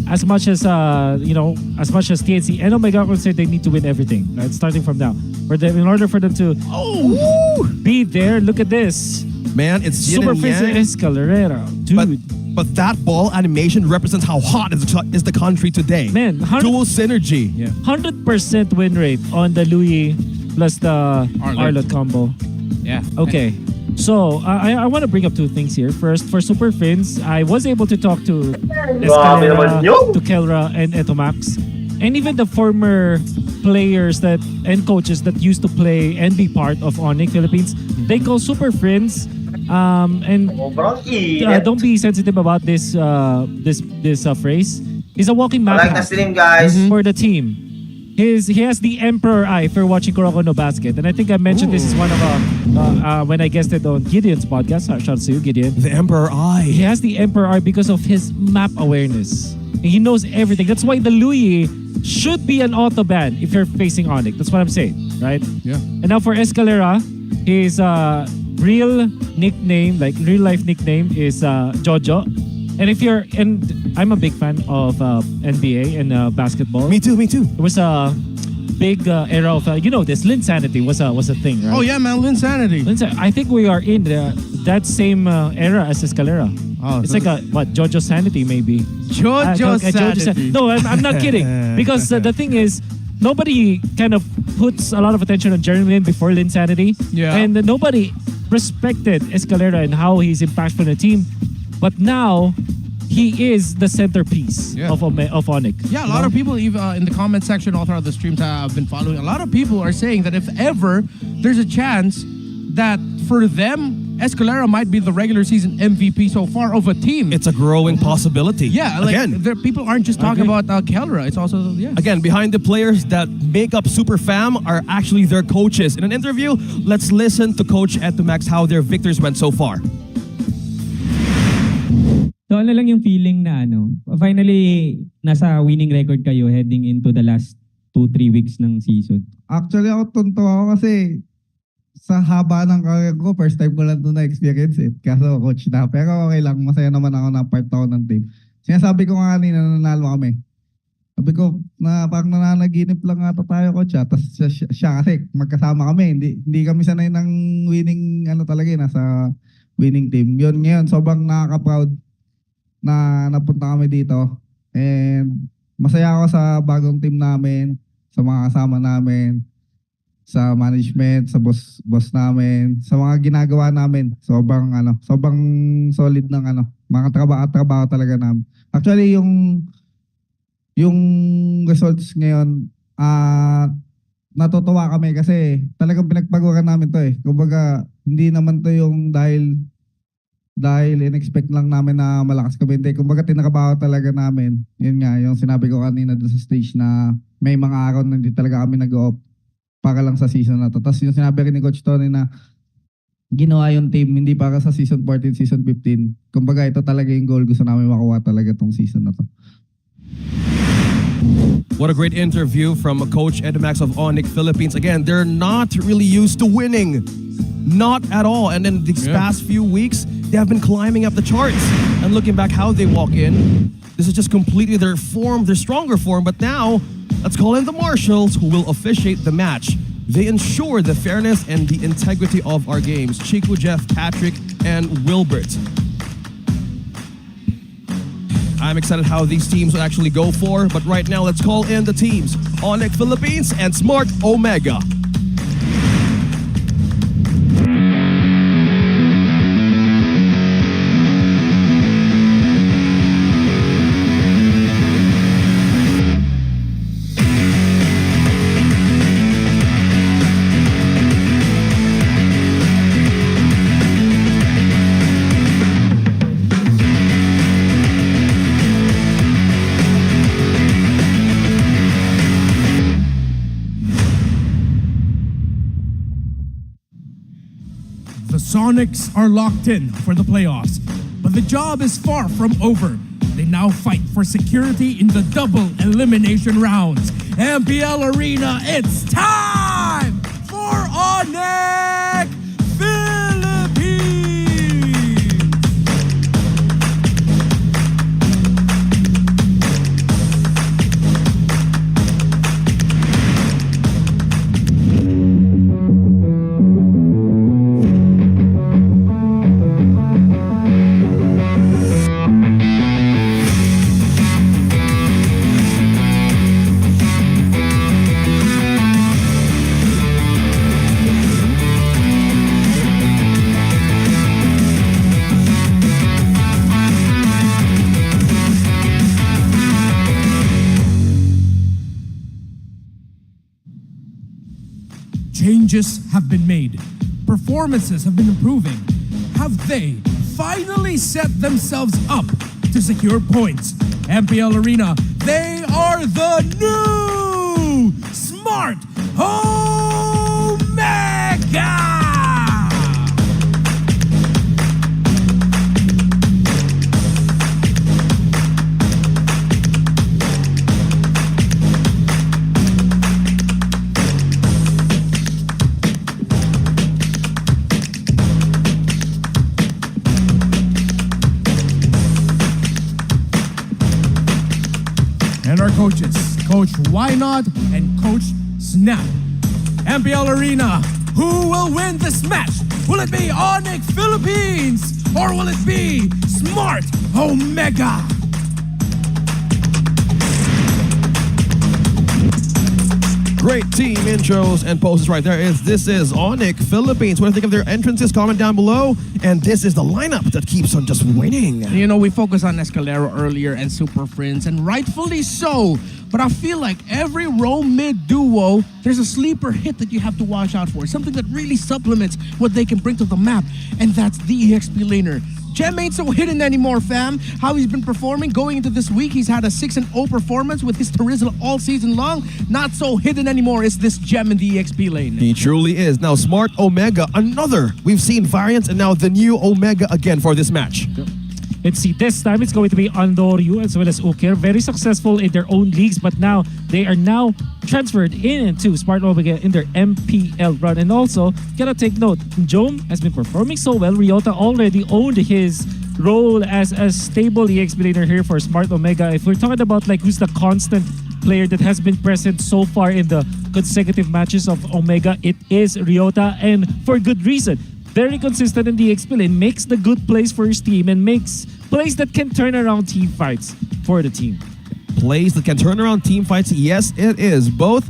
As much as as much as TNC and Omega would say they need to win everything, right? Starting from now, in order for them to be there. Look at this, man! It's yin Super and Friends yang. Escalera, dude. But that ball animation represents how hot is the country today. Man, dual synergy. 100% win rate on the Louis plus the Arlott combo. Yeah. Okay. So, I want to bring up two things here. First, for Super Fins, I was able to talk to Escalera, to Kelra, and Etomax. And even the former players and coaches that used to play and be part of ONIC Philippines, they call Super Friends. Don't be sensitive about this phrase. He's a walking map Like the stream, guys. for the team. He has the Emperor Eye for watching Kuroko no Basket, and I think I mentioned this is one of when I guested on Gideon's podcast. Shout out to you, Gideon. The Emperor Eye. He has the Emperor Eye because of his map awareness. He knows everything. That's why the Louis should be an auto ban if you're facing ONIC. That's what I'm saying, right? Yeah. And now for Escalera, his real nickname, like real life nickname, is Jojo. And I'm a big fan of NBA and basketball. Me too. It was a big era of this Linsanity was a thing, right? Oh yeah, man, Linsanity. I think we are in that same era as Escalera. Oh, it's like Jojo Sanity maybe. Jojo Sanity. No, I'm not kidding. Because the thing is, nobody kind of puts a lot of attention on Jeremy Lin before Linsanity. Yeah. And nobody respected Escalera and how he's impactful in the team. But now, he is the centerpiece of ONIC. Yeah, a lot of people even in the comment section all throughout the streams I've been following, a lot of people are saying that if ever there's a chance that for them, Escalera might be the regular season MVP so far of a team. It's a growing possibility. Yeah, like people aren't just talking about Kelra. It's also, Again, behind the players that make up Super Fam are actually their coaches. In an interview, let's listen to Coach Etomax how their victories went so far. So ano lang yung feeling na finally nasa winning record kayo heading into the last 2-3 weeks ng season? Actually, ako tunto ako kasi sa haba ng career ko, first time ko lang doon na-experience it. Kaso coach na. Pero okay lang, masaya naman ako na part ako ng team. Sinasabi ko nga kanina na nanalo kami. Sabi ko, parang nananaginip lang ata tayo, coach. Tapos siya kasi magkasama kami. Hindi kami sanay ng winning, talaga nasa winning team. Yun ngayon, sobrang nakaka-proud na napunta kami dito. And masaya ako sa bagong team namin, sa mga kasama namin, sa management, sa boss namin, sa mga ginagawa namin. Sobrang solid ng mga trabaho talaga namin. Actually yung results ngayon, natutuwa kami kasi talagang pinagpaguran namin to eh. Kumbaga, hindi naman to yung dahil in-expect lang namin na malakas kami. Hindi, kumbaga tinakabaho talaga namin. Yun nga, yung sinabi ko kanina doon sa stage na may mga araw na hindi talaga kami nag-off para lang sa season na to. Tapos yung sinabi rin ni Coach Tony na ginawa yung team hindi para sa season 14, season 15. Kumbaga ito talaga yung goal. Gusto namin makuha talaga tong season na to. What a great interview from Coach Etomax of ONIC Philippines. Again, they're not really used to winning. Not at all. And then these past few weeks, they have been climbing up the charts. And looking back how they walk in, this is just completely their form, their stronger form. But now, let's call in the marshals who will officiate the match. They ensure the fairness and the integrity of our games. Chico, Jeff, Patrick, and Wilbert. I'm excited how these teams will actually go for. But right now, let's call in the teams. ONIC Philippines and Smart Omega. Sonics are locked in for the playoffs, but the job is far from over. They now fight for security in the double elimination rounds. MPL Arena, it's time for ONIC Philippines! Changes have been made. Performances have been improving. Have they finally set themselves up to secure points? MPL Arena, they are the new Smart Omega! And our coaches, Coach Why Not and Coach Snap. MPL Arena, who will win this match? Will it be ONIC Philippines or will it be Smart Omega? Great team intros and poses right there. This is ONIC Philippines. What do you think of their entrances? Comment down below. And this is the lineup that keeps on just winning. You know, we focused on Escalero earlier and Super Friends, and rightfully so. But I feel like every row mid duo, there's a sleeper hit that you have to watch out for. Something that really supplements what they can bring to the map. And that's the EXP laner. Gem ain't so hidden anymore, fam. How he's been performing going into this week, he's had a 6-0 performance with his Terizla all season long. Not so hidden anymore is this Gem in the EXP lane. He truly is. Now, Smart Omega, another. We've seen variants and now the new Omega again for this match. Let's see, this time it's going to be Andoryu as well as Ukir. Very successful in their own leagues, but now they are now transferred into Smart Omega in their MPL run. And also, gotta take note, Jome has been performing so well. Ryota already owned his role as a stable EXP laner here for Smart Omega. If we're talking about like who's the constant player that has been present so far in the consecutive matches of Omega, it is Ryota, and for good reason. Very consistent in the EXP lane, makes the good plays for his team and makes plays that can turn around team fights for the team. Plays that can turn around team fights, yes it is. Both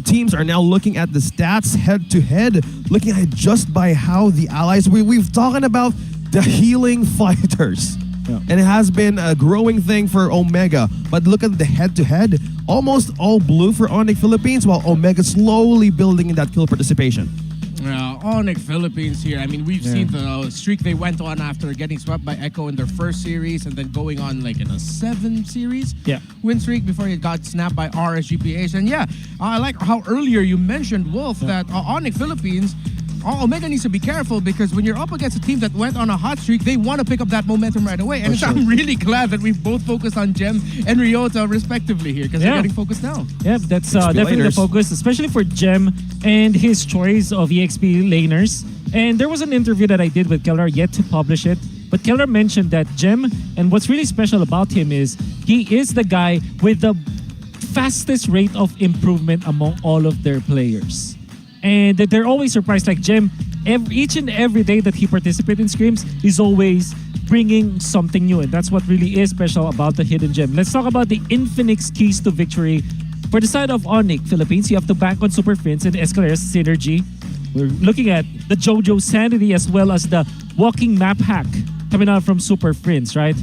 teams are now looking at the stats head to head, looking at it just by how the allies, we've talking about the healing fighters. Yeah. And it has been a growing thing for Omega. But look at the head to head, almost all blue for ONIC Philippines, while Omega slowly building in that kill participation. ONIC Philippines here. I mean, we've seen the streak they went on after getting swept by Echo in their first series and then going on like in a 7 series win streak before it got snapped by RSGPH. And yeah, I like how earlier you mentioned, Wolf, that ONIC Philippines, Omega needs to be careful because when you're up against a team that went on a hot streak, they want to pick up that momentum right away. And I'm really glad that we've both focused on Gem and Ryota respectively here because they're getting focused now. Yeah, that's definitely the focus, especially for Gem and his choice of EXP laners. And there was an interview that I did with Kellar, yet to publish it. But Kellar mentioned that Gem, and what's really special about him is he is the guy with the fastest rate of improvement among all of their players. And they're always surprised, like Gem, each and every day that he participates in scrims, he's always bringing something new. And that's what really is special about the Hidden Gem. Let's talk about the Infinix keys to victory. For the side of ONIC Philippines, you have to bank on Super Fins and Escalera's synergy. We're looking at the JoJo Sanity as well as the walking map hack coming out from Super Fins, right?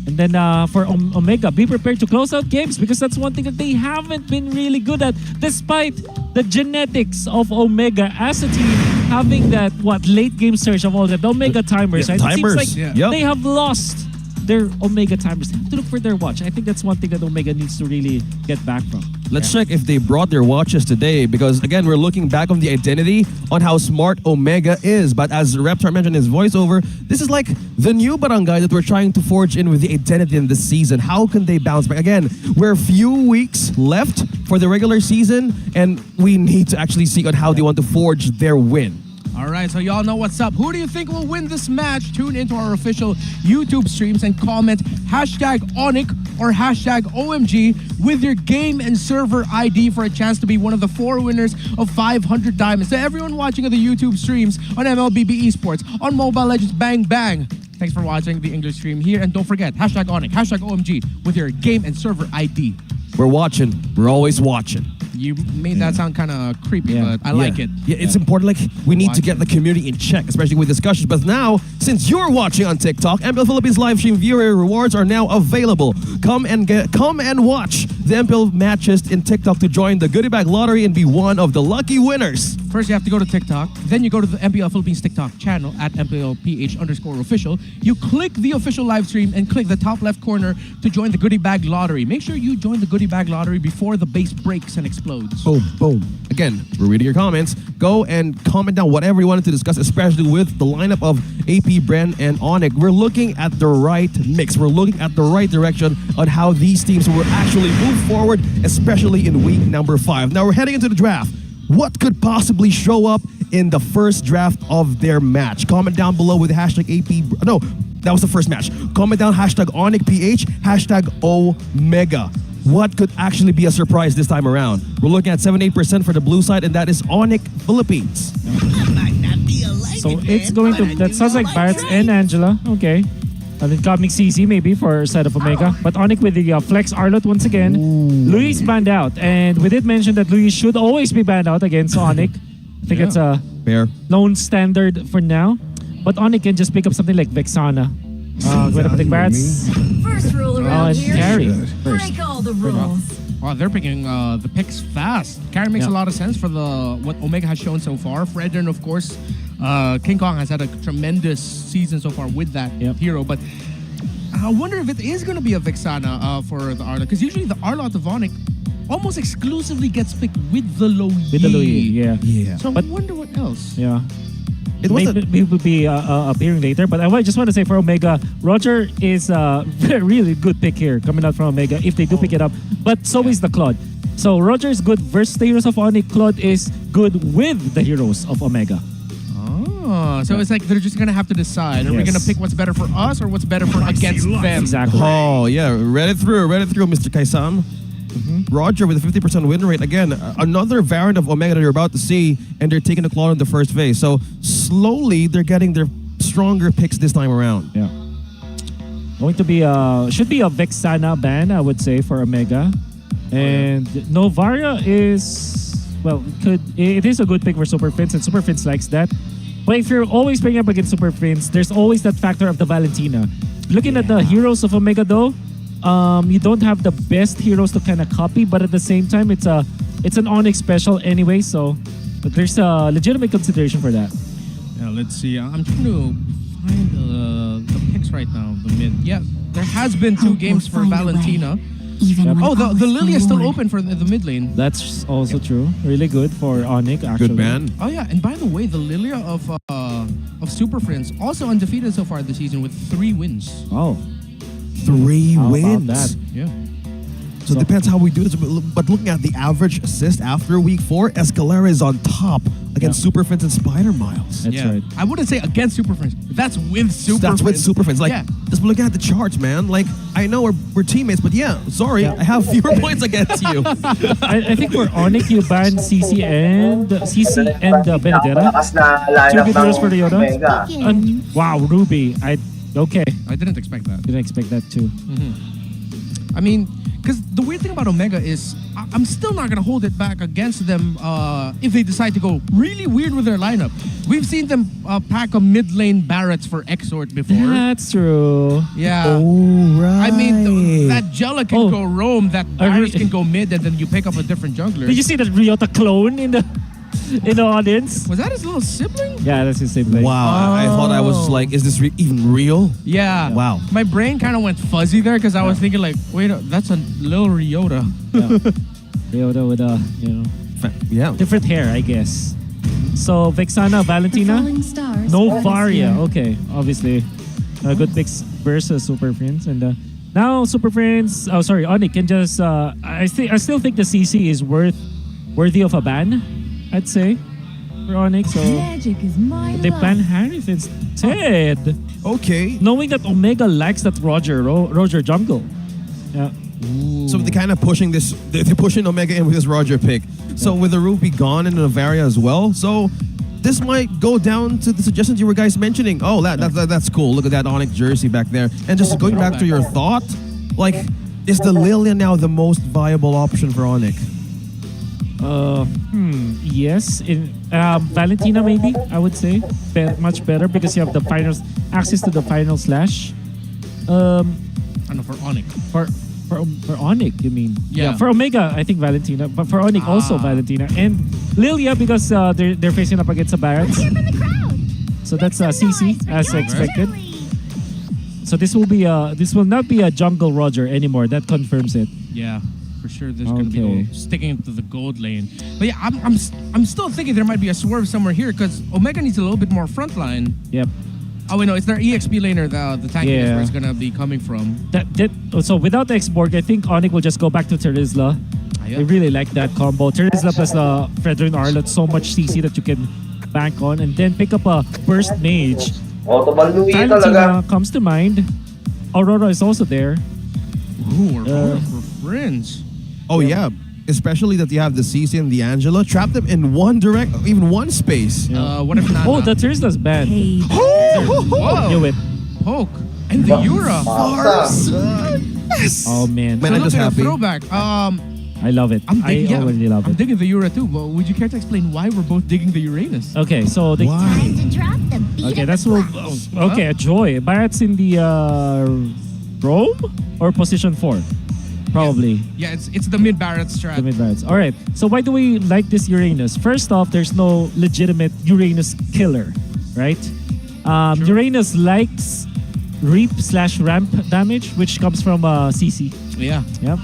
And then for Omega, be prepared to close out games because that's one thing that they haven't been really good at, despite the genetics of Omega as a team having that late game surge of all the Omega timers, right? Timers. It seems like they have lost their Omega timers have to look for their watch. I think that's one thing that Omega needs to really get back from. Let's check if they brought their watches today because, again, we're looking back on the identity on how smart Omega is. But as Reptar mentioned in his voiceover, this is like the new barangay that we're trying to forge in with the identity in this season. How can they bounce back? Again, we're a few weeks left for the regular season, and we need to actually see on how they want to forge their win. All right, so y'all know what's up. Who do you think will win this match? Tune into our official YouTube streams and comment #ONIC or #OMG with your game and server ID for a chance to be one of the 4 winners of 500 diamonds. So everyone watching the YouTube streams on MLBB Esports, on Mobile Legends Bang Bang, thanks for watching the English stream here. And don't forget, #ONIC, #OMG with your game and server ID. We're watching. We're always watching. You made that sound kind of creepy, but I like it. Yeah, it's important. Like, we need to get the community in check, especially with discussions. But now, since you're watching on TikTok, MPL Philippines live stream viewer rewards are now available. Come and watch the MPL matches in TikTok to join the goodie bag lottery and be one of the lucky winners. First, you have to go to TikTok. Then you go to the MPL Philippines TikTok channel at MPLPH_official. You click the official live stream and click the top left corner to join the goodie bag lottery. Make sure you join the goodie bag lottery before the base breaks and explodes. Boom, boom. Again, we're reading your comments. Go and comment down whatever you wanted to discuss, especially with the lineup of AP, Bren, and ONIC. We're looking at the right mix. We're looking at the right direction on how these teams will actually move forward, especially in week number 5. Now we're heading into the draft. What could possibly show up in the first draft of their match? Comment down below with the #AP. No, that was the first match. Comment down #ONICPH, #Omega. What could actually be a surprise this time around? We're looking at 78% for the blue side, and that is ONIC Philippines. So it's going to, that sounds like Barretts and Angela. Okay. An incoming CC maybe for side of Omega. But ONIC with the Flex Arlot once again. Luis banned out. And we did mention that Luis should always be banned out against ONIC. I think it's a known standard for now. But ONIC can just pick up something like Vexana. Gonna pick Barretts. First rule around here. Kairi. Break all the rules. Wow, they're picking the picks fast. Kairi makes a lot of sense for what Omega has shown so far. Fredrin, of course, King Kong has had a tremendous season so far with that hero. But I wonder if it is going to be a Vexana for the Arlot. Because usually the Arlot of ONIC almost exclusively gets picked with the low Yi. With the low Yi, yeah. So I wonder what else. Yeah. It will be appearing later, but I just want to say for Omega, Roger is a really good pick here coming out from Omega if they do pick it up. But so is the Claude. So Roger is good versus the heroes of ONIC. Claude is good with the heroes of Omega. Oh, so it's like they're just gonna have to decide: are we gonna pick what's better for us or what's better for against them? Exactly. Oh yeah, read it through, Mr. Kaisan. Roger with a 50% win rate. Again, another variant of Omega that you're about to see, and they're taking the Claude in the first phase. So slowly, they're getting their stronger picks this time around. Yeah. Going to be should be a Vexana ban, I would say, for Omega. And Novaria is, well, it is a good pick for Super Fins, and Super Fins likes that. But if you're always playing up against Super Fins, there's always that factor of the Valentina. Looking at the heroes of Omega though, you don't have the best heroes to kind of copy, but at the same time, it's an ONIC special anyway, so there's a legitimate consideration for that. Yeah, let's see. I'm trying to find the picks right now. The mid. Yeah, there has been 2 games for Valentina. Oh, the Lily is still open for the mid lane. That's also true. Really good for ONIC, actually. Good man. Oh yeah, and by the way, the Lilia of Super Friends also undefeated so far this season with 3 wins. Oh. 3 How wins. about that? Yeah. So it depends how we do this. But looking at the average assist after week 4, Escalera is on top against Super Fins and Spider Miles. That's right. I wouldn't say against Super Friends. That's with Super Friends. That's with Super Fins. Like, just looking at the charts, man. Like, I know we're teammates, but sorry, I have fewer points against you. I think for ONIC, you banned CC and Benedera. 2 good heroes for the Yoda. Wow, Ruby. Okay. I didn't expect that. Didn't expect that too. I mean, because the weird thing about Omega is I'm still not going to hold it back against them if they decide to go really weird with their lineup. We've seen them pack a mid lane Barretts for Exort before. That's true. Yeah. Oh, right. I mean, that Jella can go roam, that Barretts can go mid, and then you pick up a different jungler. Did you see that Ryota clone in the... in the audience. Was that his little sibling? Yeah, that's his sibling. Wow. I thought I was like, is this even real? Yeah. Wow. My brain kind of went fuzzy there because I was thinking like, wait, that's a little Ryota. Ryota with a, different hair, I guess. So Vexana, Valentina, no Varia. Okay, obviously, good picks versus Super Friends, and now Super Friends. Oh, sorry, ONIC can just. I still think the CC is worthy of a ban. I'd say for ONIC. So they ban Harith instead. Okay. Knowing that Omega likes that Roger jungle. Yeah. Ooh. So they're kind of pushing this. They're pushing Omega in with this Roger pick. So with the Ruby gone and the Varia as well. So this might go down to the suggestions you were guys mentioning. Oh, that's cool. Look at that ONIC jersey back there. And just going back to your thought, like, is the Lilia now the most viable option for ONIC? Yes. In Valentina, maybe I would say much better because you have the finals access to the final slash. I know for ONIC. For ONIC, you mean? Yeah. For Omega, I think Valentina, but for ONIC also Valentina and Lilia because they're facing up against the Barretts. So that's CC as expected. So this will not be a jungle Roger anymore. That confirms it. Yeah, for sure. There's gonna be sticking to the gold lane. But yeah, I'm still thinking there might be a swerve somewhere here because Omega needs a little bit more frontline. Yep. Oh wait, no, it's their EXP laner, the tank is where it's gonna be coming from. So without X-Borg, I think ONIC will just go back to Terizla. I really like that combo. Terizla plus the Fredrin Arlot, so much CC that you can bank on, and then pick up a burst mage. Valentina comes to mind. Aurora is also there. Ooh, Aurora for friends. Oh yeah. Especially that you have the CC and the Angela. Trap them in one even one space. What if not? Oh, the Terizla's bad. Whoa. Knew it. Poke. And the Yura. Yes. Oh man. Man, I'm just happy. Throwback. I love it. I already love I'm it. digging the Yura too, but would you care to explain why we're both digging the Uranus? Okay, so the okay, that's what. Okay, a Joy. Barrett's in the Rome or position 4, probably. Yeah, it's the mid Barrett strat. The mid Barretts. All right. So why do we like this Uranus? First off, there's no legitimate Uranus killer, right? Uranus likes reap/ramp damage, which comes from CC. Yeah. Yep.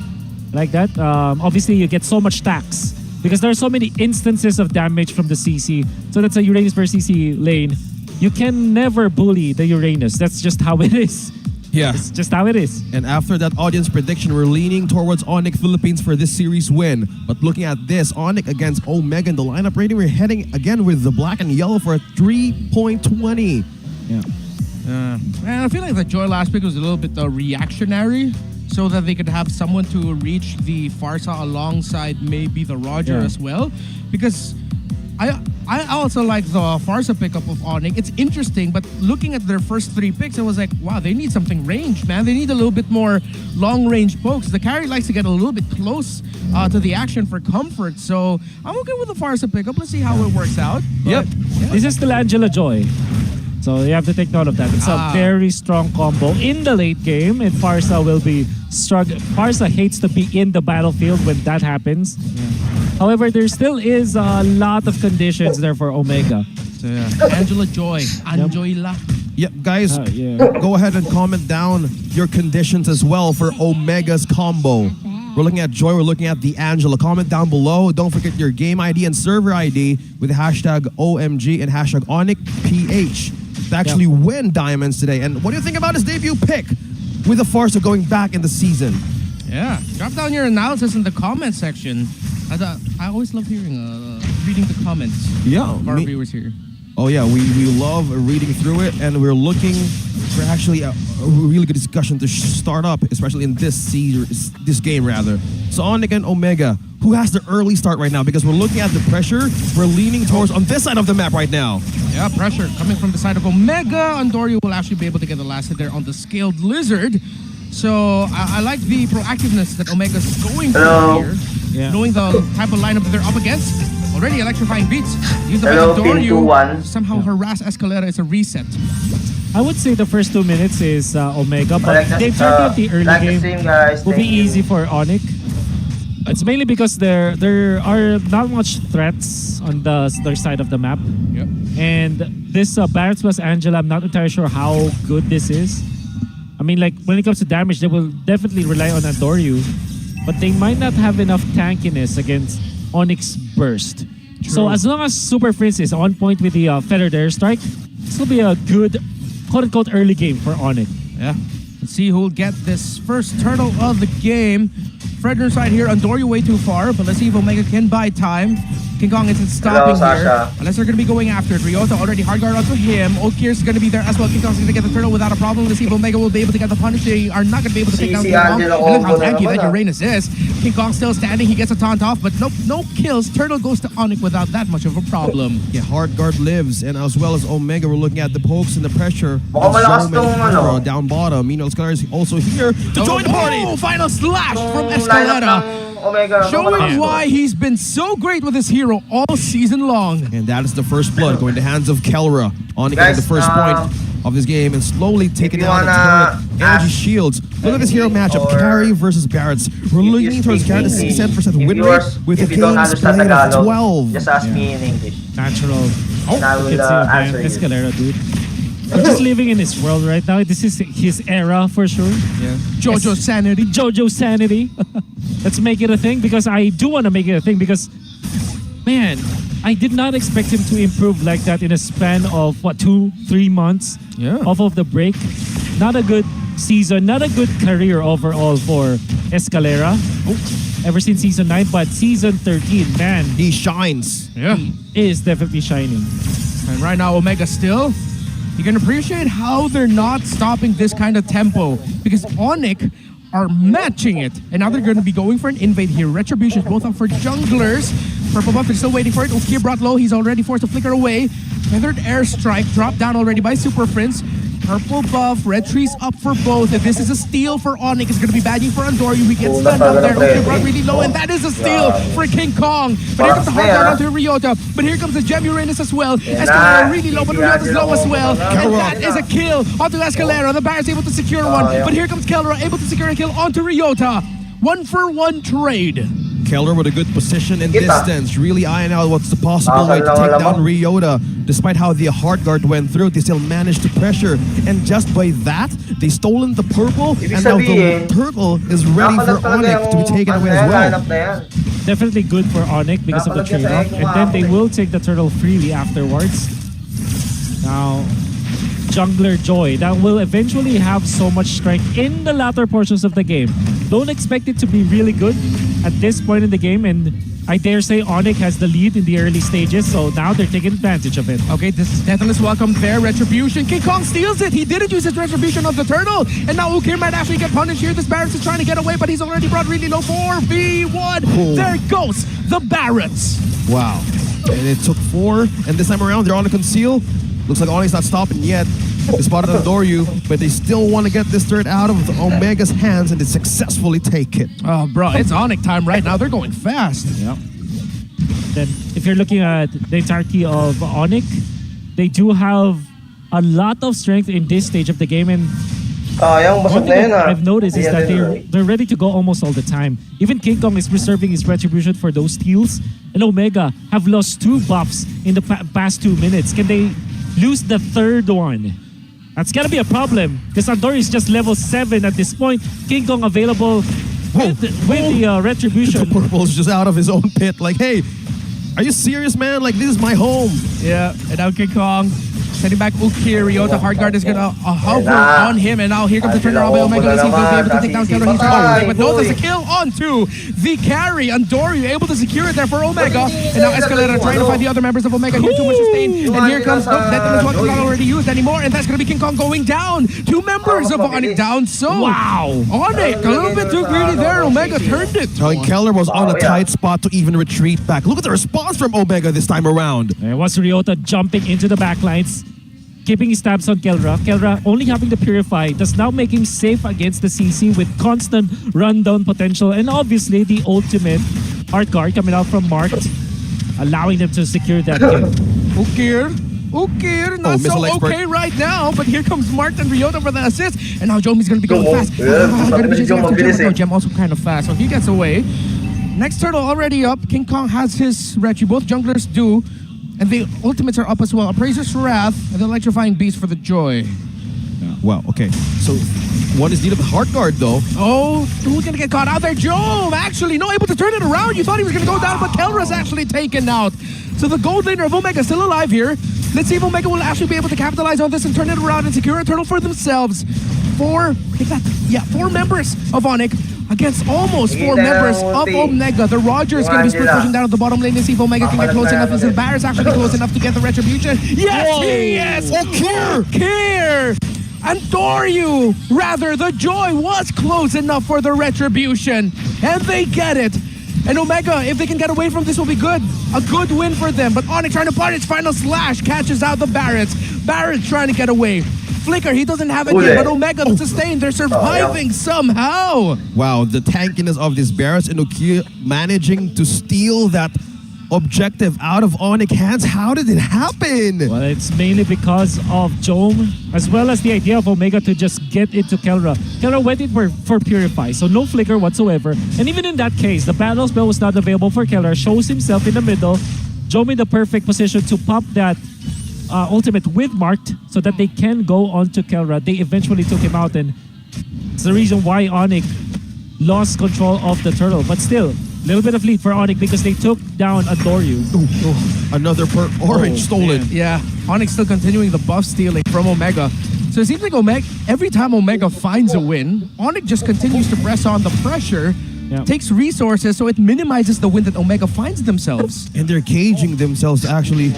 Like that. Obviously, you get so much tax because there are so many instances of damage from the CC. So that's a Uranus versus CC lane. You can never bully the Uranus. That's just how it is. Yeah. It's just how it is. And after that audience prediction, we're leaning towards ONIC Philippines for this series win. But looking at this, ONIC against Omega in the lineup rating, we're heading again with the black and yellow for a 3.20. Yeah. And I feel like the Joy last pick was a little bit reactionary, so that they could have someone to reach the Farsa alongside maybe the Roger as well. Because I also like the Farsa pickup of ONIC. It's interesting, but looking at their first 3 picks, I was like, wow, they need something ranged, man. They need a little bit more long-range pokes. The carry likes to get a little bit close to the action for comfort. So I'm okay with the Farsa pickup. Let's see how it works out. Yep. This is still Angela Joy. So you have to take note of that. It's a very strong combo in the late game, and Farsa will be struggling. Farsa hates to be in the battlefield when that happens. However, there still is a lot of conditions there for Omega. So, Angela Joy. Anjoyla. Yep, guys, go ahead and comment down your conditions as well for Omega's combo. We're looking at Joy, we're looking at the Angela. Comment down below. Don't forget your game ID and server ID with hashtag OMG and hashtag ONICPH to actually win diamonds today. And what do you think about his debut pick with the Farsa going back in the season? Yeah, drop down your analysis in the comment section. I always love hearing, reading the comments of our viewers here. Oh yeah, we love reading through it, and we're looking for actually a really good discussion to start up, especially in this game rather. So ONIC and Omega, who has the early start right now? Because we're looking at the pressure, we're leaning towards on this side of the map right now. Yeah, pressure coming from the side of Omega. Andorio will actually be able to get the last hit there on the Scaled Lizard. So I like the proactiveness that Omega's going for here. Yeah. Knowing the type of lineup that they're up against. Already electrifying beats. Use the Andorio. Somehow harass Escalera is a reset. I would say the first 2 minutes is Omega, but they've turned out the early game will be easy for ONIC. It's mainly because there are not much threats on their side of the map. Yep. And this Barretts plus Angela, I'm not entirely sure how good this is. I mean, like, when it comes to damage, they will definitely rely on Andoryu, but they might not have enough tankiness against ONIC's burst. So as long as Super Prince is on point with the Feathered Airstrike, this will be a good, quote-unquote, early game for ONIC. Yeah. Let's see who'll get this first turtle of the game. Fredner's side here, Andoryu way too far, but let's see if Omega can buy time. King Kong isn't stopping here. Unless they're going to be going after it. Ryota already hard guard onto him. Okir's going to be there as well. King Kong's going to get the turtle without a problem. Let's see if Omega will be able to get the punish. They are not going to be able to take down King Kong. And look how tanky that Uranus is. King Kong still standing. He gets a taunt off, but nope, no kills. Turtle goes to ONIC without that much of a problem. Yeah, hard guard lives, and as well as Omega, we're looking at the pokes and the pressure. Down bottom. Meanwhile, Scalar is also here to join the party. Oh, final slash from Escalera. Showing why he's been so great with his hero all season long. And that is the first blood going to the hands of Kelra. On getting the first point of this game and slowly taking down the turret. Energy shields. Look at this hero matchup. Kairi versus Barretts. We're looking towards Kairi to see 7% win rate with a game split of 12. Just ask me in English. Natural. And I will answer you. Escalera, dude. I'm just living in his world right now. This is his era for sure. Yeah. Jojo Sanity. Jojo Sanity. Let's make it a thing because I do want to make it a thing because, man, I did not expect him to improve like that in a span of, what, 2-3 months off of the break. Not a good season, not a good career overall for Escalera. Ever since season 9, but season 13, man. He shines. Yeah. He is definitely shining. And right now, Omega still. You can appreciate how they're not stopping this kind of tempo because ONIC are matching it. And now they're going to be going for an invade here. Retribution both up for junglers. Purple buff, they're still waiting for it. Ukir brought low. He's already forced to flicker away. Feathered Airstrike dropped down already by Super Prince. Purple buff, red trees up for both. If this is a steal for ONIC, it's going to be bagging for Andoryu. He gets stunned up there. Ukir brought really low, and that is a steal for King Kong. But here comes the hard guard onto Ryota. But here comes the Gem Uranus as well. Escalera really low, but Ryota's low as well. And that is a kill onto Escalera. The Barretts able to secure one. But here comes Kelra, able to secure a kill onto Ryota. 1-for-1 trade. Keller with a good position and distance, really eyeing out what's the possible way to take down Ryota. Despite how the hard guard went through, they still managed to pressure. And just by that, they stolen the purple, and now the turtle is ready for ONIC to be taken away as well. Definitely good for ONIC because of the trade-off. And then they will take the turtle freely afterwards. Now, Jungler Joy, that will eventually have so much strength in the latter portions of the game. Don't expect it to be really good at this point in the game, and I dare say ONIC has the lead in the early stages, so now they're taking advantage of it. Okay, this is Deathless welcome there. Retribution. King Kong steals it. He didn't use his Retribution of the turtle, and now Ukir might actually get punished here. This Barretts is trying to get away, but he's already brought really low. 4v1. Oh. There goes the Barretts. Wow. And it took 4, and this time around they're on a conceal. Looks like ONIC's not stopping yet. They spotted Andoryu, but they still want to get this turret out of Omega's hands, and they successfully take it. Oh, bro, it's ONIC time right now. They're going fast. Yep. Then, if you're looking at the entirety of ONIC, they do have a lot of strength in this stage of the game, and one thing that I've noticed is that they're ready to go almost all the time. Even King Kong is preserving his retribution for those steals, and Omega have lost 2 buffs in the past 2 minutes. Can they lose the 3rd one? That's gonna be a problem because Andoryu is just level 7 at this point. King Kong available with the retribution. The purple's just out of his own pit. Like, hey, are you serious, man? Like, this is my home. Yeah, and now King Kong sending back Ukir. Ryota hard guard is gonna hover on him, and now here comes the turnaround by Omega. Let's see if they'll be able to take down Kelra. He's going, but no, there's a kill onto the carry. Andoryu able to secure it there for Omega, and now Escalera trying to find the other members of Omega. Here too much sustain, and here comes that is not already used anymore, and that's gonna be King Kong going down. 2 members of ONIC down. So wow, ONIC a little bit too greedy there. Omega turned it. Keller was on a tight spot to even retreat back. Look at the response from Omega this time around. It was Ryota jumping into the backlines, keeping his stabs on Kelra. Kelra only having the Purify does now make him safe against the CC with constant rundown potential, and obviously the ultimate hard guard coming out from Marked, allowing them to secure that kill. Ukir, not so okay right now, but here comes Marked and Ryota for the assist, and now Jomi's gonna be going fast. Gem also kind of fast, so he gets away. Next turtle already up. King Kong has his Retri. Both junglers do. And the ultimates are up as well. Appraiser's Wrath and the Electrifying Beast for the Joy. Wow, okay. So one is needed the Heart Guard though. Oh, who's gonna get caught out there? Jome, actually, no, able to turn it around. You thought he was gonna go down, but Kelra's actually taken out. So the gold laner of Omega still alive here. Let's see if Omega will actually be able to capitalize on this and turn it around and secure a turtle for themselves. Four members of ONIC against almost four members of Omega. The Roger is going to be split pushing down at the bottom lane to see if Omega can get close enough. Is the Barrett's actually close enough to get the retribution? Yes, he is! Oh, Kier! And Doryu, rather, the Joy was close enough for the retribution. And they get it. And Omega, if they can get away from this, will be good. A good win for them. But ONIC trying to put its final slash, catches out the Barrett's. Barrett's trying to get away. Flicker, he doesn't have it yet, but Omega sustained. They're surviving somehow. Wow, the tankiness of these Barrett's and Ukia managing to steal that objective out of ONIC hands. How did it happen? Well, it's mainly because of Jome, as well as the idea of Omega to just get into Kelra. Kelra went in for Purify, so no flicker whatsoever. And even in that case, the battle spell was not available for Kelra. Shows himself in the middle. Jome in the perfect position to pop that ultimate with Marked so that they can go on to Kelra. They eventually took him out, and it's the reason why ONIC lost control of the turtle. But still, a little bit of lead for ONIC because they took down Adoryu. Another orange stolen. Yeah, ONIC still continuing the buff stealing from Omega. So it seems like Omega, every time Omega finds a win, ONIC just continues to press on the pressure, takes resources, so it minimizes the win that Omega finds themselves. And they're caging themselves to actually,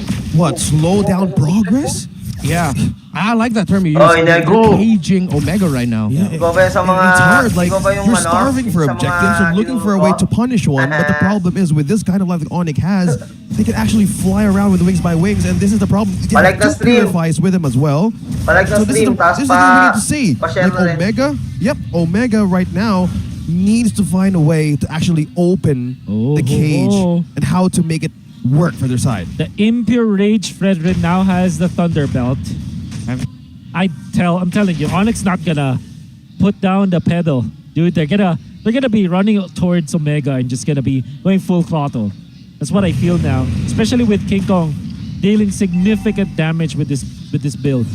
slow down progress? Yeah, I like that term you use. They're caging Omega right now. Yeah, it's hard. Like, you're starving for objectives and looking for a way to punish one. But the problem is, with this kind of life that ONIC has, they can actually fly around with wings by wings. And this is the problem. They have two purifies with him as well. So this is the thing we need to see. Like Omega, Omega right now needs to find a way to actually open the cage and how to make it work for their side. The Impure Rage Fredrin now has the Thunder Belt. I'm telling you, ONIC's not gonna put down the pedal, dude. They're gonna be running towards Omega and just gonna be going full throttle. That's what I feel now, especially with King Kong dealing significant damage with this build.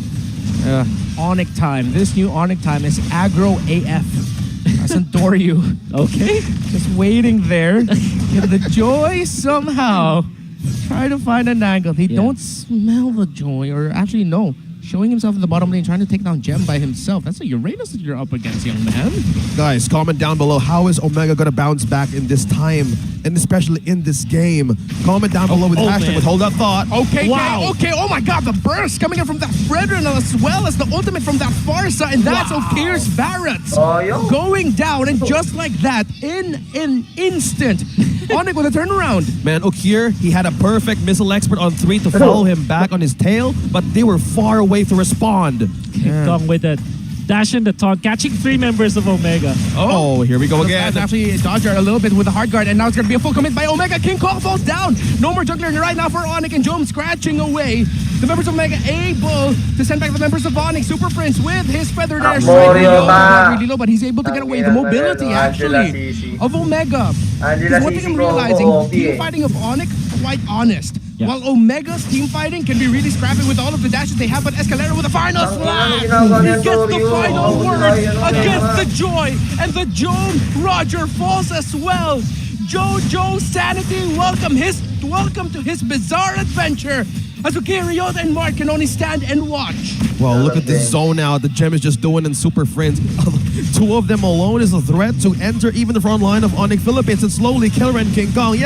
ONIC time. This new ONIC time is aggro AF. That's Doryu. Okay. Just waiting there. Get the Joy somehow. Try to find an angle. They don't smell the Joy, or actually no. Showing himself in the bottom lane, trying to take down Gem by himself. That's a Uranus that you're up against, young man. Guys, comment down below. How is Omega going to bounce back in this time? And especially in this game? Comment down below with the hashtag with hold that thought. Okay, okay. Oh my god, the burst coming in from that Fredrin as well as the ultimate from that Farsa. And that's Okir's Barrett's going down. And just like that, in an instant, ONIC with a turnaround. Man, Okir, he had a perfect missile expert on 3 to follow him back on his tail, but they were far away to respond. King Kong with it. Dash in the taunt, catching 3 members of Omega. Oh, here we go again. Actually, Dodger a little bit with the hard guard, and now it's going to be a full commit by Omega. King Kong falls down. No more juggler right now for ONIC, and Jome scratching away. The members of Omega able to send back the members of ONIC. Super Prince with his feather there. Really low, but he's able to get away. The mobility, actually, of Omega. Because one thing I'm realizing, team fighting of ONIC, quite honest. While Omega's team fighting can be really scrappy with all of the dashes they have, but Escalera with a final slash! He gets the final word against the Joy, and the Jome Roger falls as well. Jojo Sanity, welcome to his bizarre adventure, as Ukiriota and Mark can only stand and watch. Well, look at this zone out. The Gem is just doing in Super Friends. 2 of them alone is a threat to enter even the front line of ONIC Philippines. And slowly, Killer and King Kong,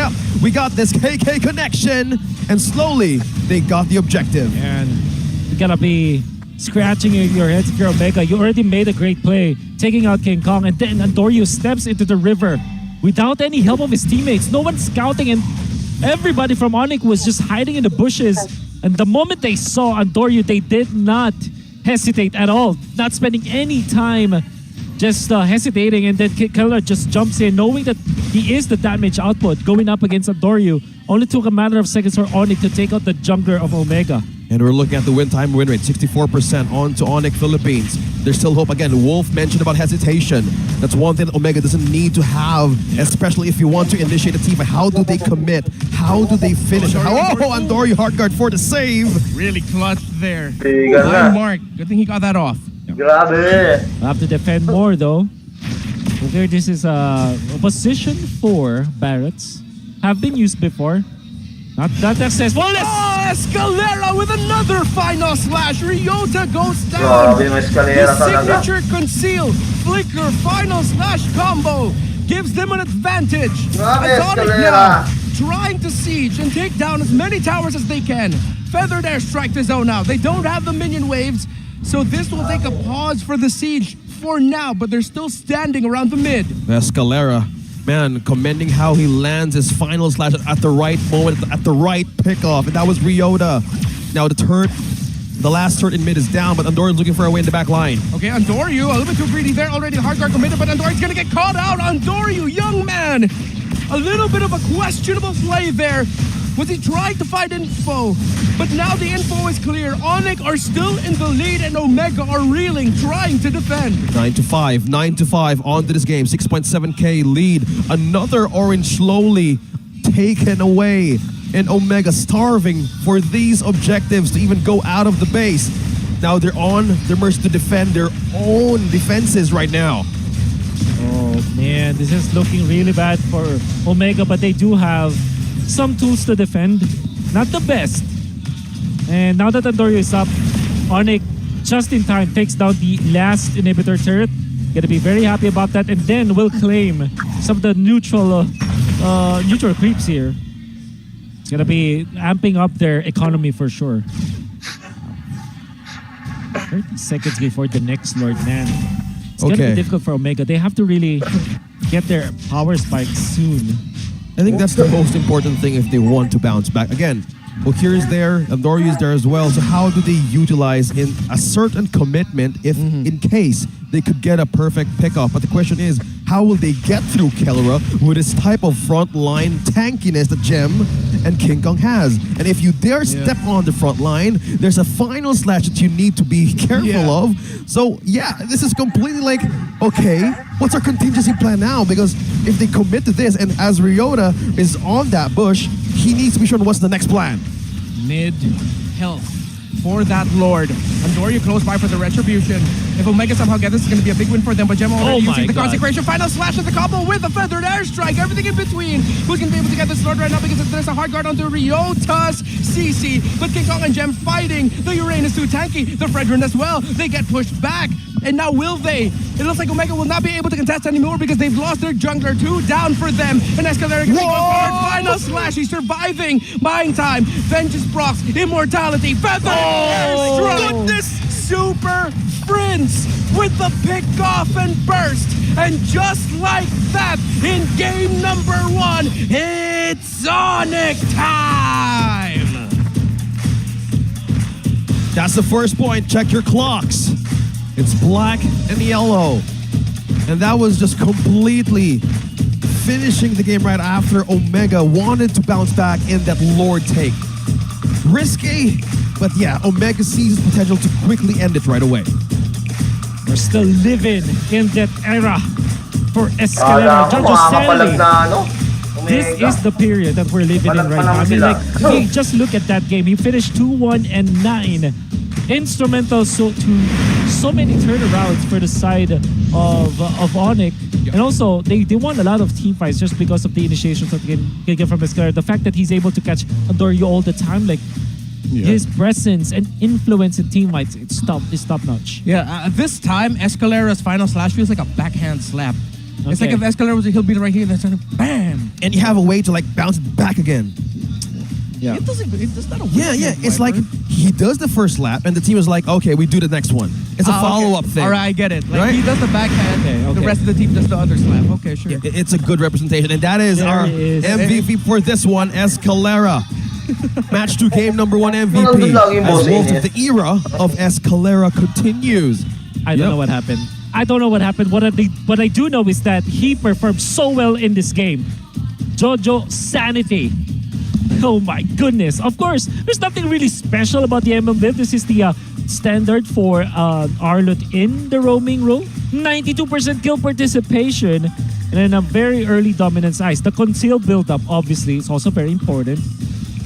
we got this KK connection. And slowly, they got the objective. And you gotta be scratching your heads if you're Omega. You already made a great play, taking out King Kong. And then Adoryu steps into the river without any help of his teammates. No one's scouting, and everybody from ONIC was just hiding in the bushes. And the moment they saw Adoryu, they did not hesitate at all. Not spending any time just hesitating. And then Killer just jumps in, knowing that he is the damage output going up against Adoryu. Only took a matter of seconds for ONIC to take out the jungler of Omega. And we're looking at the win rate, 64% on to ONIC Philippines. there's still hope. Again, Wolf mentioned about hesitation. That's one thing that Omega doesn't need to have, especially if you want to initiate a team fight. How do they commit? How do they finish? Andori hard guard for the save. Really clutch there. Tigan na. Fine mark. Good thing he got that off. Grabe. Have to defend more though. Okay, this is a position for Barretts. Have been used before. Not that successful. Oh, Escalera with another final slash. Ryota goes down. Grabe yung Escalera His talaga. signature conceal flicker final slash combo gives them an advantage. Grabe, Atomic Escalera. now trying to siege and take down as many towers as they can. Feathered airstrike to zone out. They don't have the minion waves, so this will take a pause for the siege for now, but they're still standing around the mid. Escalera, man, commending how he lands his final slash at the right moment, at the right pickoff, and that was Ryota. Now the last turret in mid is down, but Andori's looking for a way in the back line. Okay, Andoryu, a little bit too greedy there. Already the hard guard committed, but Andori's gonna get caught out. Andoryu, young man, a little bit of a questionable play there. Was he trying to find info? But now the info is clear. ONIC are still in the lead and Omega are reeling, trying to defend. 9-5 onto this game. 6.7k lead. Another orange slowly taken away. And Omega starving for these objectives to even go out of the base. Now they're on their mercy to defend their own defenses right now. Oh man, this is looking really bad for Omega, but they do have some tools to defend. Not the best. And now that Andoryu is up, ONIC just in time takes down the last inhibitor turret. Gonna be very happy about that, and then will claim some of the neutral creeps here. It's gonna be amping up their economy for sure. 30 seconds before the next Lord, man. It's gonna be difficult for Omega. They have to really get their power spikes soon. I think that's the most important thing if they want to bounce back. Again, Okir is there, Andoryu is there as well. So how do they utilize in a certain commitment if in case they could get a perfect pickoff? But the question is, how will they get through Kelra with this type of front line tankiness that Gem and King Kong has? And if you dare step on the front line, there's a final slash that you need to be careful of. So yeah, this is completely like, okay, what's our contingency plan now? Because if they commit to this, and as Ryota is on that bush, he needs to be sure what's the next plan. Mid health for that Lord. Andoryu close by for the retribution. If Omega somehow gets this, it's going to be a big win for them. But Gemma already using the consecration. Final slash of the combo with a feathered airstrike. Everything in between. Who's going to be able to get this Lord right now? Because there's a hard guard onto Ryota's CC. But King Kong and Gem fighting. The Uranus too tanky. The Fredrin as well. They get pushed back. And now will they? It looks like Omega will not be able to contest anymore because they've lost their jungler. 2 down for them. And Escalera getting off final slash. He's surviving. Buying time. Vengeance procs. Immortality. Feather. Airstrike. Goodness. Super Prince with the pick off and burst. And just like that, in game number 1, it's ONIC time. That's the first point. Check your clocks. It's black and yellow. And that was just completely finishing the game right after Omega wanted to bounce back in that Lord take. Risky, but yeah, Omega sees his potential to quickly end it right away. We're still living in that era for Escalera. This is the period that we're living in right now. I mean, like, okay, just look at that game. He finished 2-1 and 9. Instrumental to so many turnarounds for the side of ONIC. And also, they won a lot of team fights just because of the initiations that they can get from Escalera. The fact that he's able to catch Andoryu all the time, like, his presence and influence in team fights, it's top notch. Yeah, this time, Escalera's final slash feels like a backhand slap. It's like if Escalera was a he'll beat right here, and then sort of bam! And you have a way to like bounce it back again. Yeah. It's not a It's like he does the first lap and the team is like, okay, we do the next one. It's a follow-up thing. All right, I get it. Like right? he does the backhand, the rest of the team does the other slap. Okay, sure. Yeah, it's a good representation. And that is our MVP for this one, Escalera. Match 2 game number 1 MVP. As Wolf of the era of Escalera continues. I don't know what happened. I don't know what happened. What I do know is that he performed so well in this game. Jojo Sanity. Oh my goodness. Of course, there's nothing really special about the MMBIV. This is the standard for Arlott in the roaming role. 92% kill participation and then a very early dominance ice. The concealed build-up, obviously, is also very important.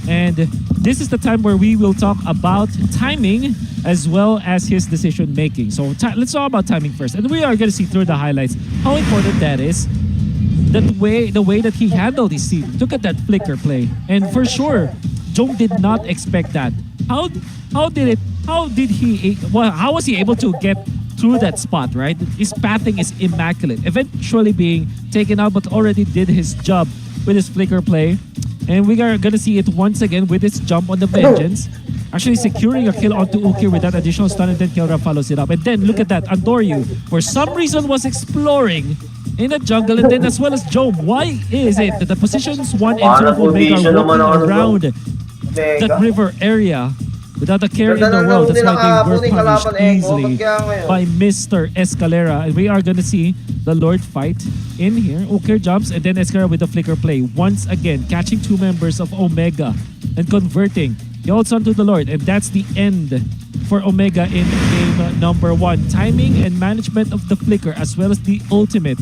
And this is the time where we will talk about timing as well as his decision making. So let's talk about timing first. And we are going to see through the highlights how important that is. The way that he handled his team. Look at that flicker play. And for sure, Jong did not expect that. How was he able to get through that spot, right? His pathing is immaculate. Eventually being taken out, but already did his job with his flicker play. And we are gonna see it once again with his jump on the Vengeance. Actually securing a kill onto Ukir with that additional stun, and then Kelra follows it up. And then look at that, Andoryu, for some reason was exploring in the jungle, and then as well as Jom. Why is it that the positions 1 and 2 of Omega are walking around that river area without a care in the world? That's why they were punished easily by Mr. Escalera. And we are gonna see the Lord fight in here. Ukir jumps, and then Escalera with the flicker play. Once again, catching 2 members of Omega and converting. He holds on to the Lord, and that's the end for Omega in game number 1. Timing and management of the flicker as well as the ultimate.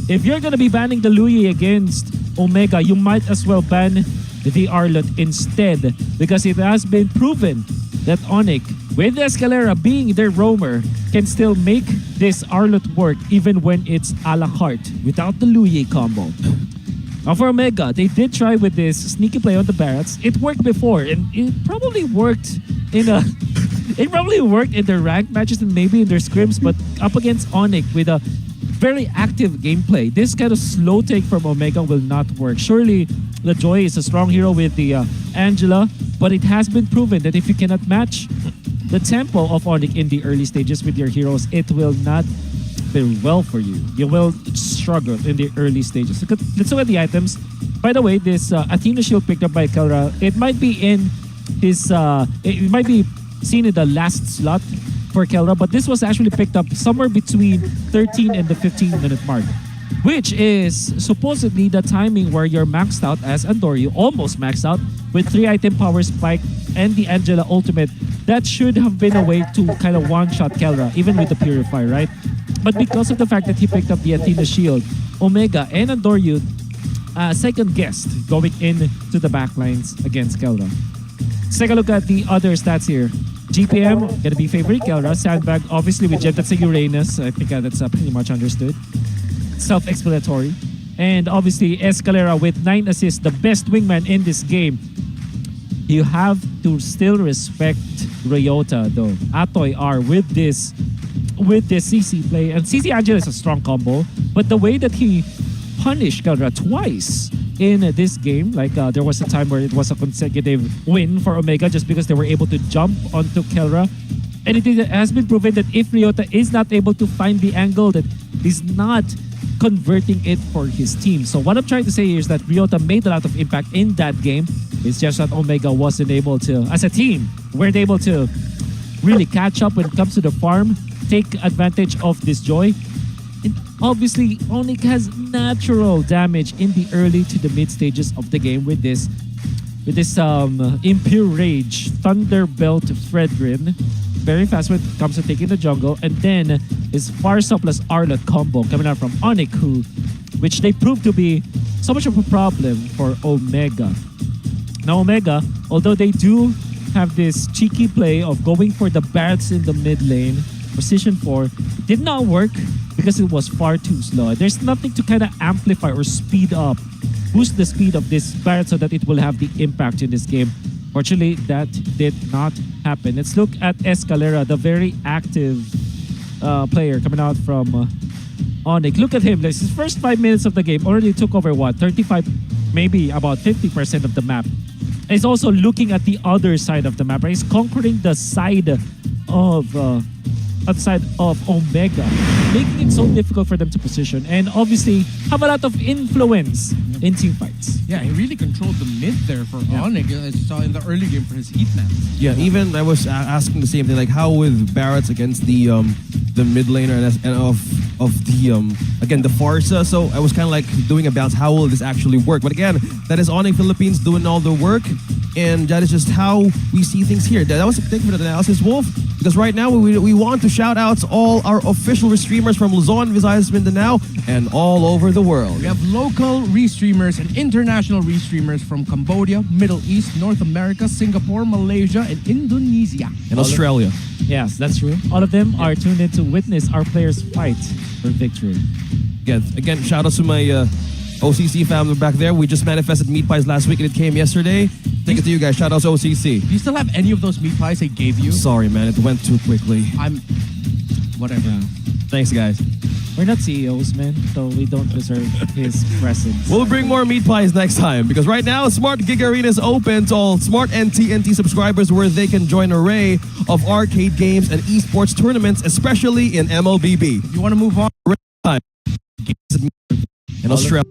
If you're gonna be banning the Louis against Omega, you might as well ban the Arlott instead, because it has been proven that ONIC, with Escalera being their roamer, can still make this Arlott work even when it's a la carte without the Louis combo. Now for Omega, they did try with this sneaky play on the Barrats. It worked before, and it probably worked in their ranked matches and maybe in their scrims, but up against ONIC with a very active gameplay, this kind of slow take from Omega will not work. Surely the Joy is a strong hero with the Angela, but it has been proven that if you cannot match the tempo of ONIC in the early stages with your heroes, it will not be well for you. You will struggle in the early stages. Let's look at the items. By the way, this Athena shield picked up by Kelra, it might be in his, it might be seen in the last slot for Kelra, but this was actually picked up somewhere between 13 and the 15-minute mark, which is supposedly the timing where you're maxed out as Andoryu, almost maxed out with 3-item power spike and the Angela ultimate. That should have been a way to kind of one-shot Kelra, even with the Purify, right? But because of the fact that he picked up the Athena shield, Omega and Andoryu second-guessed going into the backlines against Kelra. Let's take a look at the other stats here. GPM, gonna be favorite Kelra. Sandbag, obviously with Jet, that's a Uranus. I think that's pretty much understood. Self-explanatory. And obviously Escalera with 9 assists, the best wingman in this game. You have to still respect Ryota though. Atoy R with this CC play. And CC Angela is a strong combo, but the way that he punished Kelra twice in this game, like there was a time where it was a consecutive win for Omega just because they were able to jump onto Kelra. And it has been proven that if Ryota is not able to find the angle, that he's not converting it for his team. So what I'm trying to say here is that Ryota made a lot of impact in that game. It's just that Omega wasn't able to, as a team, weren't able to really catch up when it comes to the farm, take advantage of this Joy. And obviously, ONIC has natural damage in the early to the mid stages of the game with this Impure Rage, Thunderbelt Fredrin. Very fast when it comes to taking the jungle. And then is Farsa plus Arlott combo coming out from ONIC, which they proved to be so much of a problem for Omega. Now Omega, although they do have this cheeky play of going for the Barrats in the mid lane, position 4, did not work because it was far too slow. There's nothing to kind of amplify or speed up, boost the speed of this Barret so that it will have the impact in this game. Fortunately, that did not happen. Let's look at Escalera, the very active player coming out from ONIC. Look at him. His first 5 minutes of the game already took over what? 35, maybe about 50% of the map. And he's also looking at the other side of the map. Right? He's conquering the side of outside of Omega, making it so difficult for them to position and obviously have a lot of influence in team fights. Yeah, he really controlled the mid there for ONIC, as you saw in the early game for his heat map. Yeah, even I was asking the same thing, like how with Barrett against the mid laner and of of the again the Farsa. So I was kind of like doing a bounce. How will this actually work? But again, that is ONIC Philippines doing all the work, and that is just how we see things here. That was a thing for the analysis, Wolf. Because right now we want to shout out all our official restreamers from Luzon, Visayas, Mindanao, and all over the world. We have local restreamers and international restreamers from Cambodia, Middle East, North America, Singapore, Malaysia, and Indonesia. And Australia. Yes, that's true. All of them are tuned in to witness our players fight for victory. Again, shout out to my OCC family back there. We just manifested meat pies last week and it came yesterday. Thank you to you guys. Shout out to OCC. Do you still have any of those meat pies I gave you? Sorry, man. It went too quickly. Whatever. Thanks, guys. We're not CEOs, man, so we don't deserve his presence. We'll bring more meat pies next time because right now, Smart Gig Arena is open to all Smart and TNT subscribers where they can join an array of arcade games and esports tournaments, especially in MLBB. You want to move on? In Australia.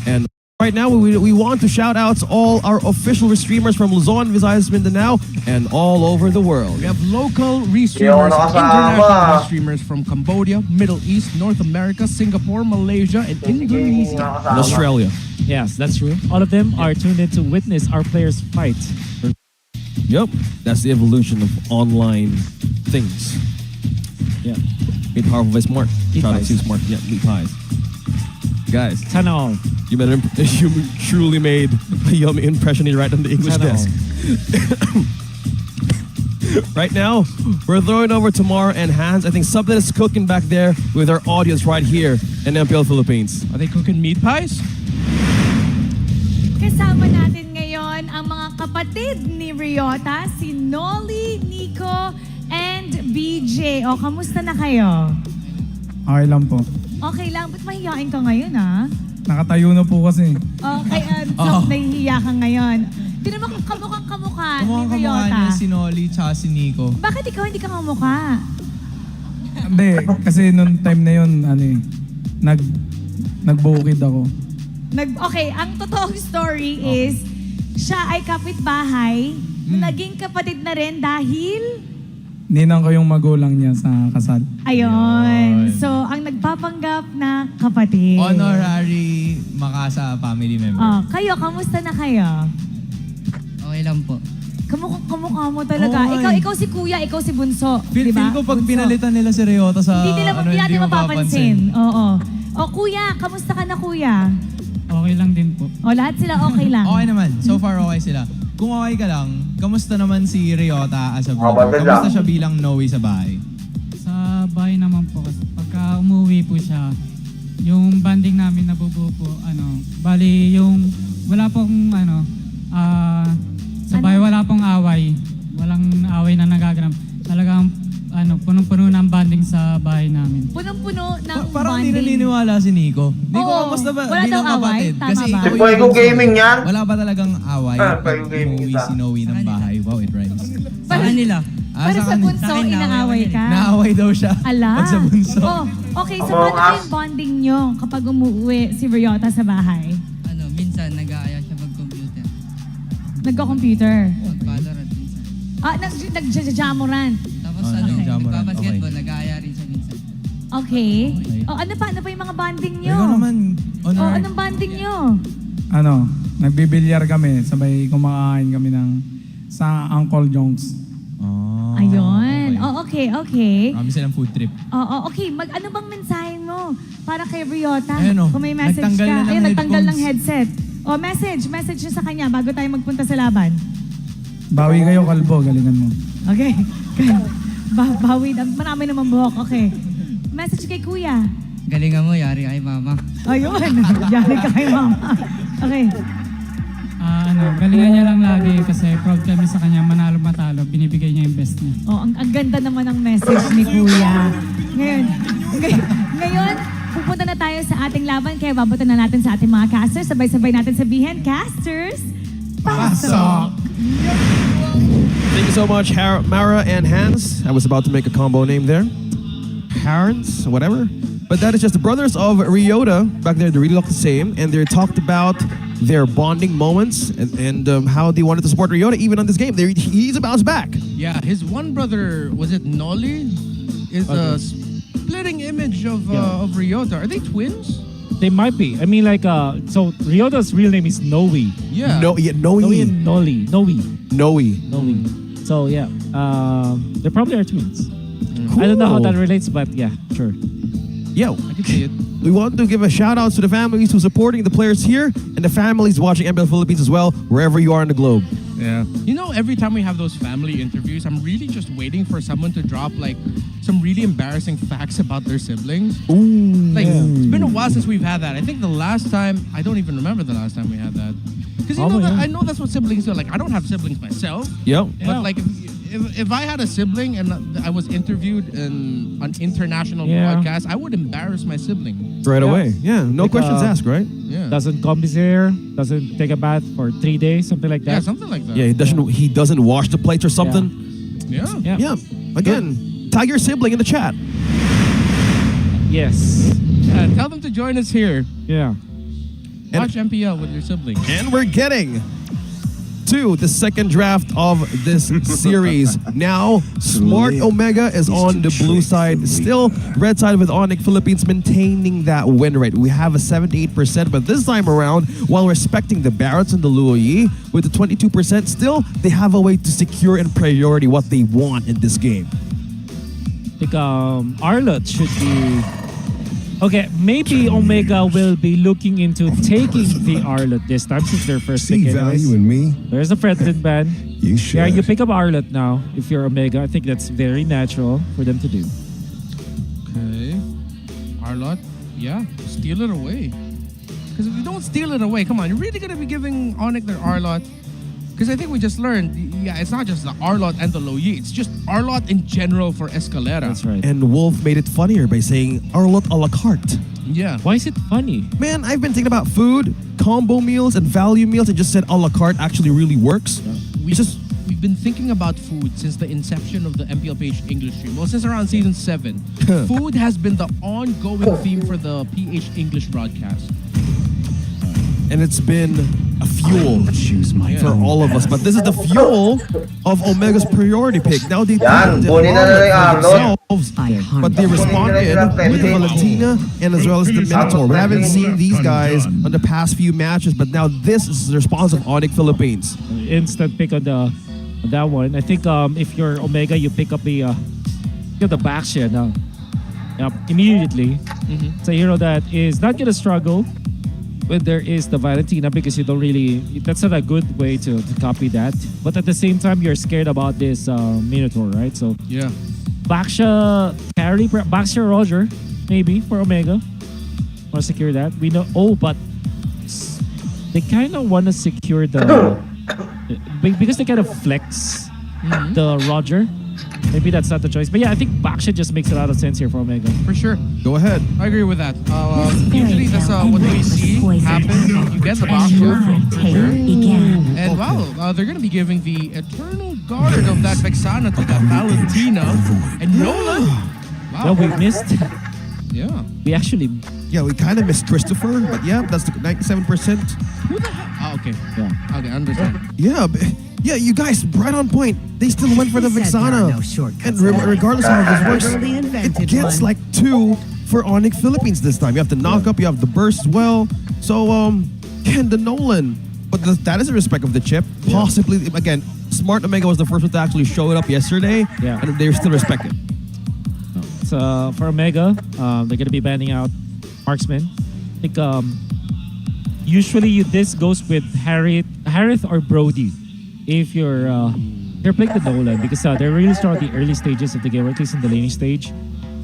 And right now, we want to shout out all our official restreamers from Luzon, Visayas, Mindanao, and all over the world. We have local restreamers and international restreamers from Cambodia, Middle East, North America, Singapore, Malaysia, and Indonesia. And Australia. Yes, that's true. All of them are tuned in to witness our players fight. Yep, that's the evolution of online things. Yeah. Made powerful by Smart. Meat Shout out pies. to Smart. Yeah, meat pies. Guys, Tanol. you truly made a yummy impression here right on the English Tanol. desk. Right now, we're throwing over to Mara and Hans. I think something is cooking back there with our audience right here in MPL Philippines. Are they cooking meat pies? Kasama natin ngayon ang mga kapatid ni Ryota, si Nolly, Nico, and BJ. O, kamusta na kayo? Okay lang po. Okay lang, ba't mahihain ka ngayon, ha? Nakatayo na po kasi. Okay, so nahihiya ka ngayon. Tinan mo kamukhang kamukha ni Kamukha Ryota. niya si Nolly tsaka si Nico. Bakit ikaw hindi ka kamukha? Hindi, kasi nung time na yun, nagbukid ako. Okay, ang totoong story is, siya ay kapitbahay, naging kapatid na rin dahil... Ninang ko yung magulang niya sa kasal. Ayun. So, ang nagpapanggap na kapatid. Honorary Makasa family member. Kayo, kamusta na kayo? Okay lang po. Kamukha mo talaga. Oo, Ikaw si Kuya, ikaw si Bunso. Feel diba? ko pag Bunso. pinalitan nila si Ryota sa Hindi natin mapapansin. Oo. O Kuya, kamusta ka na Kuya? Okay lang din po. O lahat sila okay lang. Okay naman. So far, okay sila. Kung okay ka lang, kamusta naman si Ryota as a brother? Kamusta siya bilang Noe sa bahay? Sa bahay naman po kasi pagka umuwi po siya, yung banding namin nabubuo po, bali yung wala pong sa bahay wala pong away. Walang away na nagaganap. Talagang punong-puno ng banding sa bahay namin. Punong-puno ng Parang bonding. hindi naniniwala si Nico. Nico, Oo. kamusta ba Wala bilang daw away? kapatid? Tama Kasi ba? ikaw Pwede ko gaming yan. Wala ba talagang away? Pwede ko gaming Umuwi kita. si Noe ng bahay. Wow, it rhymes. Sa kanila. Pero sa Bunso, inaaway ka? Naaway daw siya. Ala. Pag sa Bunso. Okay, so paano yung bonding nyo kapag umuwi si Ryota sa bahay? Minsan nag-aaya siya mag-computer. Nagko-computer? Mag-Valorant minsan. Nag-jamuran. Tapos nagbabasketball, nag-aaya rin siya minsan. Okay. Ano pa yung mga bonding nyo? Ikaw naman, Anong bonding nyo? Nagbibilyar kami, sabay kumakain kami sa Uncle Jones. Ayun. Okay. Marami silang food trip. Okay. Ano bang mensahe mo para kay Ryota? Ayun, Kung may message nagtanggal ka. na ng Ayun, nagtanggal ng headphones. headset. Message nyo sa kanya bago tayo magpunta sa laban. Bawi kayo, kalbo, galingan mo. Okay. Bawi. Marami naman buhok. Okay. Message kay Kuya. Galingan mo, yari kay mama. Ayun. Yari ka kay mama. Okay. Galingan niya lang lagi kasi proud kami sa kanya, manalo matalo, binibigay niya yung best niya. Ang ganda naman ng message ni Kuya. Ngayon, pupunta na tayo sa ating laban kaya babutan na natin sa ating mga casters. Sabay-sabay natin sabihin, casters, pasok! Thank you so much, Mara and Hans. I was about to make a combo name there. Hans, whatever. But that is just the brothers of Ryota. Back there, they really look the same. And they talked about their bonding moments and how they wanted to support Ryota even on this game. He's a bounce back. Yeah, his one brother, was it Nolly? Is splitting image of Ryota. Are they twins? They might be. I mean, like, so Ryota's real name is Noe. Yeah. Noe and Noli. Noe. So yeah, they probably are twins. I don't know how that relates, but yeah, sure. Yo, I can see it. we want to give a shout out to the families who are supporting the players here and the families watching MPL Philippines as well, wherever you are in the globe. Yeah. You know, every time we have those family interviews, I'm really just waiting for someone to drop like some really embarrassing facts about their siblings. Ooh. Like, it's been a while since we've had that. I think the last time, I don't even remember the last time we had that. Because you know that, I know that's what siblings do. Like, I don't have siblings myself. Yep. But like, if I had a sibling and I was interviewed in an international podcast, I would embarrass my sibling. Right away. Yeah, no Like, questions asked, right? Yeah. Doesn't comb his hair, doesn't take a bath for 3 days, something like that. Yeah, something like that. Yeah, he doesn't wash the plates or something. Yeah. Yeah. Again, tag your sibling in the chat. Yes. Yeah, tell them to join us here. Yeah. Watch MPL with your sibling. And we're getting to the second draft of this series. Now, Smart Omega is on the blue side. Still, red side with ONIC Philippines maintaining that win rate. We have a 78%, but this time around, while respecting the Barretts and the Luoyi, with the 22%, still, they have a way to secure in priority what they want in this game. I think Arlott should be... Okay, maybe Omega will be looking into taking the Arlott this time since they're first pick. See value in me? There's a Fredlin ban. You should. Yeah, you pick up Arlott now if you're Omega. I think that's very natural for them to do. Okay. Arlott, yeah, steal it away. Because if you don't steal it away, come on, you're really going to be giving ONIC their Arlott. Because I think we just learned, yeah, it's not just the Arlott and the Luoyi, it's just Arlott in general for Escalera. That's right. And Wolf made it funnier by saying Arlott a la carte. Yeah. Why is it funny? Man, I've been thinking about food, combo meals, and value meals, and just said a la carte actually really works. We've been thinking about food since the inception of the MPL PH English stream. Well, since around season 7. Food has been the ongoing theme for the PH English broadcast. And it's been a fuel for all of us. But this is the fuel of Omega's priority pick. Now they picked themselves, but they responded with Valentina and as well as the Minotaur. We haven't seen these guys on the past few matches, but now this is the response of ONIC Philippines. Instant pick on that one. I think if you're Omega, you pick up the Baxia now. Immediately. It's a hero that is not gonna struggle when there is the Valentina because you don't really, that's not a good way to copy that. But at the same time, you're scared about this Minotaur, right? So yeah, Baxia Kairi, Baxia Roger, maybe for Omega. Want to secure that? We know. Oh, but they kind of want to secure the because they kind of flex the Roger. Maybe that's not the choice. But yeah, I think Baxia just makes a lot of sense here for Omega. For sure. Go ahead. I agree with that. Usually that's what we see happen. You get the Baxia. For sure. And wow, they're going to be giving the Eternal Guard of that Vexana to that Valentina. And Nolan. Wow. No, we missed. Yeah. We actually... Yeah, we kind of missed Christopher, but yeah, that's the 97%. Who the hell? Oh, okay. Yeah. Okay, I understand. Yeah, yeah, you guys, right on point. They still went for the Vexana. And regardless of how this works, it gets like 2 for ONIC Philippines this time. You have the knock-up, you have the burst as well. So, Ken the Nolan. But that is a respect of the chip. Possibly, again, Smart Omega was the first one to actually show it up yesterday. Yeah. And they're still respected. So, for Omega, they're going to be banning out Marksman. I think, usually this goes with Harith or Brody. If you're playing the Nolan because they're really strong at the early stages of the game, or at least in the laning stage.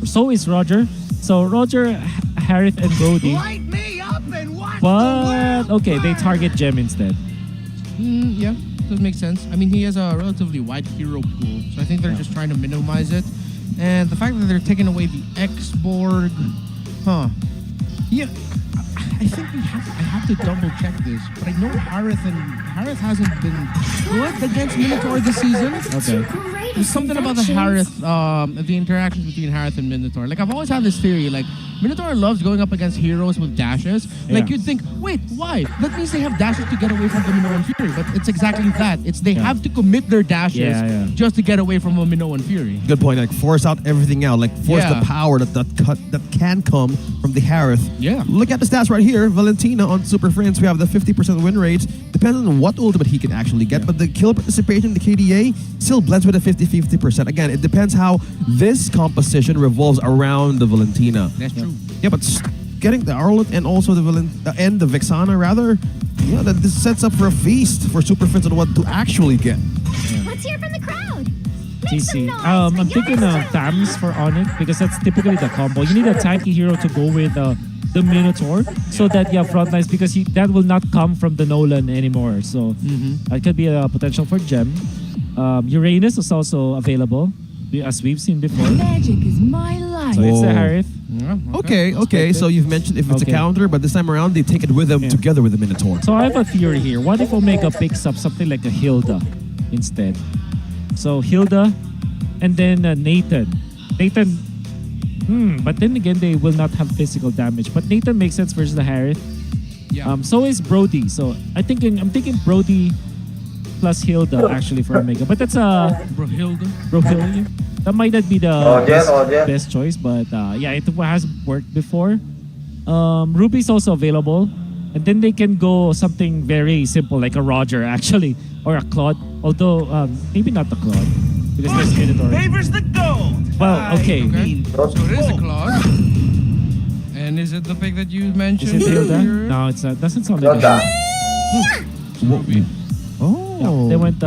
So is Roger. So Roger, Harith, and Brody. Light me up and watch But okay, they target Gem instead. Yeah, does make sense. I mean, he has a relatively wide hero pool, so I think they're just trying to minimize it. And the fact that they're taking away the X-Borg, yeah. I think I have to double check this, but I know Harith hasn't been good against Minotaur this season. Okay. there's something about the Harith, the interactions between Harith and Minotaur. Like, I've always had this theory, like, Minotaur loves going up against heroes with dashes. Like, you'd think, wait, why? That means they have dashes to get away from the Minoan Fury. But it's exactly that. It's they have to commit their dashes just to get away from a Minoan Fury. Good point. Like force out everything out. Like force the power that can come from the Harith. Yeah. Look at the stats right here. Valentina on Super Friends. We have the 50% win rate. Depends on what ultimate he can actually get. But the kill participation, the KDA, still blends with a 50-50%. Again, it depends how this composition revolves around the Valentina. That's true. Yeah, but getting the Arlet and also the the Vexana rather, yeah, that this sets up for a feast for Super Friends on what to actually get. Let's hear from the crowd. TC. I'm thinking Thams for ONIC because that's typically the combo. You need a tanky hero to go with the Minotaur so that you have frontlines because that will not come from the Nolan anymore. So that could be a potential for Gem. Uranus is also available as we've seen before. Magic is my life. So it's the Harith. Okay. So you've mentioned if it's a counter, but this time around they take it with them together with the Minotaur. So I have a theory here. What if Omega picks up something like a Hilda instead? So Hilda and then Nathan. But then again, they will not have physical damage. But Nathan makes sense versus the Harith. Yeah. So is Brody. So I'm thinking Brody plus Hilda actually for Omega. But that's Brohilda. That might not be the best choice, but yeah, it has worked before. Ruby's also available. And then they can go something very simple like a Roger actually, or a Claude. Although maybe not the Claude because there's Minotaur. Favors the gold. Well, okay. So it is a Claude. And is it the pick that you mentioned? Is it Hilda? No, it's not. Doesn't sound like Ruby. Oh. Yeah, they went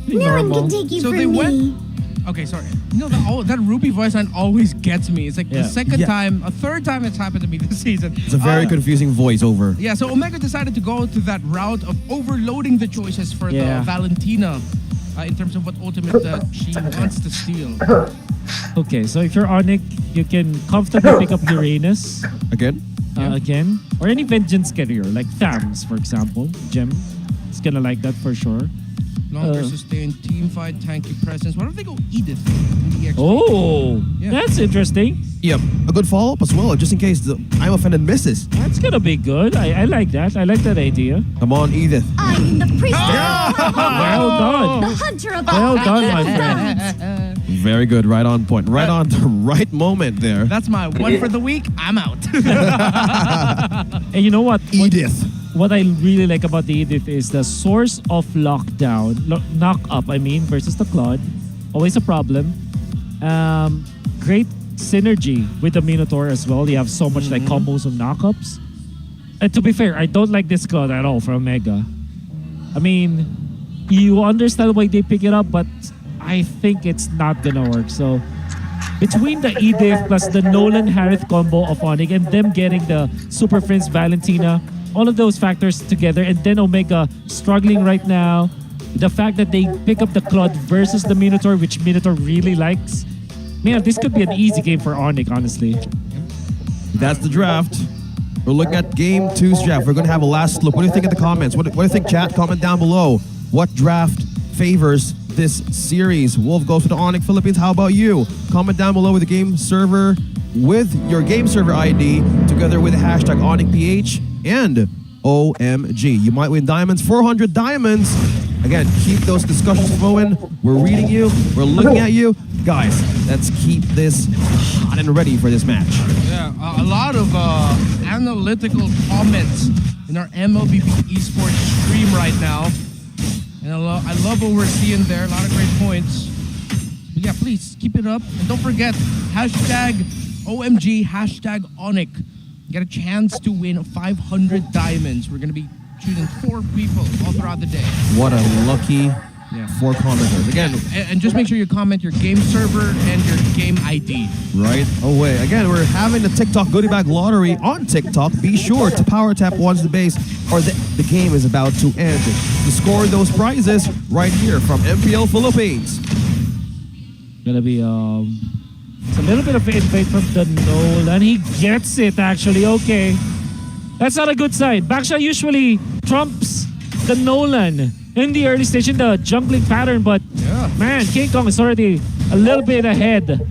pretty normal. So they went. Okay, sorry. You know, that Ruby voice line always gets me. It's like the third time it's happened to me this season. It's a very confusing voiceover. Yeah, so Omega decided to go to that route of overloading the choices for the Valentina in terms of what ultimate she wants to steal. Okay, so if you're ONIC, you can comfortably pick up Uranus. Again? Again. Or any Vengeance carrier, like Thams, for example. Gem. It's gonna like that for sure. Longer sustained team fight, tanky presence. What if they go Edith in the XP? Oh, that's interesting. Yep, a good follow-up as well, just in case the I'm Offended misses. That's gonna be good. I like that. I like that idea. Come on, Edith. I'm the priestess. Well done. The hunter of Well done, my friend. Very good, right on point. Right on the right moment there. That's my one for the week. I'm out. And you know what? Edith. What I really like about the Edith is the source of knock up, versus the Claude. Always a problem. Great synergy with the Minotaur as well. You have so much like combos and knockups. And to be fair, I don't like this Claude at all for Omega. I mean, you understand why they pick it up, but I think it's not gonna work. So between the Edith plus the Nolan Harith combo of ONIC and them getting the Super Friends Valentina, all of those factors together, and then Omega struggling right now. The fact that they pick up the Claude versus the Minotaur, which Minotaur really likes. Man, this could be an easy game for ONIC, honestly. That's the draft. We're looking at Game 2's draft. We're going to have a last look. What do you think in the comments? What do you think, chat? Comment down below. What draft favors this series? Wolf goes to the ONIC Philippines. How about you? Comment down below with the game server, with your game server ID, together with the hashtag ONICPH and OMG. You might win diamonds, 400 diamonds. Again, keep those discussions flowing. We're reading you. We're looking at you. Guys, let's keep this hot and ready for this match. Yeah, a lot of analytical comments in our MLBB esports stream right now. And I love what we're seeing there. A lot of great points. But yeah, please keep it up. And don't forget, hashtag OMG, hashtag ONIC. Get a chance to win 500 diamonds. We're going to be choosing 4 people all throughout the day. What a lucky 4 commenters. Again, and just make sure you comment your game server and your game ID. Right away. Again, we're having the TikTok goodie bag lottery on TikTok. Be sure to power tap once the base or the game is about to end. To score those prizes right here from MPL Philippines. Gonna be it's a little bit of invade from the Nolan. He gets it actually. Okay. That's not a good sign. Backshot usually trumps the Nolan. in the early stage in the jungling pattern, but man, King Kong is already a little bit ahead.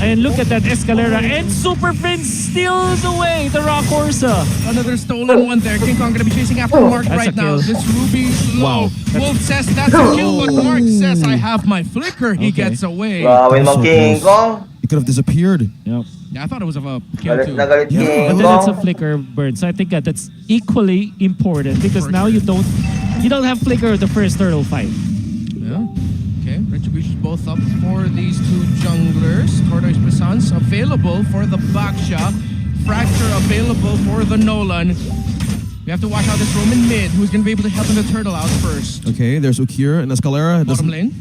And look at that Escalera, and Super Prince steals away the Rock Horsa. Another stolen one there. King Kong gonna be chasing after Mark That's right a kill. now. This Ruby's low. Wolf says that's a kill, but Mark says I have my flicker. He gets away. Gawin mo, King Kong. He could have disappeared. Yep. Yeah, I thought it was a kill Galit too. na galit But King then it's a Kong. flicker burn, so I think that's equally important because now you don't have flicker the first turtle fight. Yeah. Okay, Retribution's both up for these two junglers. Tortoise Brisance available for the Baksha. Fracture available for the Nolan. We have to watch out this Roman mid, who's going to be able to help in the turtle out first. Okay, there's Ukir and Escalera. Bottom lane.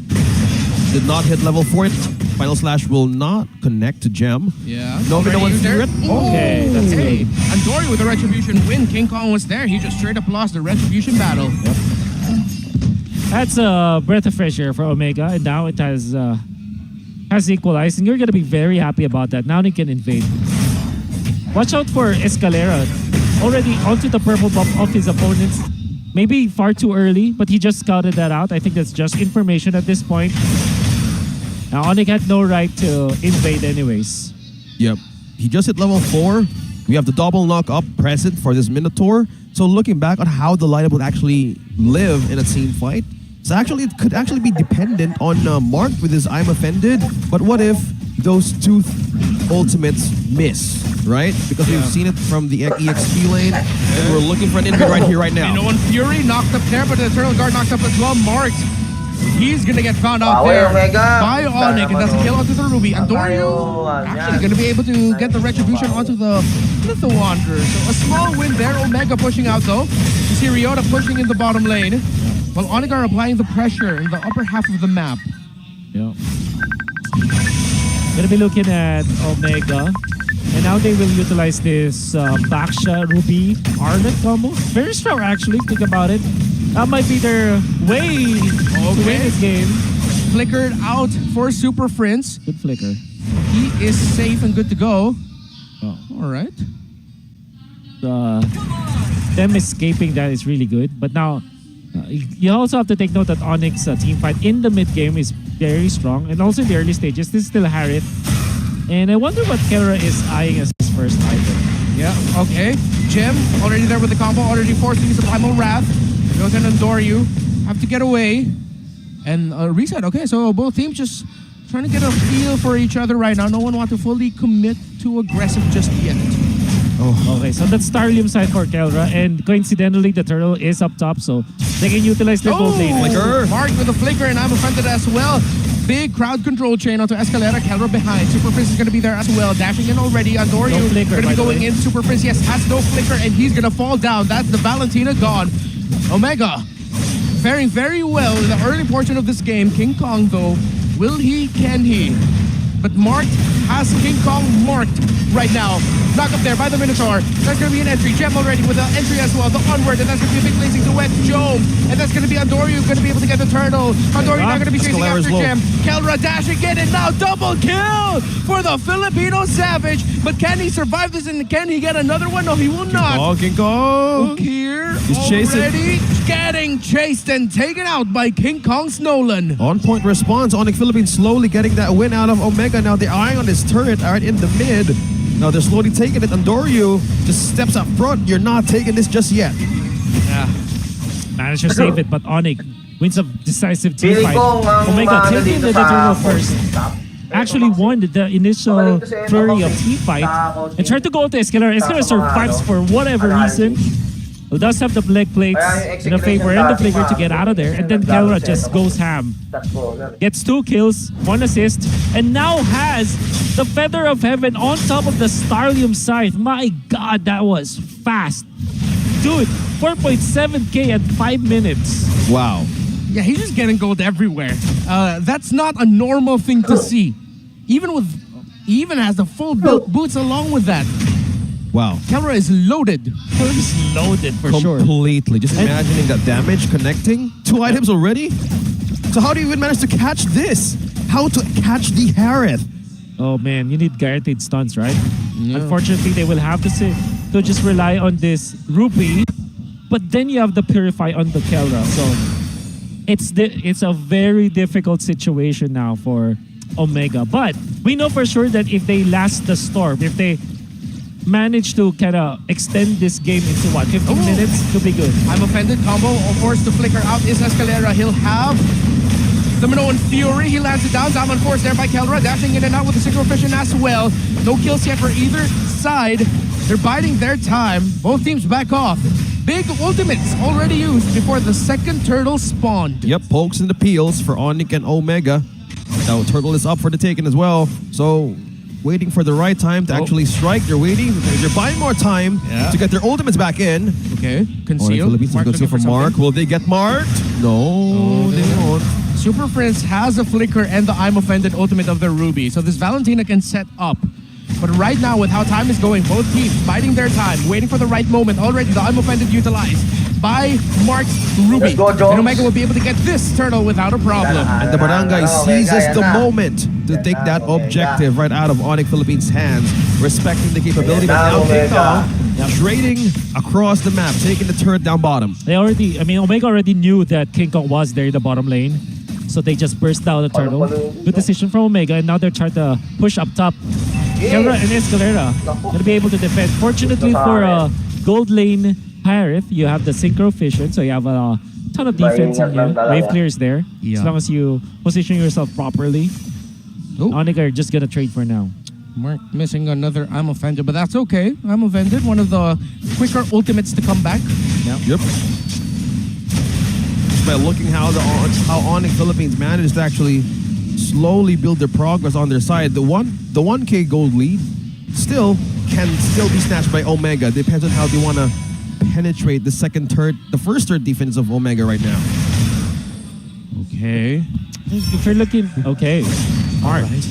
Did not hit level 4. Final Slash will not connect to Gem. Yeah. No one there. through it. Okay, that's Hey, good. Andori with the Retribution win. King Kong was there. He just straight up lost the Retribution battle. Yep. That's a breath of fresh air for Omega, and now it has equalized, and you're gonna be very happy about that. Now they can invade. Watch out for Escalera, already onto the purple buff of his opponents. Maybe far too early, but he just scouted that out. I think that's just information at this point. Now ONIC had no right to invade anyways. Yep. He just hit level 4. We have the double knock up present for this Minotaur. So looking back on how the lineup would actually live in a team fight, so actually it could actually be dependent on Mark with his I'm offended. But what if those two ultimates miss, right? Because we've seen it from the EXP lane, and we're looking for an invade right here, right now. You know, and Fury knocked up there, but the Eternal Guard knocked up as well. Mark, he's gonna get found out there by ONIC, and that's a kill onto the Ruby. And Dorio actually gonna be able to get the Retribution onto the Little Wanderer. So a small win there. Omega pushing out though. You see Ryota pushing in the bottom lane, while ONIC are applying the pressure in the upper half of the map. Yeah. Gonna be looking at Omega. And now they will utilize this Baksha Ruby Arlet combo. Very strong actually, think about it. That might be their way to win this game. Flickered out for Super Prince. Good flicker. He is safe and good to go. Oh. Alright. Them escaping that is really good. But now, you also have to take note that ONIC's team fight in the mid game is very strong. And also in the early stages, this is still Harriet. And I wonder what Kelra is eyeing as his first item. Yeah, okay. Gem already there with the combo, already forced to use the Primal Wrath. Goes in and Doryu. Have to get away. And reset. Okay, so both teams just trying to get a feel for each other right now. No one wants to fully commit to aggressive just yet. Oh. Okay, so that's Starlium side for Kelra. And coincidentally, the turtle is up top, so they can utilize their gold lane. Mark with the flicker, and I'm offended as well. Big crowd control chain onto Escalera. Kelra behind. Super Prince is going to be there as well. Dashing in already. Andoryu going to be going in. Super Prince, yes, has no flicker, and he's going to fall down. That's the Valentina gone. Omega faring very well in the early portion of this game. King Kong, though, will he, can he? But Mark has King Kong marked right now. Knock up there by the Minotaur. There's going to be an entry. Gem already with the entry as well. The onward, and that's going to be a big blazing duet. Jome, and that's going to be Andoryu going to be able to get the turtle. Andoryu now going to be chasing after Gem. Kelra dashing in, and now double kill for the Filipino Savage. But can he survive this, and can he get another one? No, he will not. King Kong. Ukir He's already getting chased and taken out by King Kong's Nolan. On point response. ONIC Philippines slowly getting that win out of Omega. Now they're eyeing on this turret right in the mid. Now they're slowly taking it. Andoryu just steps up front. You're not taking this just yet. Yeah. Managed to save it, but ONIC wins a decisive team Feeling fight. ko ang Omega ano taking dito the sa turtle first. Actually won the initial flurry of team fight and tried to go to Escalera. Escalera survives for whatever reason. Who does have the leg plates in the favor and the flicker to get out of there. And then Kelra just goes ham. Gets 2 kills, 1 assist, and now has the Feather of Heaven on top of the Starlium Scythe. My God, that was fast. Dude, 4.7k at 5 minutes. Wow. Yeah, he's just getting gold everywhere. That's not a normal thing to see. He even has the full built boots along with that. Wow. Kelra is loaded. He's loaded for sure. Completely. Just imagining that damage connecting. 2 items already? So how do you even manage to catch this? How to catch the Harith? Oh man, you need guaranteed stuns, right? Yeah. Unfortunately, they will have to just rely on this Ruby. But then you have the Purify on the Kelra. So it's a very difficult situation now for Omega. But we know for sure that if they last the storm, if they manage to kind of extend this game into 15 minutes to be good. I'm offended combo, forced to flicker out is Escalera. He'll have the Minoan Fury. He lands it down. Zaman forced there by Kelra, dashing in and out with the Synchro Vision as well. No kills yet for either side. They're biding their time. Both teams back off. Big ultimates already used before the second turtle spawned. Yep, pokes and the peels for ONIC and Omega. Now turtle is up for the taking as well. So waiting for the right time to actually strike. They're waiting. They're buying more time to get their ultimates back in. Okay, conceal. Mark looking for Mark. Will they get marked? No, they won't. Super Prince has a flicker and the I'm Offended ultimate of the Ruby. So this Valentina can set up. But right now, with how time is going, both teams biding their time, waiting for the right moment. Already the I'm Offended utilized by Mark's Ruby. Let's go, Jones. And Omega will be able to get this turtle without a problem. And the Barangay seizes the moment to take that objective right out of ONIC Philippines' hands, respecting the capability. But now King Kong trading across the map, taking the turret down bottom. Omega already knew that King Kong was there in the bottom lane. So they just burst down the turtle. Good decision from Omega, and now they're trying to push up top. Kelra and Escalera gonna be able to defend. Fortunately for gold lane Pirate, you have the Synchro Vision, so you have a ton of defense in here. Wave clear is there, as long as you position yourself properly. ONIC are just gonna trade for now. Mark missing another I'm Offended, but that's okay. I'm Offended, one of the quicker ultimates to come back. Yep. By looking how ONIC Philippines managed to actually slowly build their progress on their side, the 1K gold lead can still be snatched by Omega. Depends on how they want to penetrate the first third defense of Omega right now. Okay. If you're looking, okay. All right.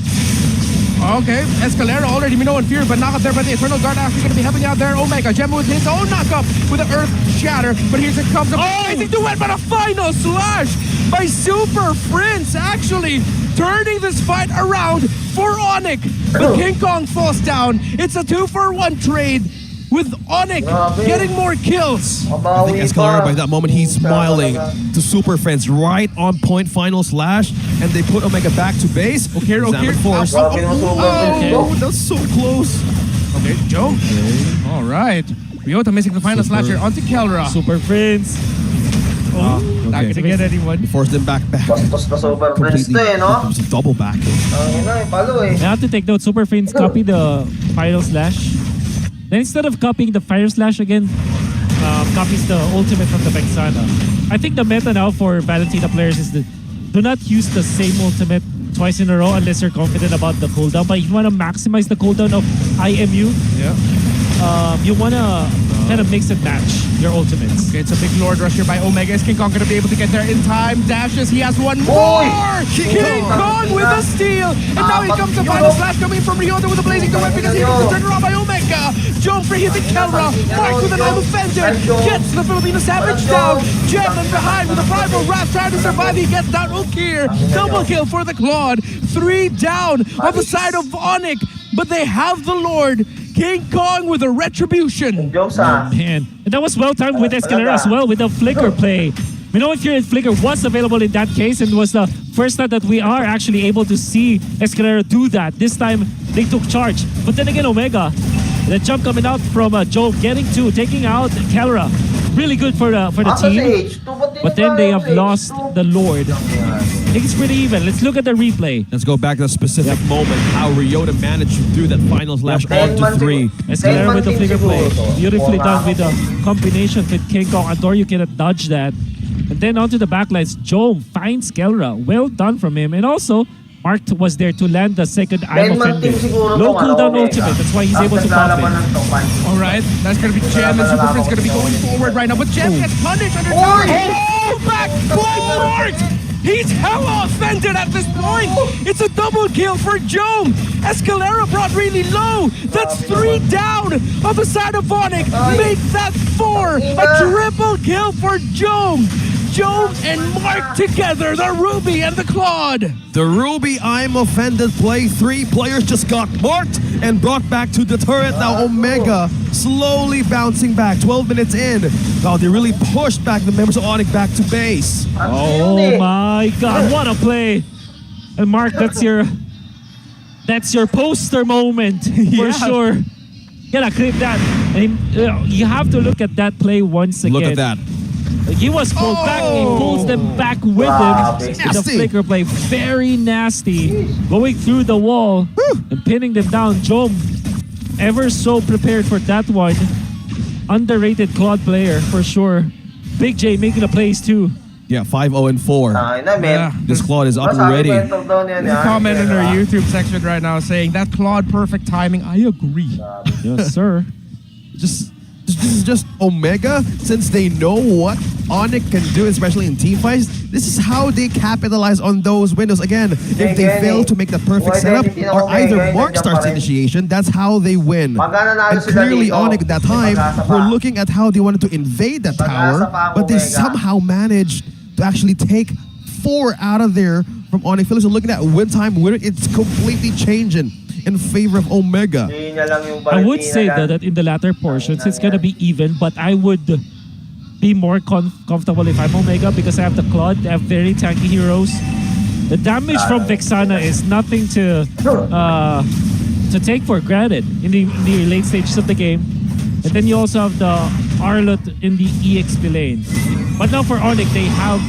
Okay, Escalera already Minoan Fury, but knock up there by the Eternal Guard actually going to be helping out there. Omega, Gemma with his own knockup with the Earth Shatter, but here's it comes. Amazing duet, but a final slash by Super Prince, actually turning this fight around for ONIC. But King Kong falls down. It's a 2-for-1 trade with ONIC getting more kills. I think Escalera, by that moment, he's smiling to Super Friends. Right on point, final slash, and they put Omega back to base. Okay. Force. That's so close. Okay, Joe. All right. Ryota missing the final slash here onto Kelra. Super Friends. Not gonna get anyone. He forced them back. Bastos na Super Prince to It was a double back. I have to take note, Super Friends copy the final slash. Then instead of copying the Fire Slash again, copies the ultimate from the Vexana. I think the meta now for Valentina players is that do not use the same ultimate twice in a row unless you're confident about the cooldown. But if you want to maximize the cooldown of IMU, you want to kind of mix and match your ultimates. Okay, it's a big Lord Rush here by Omega. Is King Kong going to be able to get there in time? Dashes, he has one more! King Kong with a steal! And now here comes the final slash coming from Ryota with a blazing duet because he gets turned around by Omega. Joan free hitting Kelra. Mark with an I'm Offended. Gets the Filipino Savage down. Gem and behind with a primal wrath trying to survive. He gets down. Ukir. Double kill for the Claude. 3 down on the side of ONIC. But they have the Lord. King Kong with a retribution. Man, and that was well timed with Escalera as well with the flicker play. We know if your flicker was available in that case and was the first time that we are actually able to see Escalera do that. This time they took charge. But then again, Omega, the jump coming out from Joe, taking out Kelra. Really good for the team. But then they have lost the Lord. I think it's pretty even. Let's look at the replay. Let's go back to the specific moment how Ryota managed to do that final slash on to 3. Escalera with the flicker play. Beautifully done with the combination with King Kong. Adore, you cannot dodge that. And then onto the backlines, Joe finds Kelra. Well done from him. And also, Mark was there to land the second I'm Offended. Low cooldown ultimate. That's why he's able to pop it. Alright, that's going to be Gem and Super Prince going to be going forward right now. But Gem gets punished under tower. Oh, back by Mark! He's hella offended at this point. It's a double kill for Joe. Escalera brought really low. That's 3 down on the side of ONIC. Make that 4. A triple kill for Joe. Joe and Mark together, the Ruby and the Claude. The Ruby I'm offended play. 3 players just got marked and brought back to the turret. Now Omega slowly bouncing back. 12 minutes in. Wow, they really pushed back the members of ONIC back to base. Oh my God, what a play. And Mark, that's your poster moment for sure. Gotta clip that. And you have to look at that play once again. Look at that. He was pulled back. He pulls them back with him. The flicker play, very nasty. Going through the wall and pinning them down. Jom, ever so prepared for that one. Underrated Claude player for sure. Big J making the plays too. Yeah, 5-0-4. This Claude is up and ready. Comment in our YouTube section right now saying that Claude perfect timing. I agree. Yes, sir. This is just Omega, since they know what ONIC can do, especially in team fights. This is how they capitalize on those windows. Again, if they fail to make the perfect setup, or either Mark starts initiation, that's how they win. And clearly ONIC at that time were looking at how they wanted to invade that tower, but they somehow managed to actually take 4 out of there from ONIC Philippines. So looking at win time winner, it's completely changing in favor of Omega. I would say that in the latter portions, it's going to be even, but I would be more comfortable if I'm Omega because I have the Claude, I have very tanky heroes. The damage from Vexana is nothing to take for granted in the late stages of the game. And then you also have the Arlot in the EXP lane. But now for ONIC, they have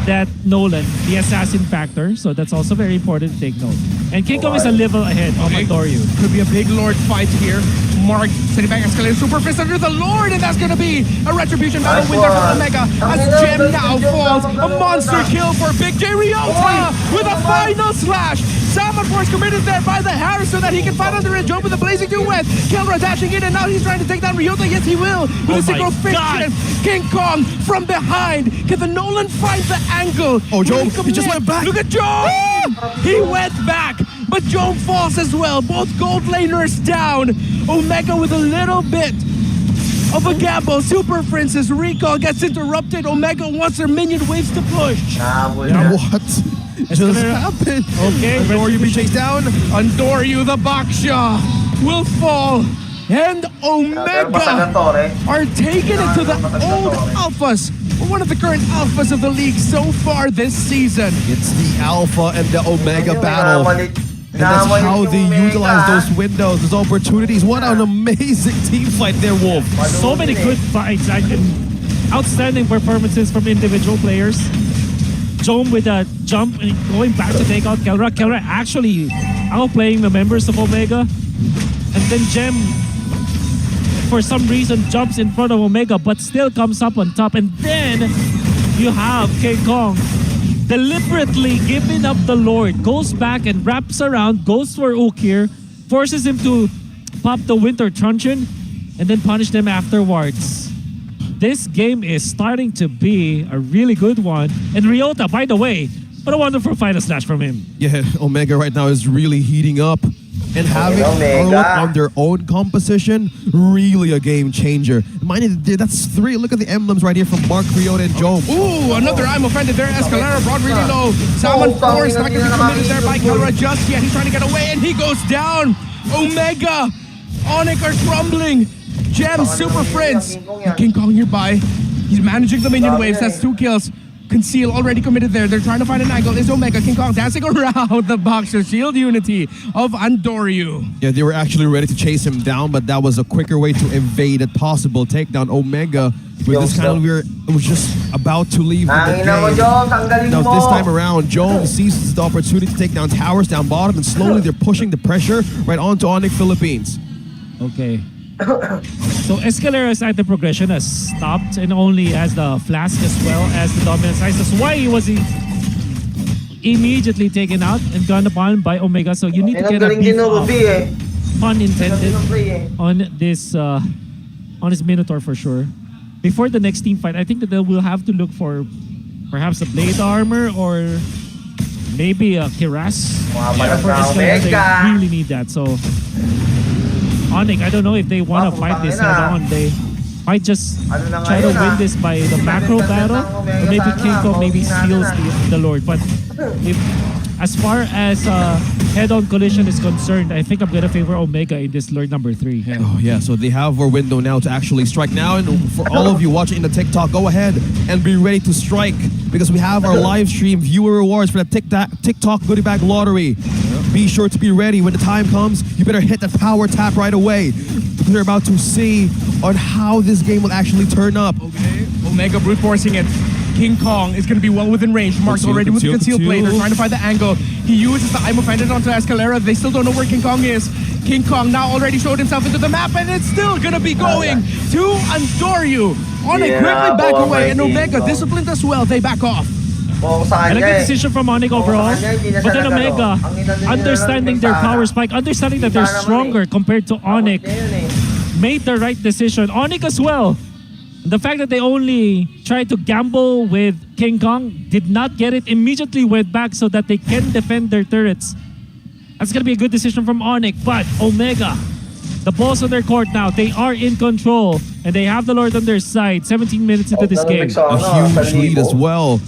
that Nolan, the assassin factor, so that's also very important to take note. And King Kong is a level ahead of Adoryu. Could be a big Lord fight here. Mark sitting back, escalating super fist under the Lord, and that's gonna be a retribution battle win there for Omega as Gem now falls. A monster kill for Big J Ryota with a final slash. Salmon Force committed there by the Harris so that he can fight under it. Joe with the blazing duet. Kelra dashing in, and now he's trying to take down Ryota. Yes, he will. With a synchro fiction. King Kong from behind. Can the Nolan find the angle? Oh, Joe, he just went back. Look at Joe! He went back, but Joe falls as well. Both gold laners down. Omega with a little bit of a gamble. Super Princess recall gets interrupted. Omega wants their minion waves to push. What just happened? Okay, Adoryu be chased down. Adoryu the Baksha will fall. And Omega are taken into the old alphas. One of the current alphas of the league so far this season. It's the alpha and the Omega battle. And that's how they utilize those windows, those opportunities. What an amazing team fight there, Wolf. So many good fights. Outstanding performances from individual players. Jom with a jump and going back to take out Kelra. Kelra actually outplaying the members of Omega. And then Gem, for some reason, jumps in front of Omega, but still comes up on top. And then you have King Kong deliberately giving up the Lord, goes back and wraps around, goes for Ukir, forces him to pop the Winter Truncheon, and then punish them afterwards. This game is starting to be a really good one. And Ryota, by the way, what a wonderful final slash from him. Yeah, Omega right now is really heating up. And having Arlot on their own composition, really a game changer. Mind you, that's 3. Look at the emblems right here from Mark, Ryota, and Joe. Ooh, another I'm offended there. Escalera brought really low. Salmon Force not going to be committed there by Kelra just yet. He's trying to get away, and he goes down. Omega, ONIC are crumbling. Gem, Super Friends. King Kong nearby. He's managing the minion waves. That's 2 kills. Conceal already committed there. They're trying to find an angle. Is Omega. King Kong dancing around the boxer. Shield unity of Adoryu. Yeah, they were actually ready to chase him down, but that was a quicker way to evade a possible takedown. Omega, with this kind of weird, was just about to leave the game. Now this time around, Jones seizes the opportunity to take down towers down bottom, and slowly they're pushing the pressure right onto ONIC Philippines. Okay. So Escalera's item progression has stopped and only has the flask as well as the dominant size. That's why he was immediately taken out and gone upon by Omega. So you need to get a beef off, pun intended, on this on his Minotaur for sure. Before the next team fight, I think that they will have to look for perhaps a blade armor or maybe a Kiras. For Escalera, they really need that. So ONIC, I don't know if they want to fight this head on. might just Ano na try to ngayon, win ah? this by the macro battle, or maybe King Kong maybe steals the Lord. But if as far as head-on collision is concerned, I think I'm gonna favor Omega in this Lord number 3. Yeah. Oh yeah, so they have our window now to actually strike now, and for all of you watching in the TikTok, go ahead and be ready to strike because we have our live stream viewer rewards for the TikTok goodie bag lottery. Be sure to be ready when the time comes. You better hit that power tap right away. We're about to see on how this game will actually turn up. Okay, Omega brute forcing it. King Kong is going to be well within range. Mark's already with the concealed blade. They're trying to find the angle. He uses the I'm offended onto Escalera. They still don't know where King Kong is. King Kong now already showed himself into the map, and it's still going to be going to Andoryu. ONIC quickly back away, and Omega disciplined as well. They back off. I like the decision from ONIC overall, but then Omega, understanding their power spike, understanding that they're stronger compared to ONIC, made the right decision. ONIC as well. The fact that they only tried to gamble with King Kong, did not get it, immediately went back so that they can defend their turrets. That's going to be a good decision from ONIC, but Omega, the ball's on their court now. They are in control, and they have the Lord on their side. 17 minutes into this game. A huge lead as well.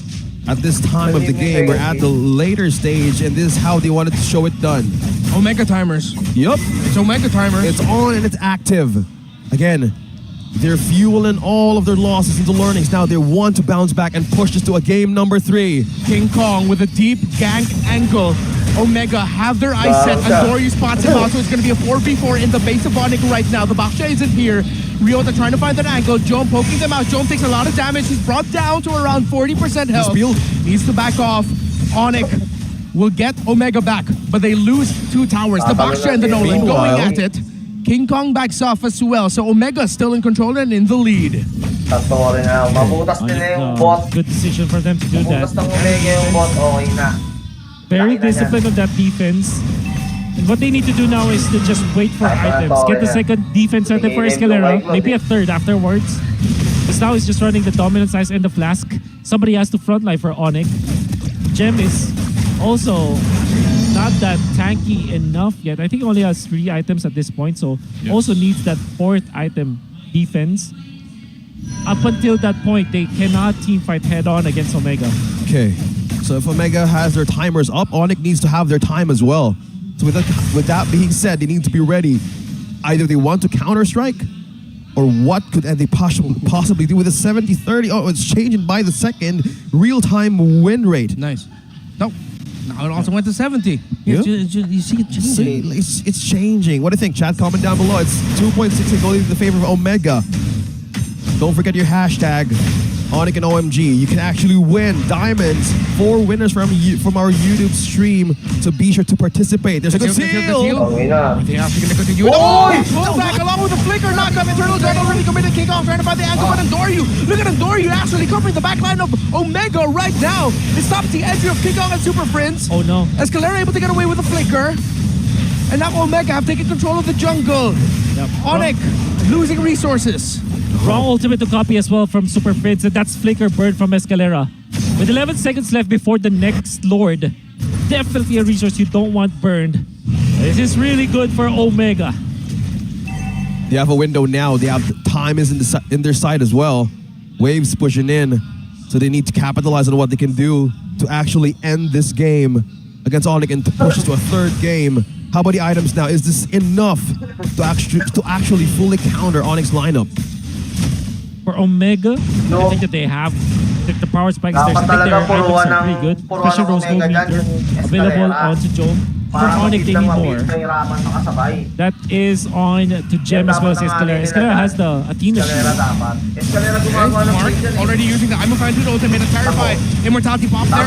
At this time of the game, we're at the later stage, and this is how they wanted to show it done. Omega timers. Yup. It's Omega timers. It's on and it's active. Again, they're fueling all of their losses into learnings. Now they want to bounce back and push this to a game number 3. King Kong with a deep gank angle. Omega have their eyes set. Andoryu spots him out, so it's going to be a 4v4 in the base of ONIC right now. The Baksha isn't here. Ryota trying to find that angle. Jome poking them out. Jome takes a lot of damage. He's brought down to around 40% health. Needs to back off. ONIC will get Omega back, but they lose 2 towers. The Baksha and the Nolan going at it. King Kong backs off as well, so Omega still in control and in the lead. Good decision for them to do that. Very disciplined on that defense. And what they need to do now is to just wait for items. Get the second defense item for Escalera, maybe a third afterwards. Because now he's just running the dominant size and the flask. Somebody has to frontline for ONIC. Gem is also not that tanky enough yet. I think he only has 3 items at this point, so also needs that 4th item defense. Up until that point, they cannot team fight head-on against Omega. Okay, so if Omega has their timers up, ONIC needs to have their time as well. So with that being said, they need to be ready. Either they want to counter-strike, or what could they possibly do with a 70-30? Oh, it's changing by the second. Real-time win rate. Nice. No. Now it also went to 70. Yeah. You see it changing. It's changing. What do you think, chat? Comment down below. It's 2.6 going in the favor of Omega. Don't forget your hashtag, ONIC and OMG. You can actually win diamonds. 4 winners from our YouTube stream. So be sure to participate. There's a good steal. Pull back along with the flicker knockup. Internal Dragon already committed. King Kong trying to find the angle, but Andoryu. Look at Andoryu actually covering the back line of Omega right now. It stops the entry of King Kong and Super Friends. Oh no. Escalera able to get away with the flicker. And now Omega have taken control of the jungle. Yep. ONIC losing resources. Wrong ultimate to copy as well from Super Fritz, and that's Flicker Bird from Escalera. With 11 seconds left before the next Lord, definitely a resource you don't want burned. This is really good for Omega. They have a window now. They have time is in their side as well. Waves pushing in, so they need to capitalize on what they can do to actually end this game against ONIC and to push us to a 3rd game. How about the items now? Is this enough to actually fully counter ONIC's lineup? For Omega, I think that they have the power spikes there. I think their items are pretty good. Especially Roscoe meter available onto Jome. For ONIC, they need more. That is on to Gem as well as Escalera. Escalera has the Athena shield. Mark already using the I'm offended ultimate to terrify. Immortality pop there.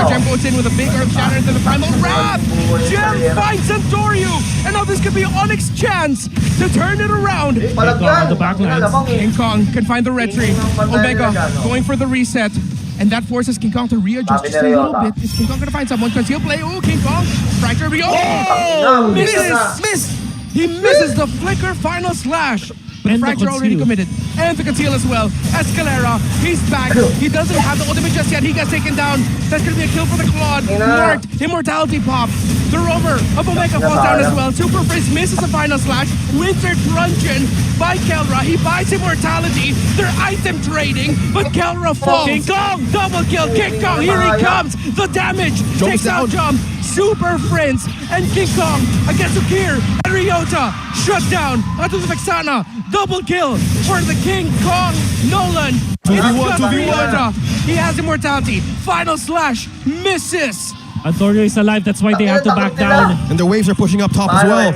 Gem goes in with a big earth shatter into the primal wrath. Gem finds Andoryu. And now this could be ONIC's chance to turn it around. King Kong on the backlines. King Kong can find the red tree. Omega going for the reset. And that forces King Kong to readjust just a little bit. Is King Kong going to find someone? Because he'll play. Oh, King Kong. Fracture. Oh! Misses! He misses the flicker final slash. But the fracture already committed. and the conceal as well. Escalera, he's back. He doesn't have the ultimate just yet. He gets taken down. That's going to be a kill for the Claude. Mort, immortality pop. The rover of Omega falls down as well. Super Freeze misses the final slash. Winter Truncheon by Kelra. He buys immortality. They're item trading, but Kelra falls. King Kong, double kill. King Kong, here he comes. The damage takes out Jump. Super Prince and King Kong against Ukir and Ryota. Shut down onto the Vexana. Double kill for the King Kong Nolan. 2v1, 2v1. Ryota. He has immortality. Final slash misses. Antonio is alive, that's why they have to back down. And the waves are pushing up top as well.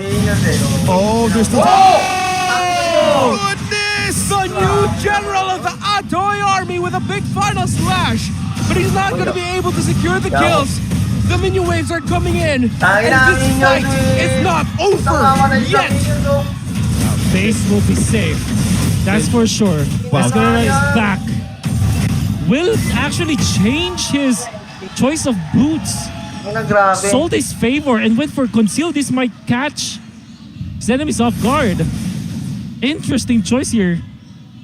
Oh, there's still... Oh! Goodness! The new general of the Atoy army with a big final slash. But he's not going to be able to secure the kills. The minion waves are coming in. And this fight is not over yet. Base will be safe. That's for sure. Escalera is back. Will actually change his choice of boots. Sold his favor and went for conceal. This might catch his enemies off guard. Interesting choice here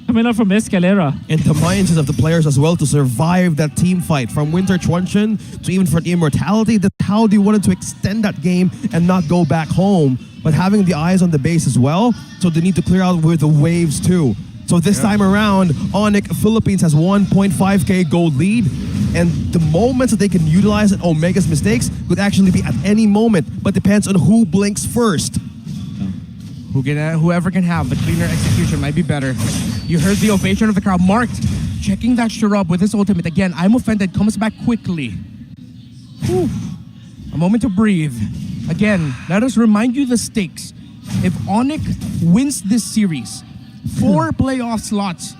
coming up from Escalera. And the mindsets of the players as well to survive that team fight. From Winter Truncheon to even for the immortality, that's how they wanted to extend that game and not go back home. But having the eyes on the base as well, so they need to clear out with the waves too. So this time around, ONIC Philippines has 1.5k gold lead. And the moments that they can utilize at Omega's mistakes could actually be at any moment, but depends on who blinks first. Whoever can have the cleaner execution might be better. You heard the ovation of the crowd. Marked, checking that Sharab with his ultimate. Again, I'm offended, comes back quickly. Whew. A moment to breathe. Again, let us remind you the stakes. If ONIC wins this series, 4 playoff slots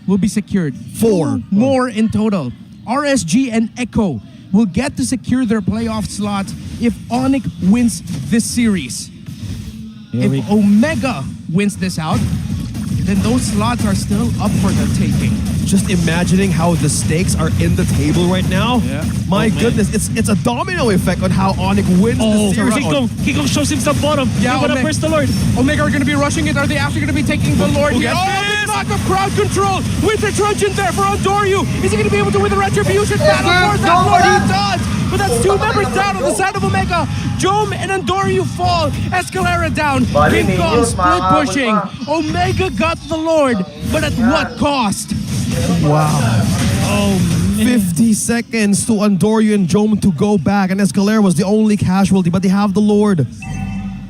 will be secured. 4 more in total. RSG and Echo will get to secure their playoff slots if ONIC wins this series. If Omega wins this out, then those slots are still up for the taking. Just imagining how the stakes are in the table right now. Yeah. My goodness, it's a domino effect on how ONIC wins this series. King Kong shows himself bottom. Yeah, they want to first the Lord. Omega are going to be rushing it. Are they actually going to be taking the Lord here? Oh, knock of crowd control. Winter Truncheon there for Andoryu. Is he going to be able to win the Retribution battle for that Lord? He does. But that's 2 members down on the side of Omega. Jome and Andoryu fall. Escalera down. King Kong split pushing. Omega got the Lord, but at what cost? Wow. Oh, 50 seconds to Andoryu and Jome to go back, and Escalera was the only casualty, but they have the Lord.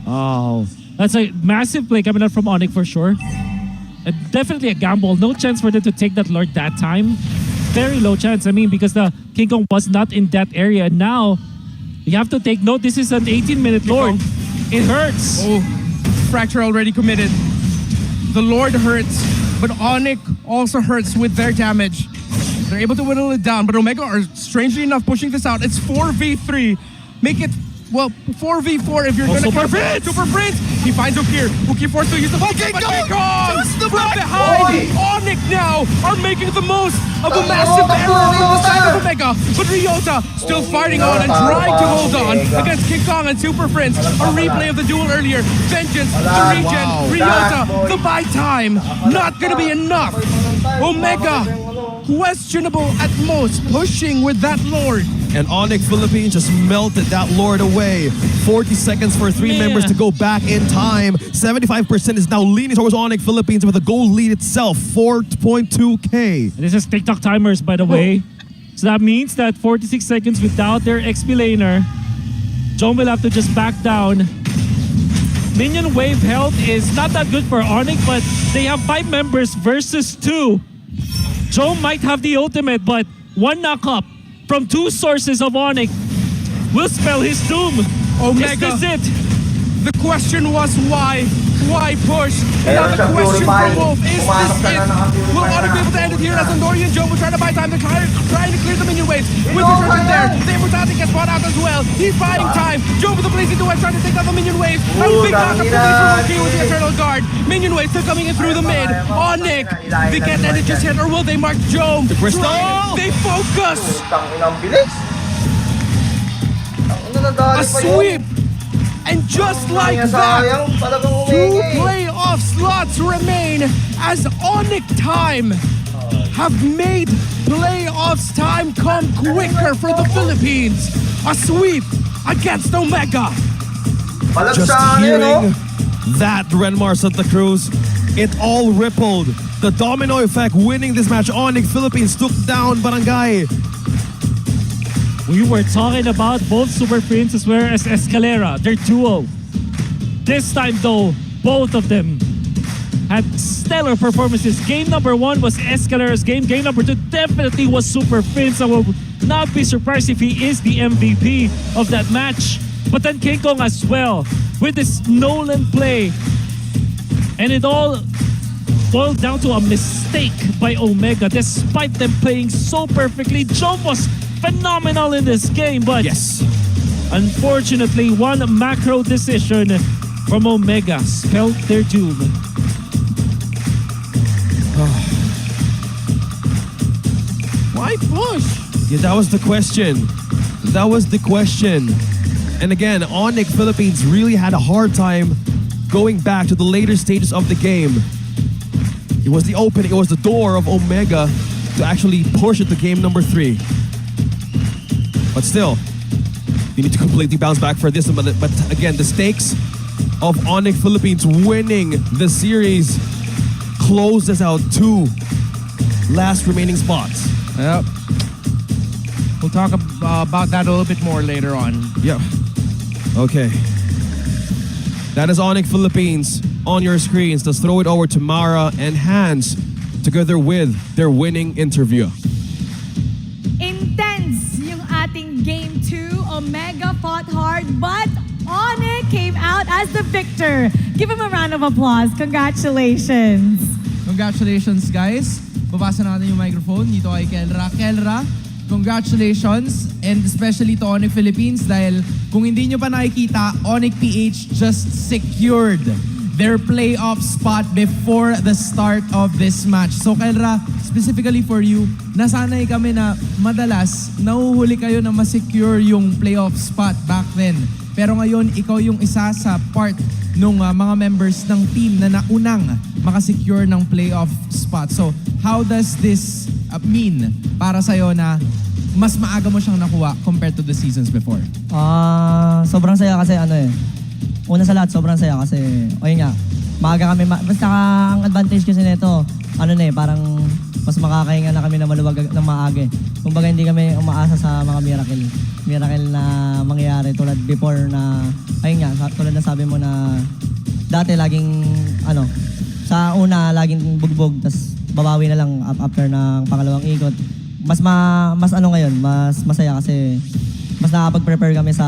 Oh, that's a massive play coming out from ONIC for sure. Definitely a gamble. No chance for them to take that Lord that time. Very low chance. I mean, because the King Kong was not in that area. And now, you have to take note, this is an 18-minute Lord. It hurts. Oh, Fracture already committed. The Lord hurts, but ONIC also hurts with their damage. They're able to whittle it down, but Omega are strangely enough pushing this out. It's 4v3. Make it, well, 4v4 if you're going to get Super Prince. He finds Ukir. Ukir forced to use the King Kong from behind. ONIC now are making the most of a massive error from the side of Omega. But Ryota still fighting on and trying to hold on against King Kong and Super Prince. A replay of the duel earlier. Vengeance, the regen, Ryota, the buy time. Not going to be enough. Omega, questionable at most, pushing with that Lord. And ONIC Philippines just melted that Lord away. 40 seconds for 3 members to go back in time. 75% is now leaning towards ONIC Philippines with a gold lead itself, 4.2k. This is TikTok timers, by the way. So that means that 46 seconds without their XP laner, Jome will have to just back down. Minion wave health is not that good for ONIC, but they have 5 members versus 2. Jome might have the ultimate, but 1 knock-up from 2 sources of ONIC will spell his doom. Omega. Is this it? The question was why? Why push? And now the question for Wolf, is this it? Will ONIC be able to end it here as Andoryu and Jome will try to buy time? They're trying to clear the minion waves. With the Truncheon there, the immortality gets brought out as well. He's buying time. Jome with the blazing duet trying to take down the minion waves. A big knock-up with the Eternal Guard. Minion waves still coming in through the mid. ONIC, they can't end it just yet, or will they mark Jome? They focus. A sweep. And just like that, 2 playoff slots remain as ONIC time have made playoffs time come quicker for the Philippines. A sweep against Omega. Just hearing that, Renmar Santa Cruz, it all rippled. The domino effect winning this match. ONIC Philippines took down Barangay. We were talking about both Super Prince as well as Escalera, their duo. This time though, both of them had stellar performances. Game number 1 was Escalera's game. Game number 2 definitely was Super Prince. I will not be surprised if he is the MVP of that match. But then King Kong as well, with this Nolan play. And it all boiled down to a mistake by Omega, despite them playing so perfectly. Jump was phenomenal in this game, but yes, unfortunately, one macro decision from Omega spelled their doom. Why push? Yeah, that was the question. That was the question. And again, ONIC Philippines really had a hard time going back to the later stages of the game. It was the opening, it was the door of Omega to actually push it to game number 3. But still, you need to completely bounce back for this one. But again, the stakes of ONIC Philippines winning the series closes out 2 last remaining spots. Yep. We'll talk about that a little bit more later on. Yeah. Okay. That is ONIC Philippines on your screens. Let's throw it over to Mara and Hans together with their winning interview. Intense yung ating Game 2. Omega fought hard, but ONIC came out as the victor. Give him a round of applause. Congratulations. Congratulations, guys. Babasa natin yung microphone dito kay Kelra. Kelra, congratulations, and especially to ONIC Philippines dahil kung hindi nyo pa nakikita, ONIC PH just secured their playoff spot before the start of this match. So Kelra, specifically for you, nasanay kami na madalas nahuhuli kayo na masecure yung playoff spot back then. Pero ngayon, ikaw yung isa sa part ng mga members ng team na naunang makasecure ng playoff spot. So, how does this mean para sa'yo na mas maaga mo siyang nakuha compared to the seasons before? Sobrang saya kasi una sa lahat, sobrang saya kasi, ayun nga, maaga kami, basta ang advantage kasi nito, parang mas makakahinga na kami na maluwag ng maaga. Kumbaga hindi kami umaasa sa mga miracle na mangyayari tulad before na, ayun nga, tulad na sabi mo na dati laging, sa una laging bugbog, tas babawi na lang after ng pangalawang ikot. Mas ngayon, mas masaya kasi mas nakapag-prepare kami sa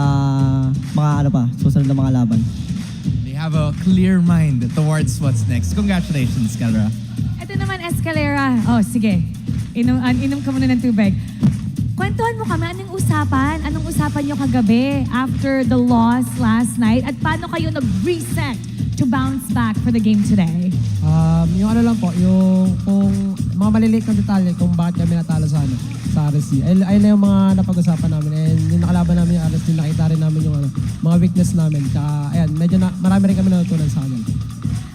mga susunod na mga laban. They have a clear mind towards what's next. Congratulations, Kelra. Ito naman, Escalera. Oh, sige. Inom ka muna ng tubig. Kwentuhan mo kami, anong usapan nyo kagabi after the loss last night? At paano kayo nag-reset to bounce back for the game today? Yung lang po, yung kung mga maliliit na detalye kung bakit kami natalo sa RSC. Ayun na yung mga napag-usapan namin. And yung nakalaban namin yung RSC, nakita rin namin yung mga weakness namin. Kaya ayan, medyo marami rin kami natutunan sa amin.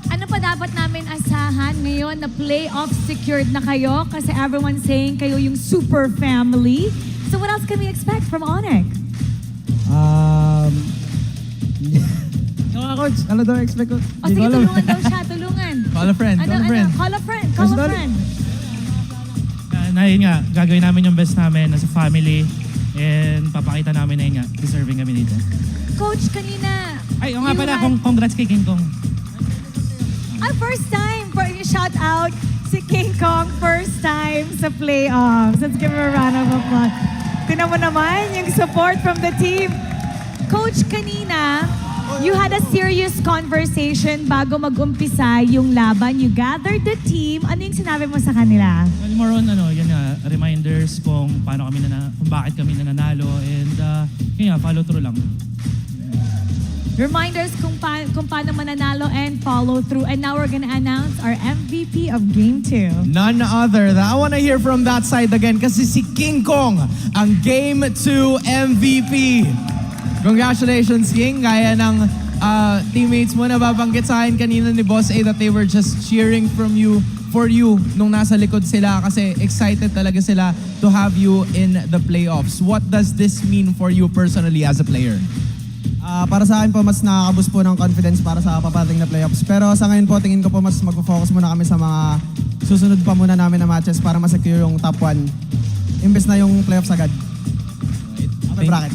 Ano pa dapat namin asahan ngayon na playoff secured na kayo? Kasi everyone's saying kayo yung super family. So what else can we expect from ONIC? Coach, ano daw expect ko? O sige, tulungan daw siya, tulungan. Call a friend, call a friend. Call a friend, call a friend. Yun nga, gagawin namin yung best namin as a family and papakita namin na yun nga, deserving kami dito. Coach, kanina... Ay, nga pala, congrats kay King Kong. First time, shout out si King Kong, first time sa playoffs. Let's give him a round of applause. Tignan mo naman yung support from the team. Coach, kanina, you had a serious conversation bago mag-umpisa yung laban. You gathered the team. Ano yung sinabi mo sa kanila? Well, more on, yun nga, reminders kung paano kami kung bakit kami nananalo and yun nga, follow through lang. Reminders kung paano mananalo and follow through. And now we're gonna announce our MVP of Game 2. None other. I want to hear from that side again kasi si King Kong ang Game 2 MVP. Congratulations, King. Gaya ng teammates mo na babanggit sa akin kanina ni Boss A that they were just cheering for you nung nasa likod sila kasi excited talaga sila to have you in the playoffs. What does this mean for you personally as a player? Para sa akin po, mas nakakaboost po ng confidence para sa paparating na playoffs. Pero sa ngayon po, tingin ko po mas mag-focus muna kami sa mga susunod pa muna namin na matches para masecure yung top 1. Imbes na yung playoffs agad. Upper bracket.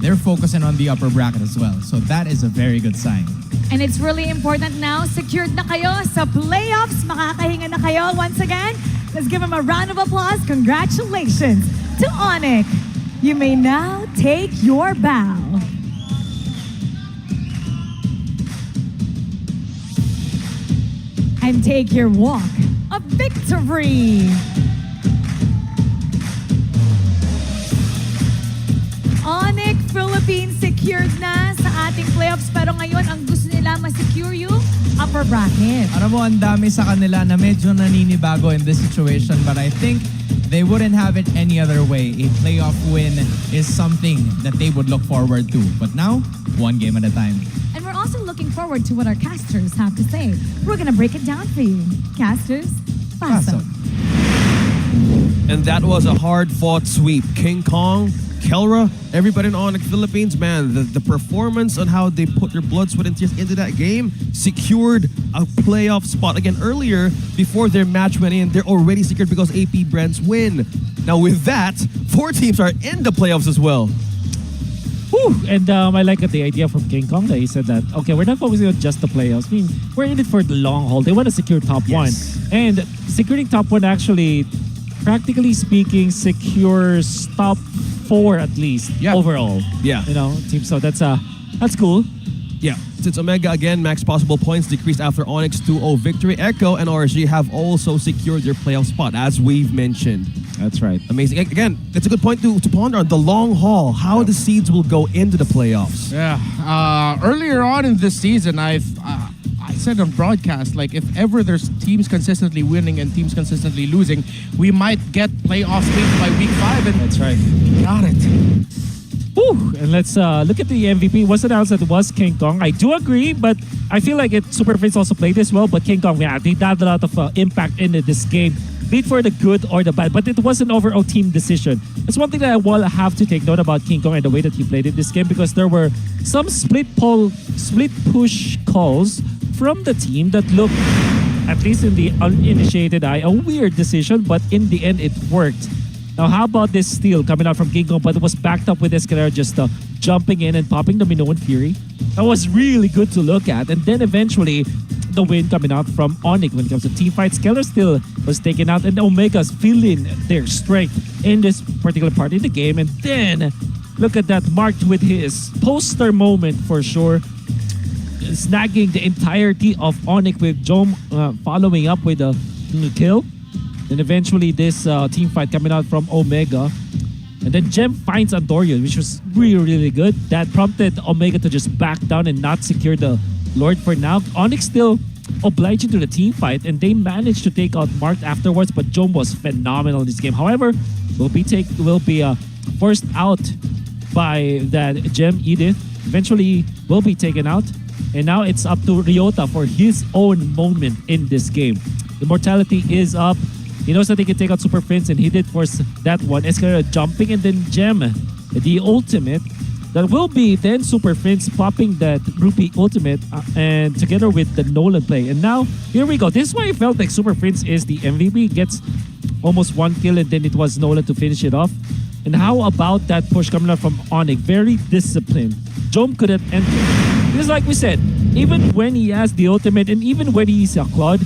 They're focusing on the upper bracket as well. So that is a very good sign. And it's really important now, secured na kayo sa playoffs. Makakahinga na kayo. Once again, let's give them a round of applause. Congratulations to ONIC. You may now take your bow. And take your walk of victory. ONIC Philippines secured na sa ating playoffs pero ngayon ang gusto nila ma-secure yung upper bracket. Alam mo, ang dami sa kanila na medyo naninibago in this situation but I think they wouldn't have it any other way. A playoff win is something that they would look forward to. But now, one game at a time. And we're also looking forward to what our casters have to say. We're gonna break it down for you. Casters, paso. And that was a hard-fought sweep. King Kong, Kelra, everybody in ONIC Philippines, man, the performance on how they put their blood, sweat, and tears into that game secured a playoff spot. Again, earlier, before their match went in, they're already secured because APBR's win. Now with that, 4 teams are in the playoffs as well. Whew. And I like the idea from King Kong that he said that, okay, we're not focusing on just the playoffs. I mean, we're in it for the long haul. They want to secure top 1. And securing top 1 actually, practically speaking, secures top 4 at least overall. Yeah. You know, team. So that's cool. Yeah. Since Omega, again, max possible points decreased after ONIC's 2-0 victory. Echo and RSG have also secured their playoff spot, as we've mentioned. That's right. Amazing. Again, it's a good point to ponder on the long haul, how the seeds will go into the playoffs. Yeah. Earlier on in this season, I said on broadcast, like if ever there's teams consistently winning and teams consistently losing, we might get playoffs by week 5. And that's right. Got it. Whew. And let's look at the MVP. Was announced that it was King Kong. I do agree, but I feel like Super Prince also played this well. But King Kong, yeah, they had a lot of impact in this game. Be it for the good or the bad, but it was an overall team decision. That's one thing that I will have to take note about King Kong and the way that he played in this game because there were some split push calls from the team that looked, at least in the uninitiated eye, a weird decision, but in the end it worked. Now, how about this steal coming out from King Kong, but it was backed up with Escalera just jumping in and popping the Minoan Fury. That was really good to look at. And then eventually, the win coming out from ONIC when it comes to team fights. Keller still was taken out, and Omega's feeling their strength in this particular part in the game. And then, look at that, marked with his poster moment for sure. Snagging the entirety of ONIC with Jom following up with a kill. Then eventually this team fight coming out from Omega. And then Gem finds Andorio, which was really, really good. That prompted Omega to just back down and not secure the Lord for now. ONIC still obliged to the team fight, and they managed to take out Mark afterwards, but Jom was phenomenal in this game. However, will be forced out by that Gem Edith. Eventually will be taken out. And now it's up to Ryota for his own moment in this game. Immortality is up. He knows that he can take out Super Prince, and he did force that one. Escalera jumping, and then Gem, the ultimate. That will be then Super Prince popping that Rupee ultimate and together with the Nolan play. And now, here we go. This is why I felt like Super Prince is the MVP. Gets almost 1 kill, and then it was Nolan to finish it off. And how about that push coming out from ONIC? Very disciplined. Jom could have entered. Because like we said, even when he has the ultimate and even when he's a Claude,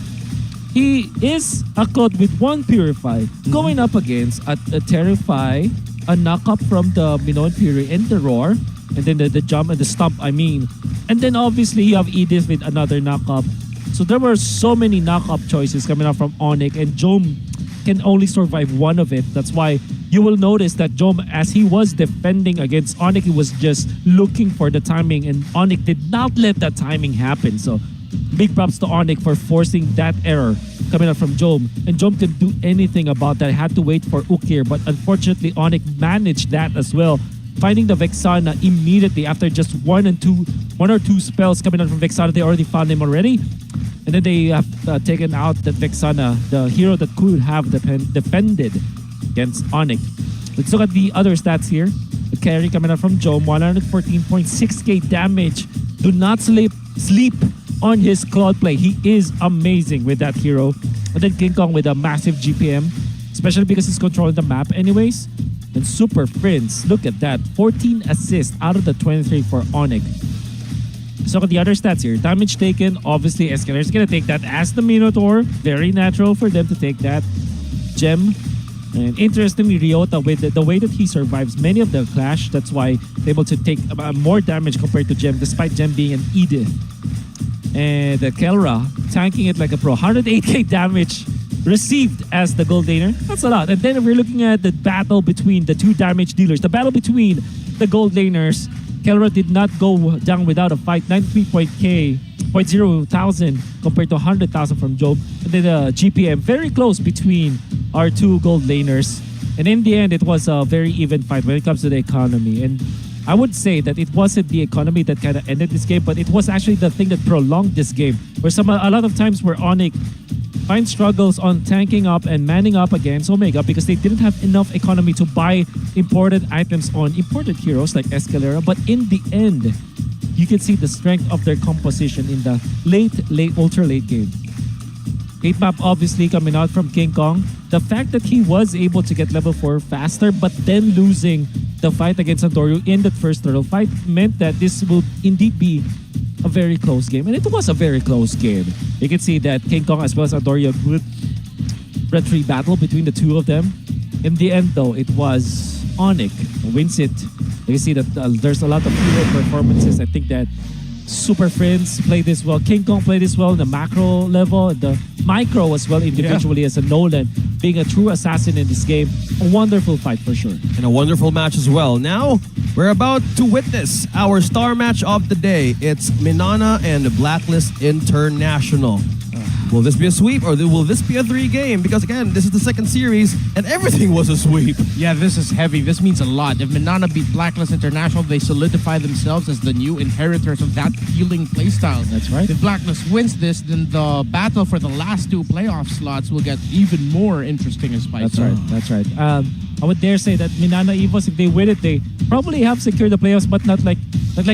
he is a Claude with 1 Purify going up against a Terrify, a knock-up from the Minoan Fury and the Roar, and then the jump and the stomp, I mean. And then obviously you have Edith with another knock-up. So there were so many knock-up choices coming out from ONIC, and Jom can only survive one of it. That's why you will notice that Jom, as he was defending against ONIC, he was just looking for the timing, and ONIC did not let that timing happen. So big props to ONIC for forcing that error coming out from Jom. And Jom can do anything about that. I had to wait for Ukir, but unfortunately ONIC managed that as well. finding the Vexana immediately after just one or two spells coming out from Vexana. They already found him already. And then they have taken out that Vexana, the hero that could have defended against ONIC. Let's look at the other stats here. The carry coming out from Jom, 114.6k damage. Do not sleep on his Claude play. He is amazing with that hero. And then King Kong with a massive GPM, especially because he's controlling the map anyways. And Super Prince, look at that. 14 assists out of the 23 for ONIC. So the other stats here. Damage taken, obviously Escalator is going to take that as the Minotaur. Very natural for them to take that. Gem. And interestingly, Ryota, with the way that he survives many of the clash, that's why they're able to take more damage compared to Gem, despite Gem being an Edith. And Kelra tanking it like a pro. 108k damage received as the gold laner. That's a lot. And then if we're looking at the battle between the two damage dealers, the battle between the gold laners, Kelra did not go down without a fight. 93,000 compared to 100,000 from Job. And then the GPM, very close between our two gold laners. And in the end, it was a very even fight when it comes to the economy. And I would say that it wasn't the economy that kind of ended this game, but it was actually the thing that prolonged this game. Where a lot of times where ONIC find struggles on tanking up and manning up against Omega because they didn't have enough economy to buy imported items on imported heroes like Escalera. But in the end, you can see the strength of their composition in the ultra late game. 8 map obviously coming out from King Kong. The fact that he was able to get level 4 faster but then losing the fight against Andorio in that first turtle fight meant that this will indeed be a very close game. And it was a very close game. You can see that King Kong as well as Andorio, good red-free battle between the two of them. In the end though, it was ONIC who wins it. You can see that there's a lot of hero performances. I think that Super Friends played this well. King Kong played this well in the macro level, the micro as well individually as a Nolan, being a true assassin in this game. A wonderful fight for sure. And a wonderful match as well. Now, we're about to witness our star match of the day. It's MNNE and Blacklist International. Will this be a sweep or will this be a 3-game? Because again, this is the second series and everything was a sweep. Yeah, this is heavy. This means a lot. If MNNE beat Blacklist International, they solidify themselves as the new inheritors of that healing playstyle. That's right. If Blacklist wins this, then the battle for the last 2 playoff slots will get even more interesting and spicy. That's right. I would dare say that MNNE EVOS, if they win it, they probably have secured the playoffs, but not like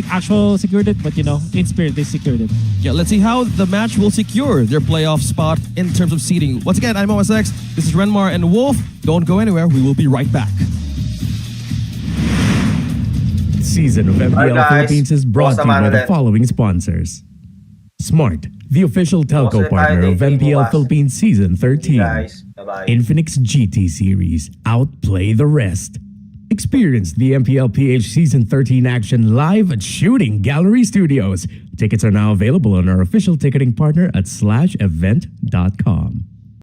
actual secured it, but you know, in spirit they secured it. Yeah, let's see how the match will secure their playoff spot in terms of seeding. Once again, I'm OSX. This is Renmar and Wolf. Don't go anywhere. We will be right back. Season of MPL Philippines is brought to you by the following sponsors. Smart, the official telco partner of MPL Philippines Season 13. Infinix GT Series, outplay the rest. Experience the MPL PH Season 13 action live at Shooting Gallery Studios. Tickets are now available on our official ticketing partner at /event.com.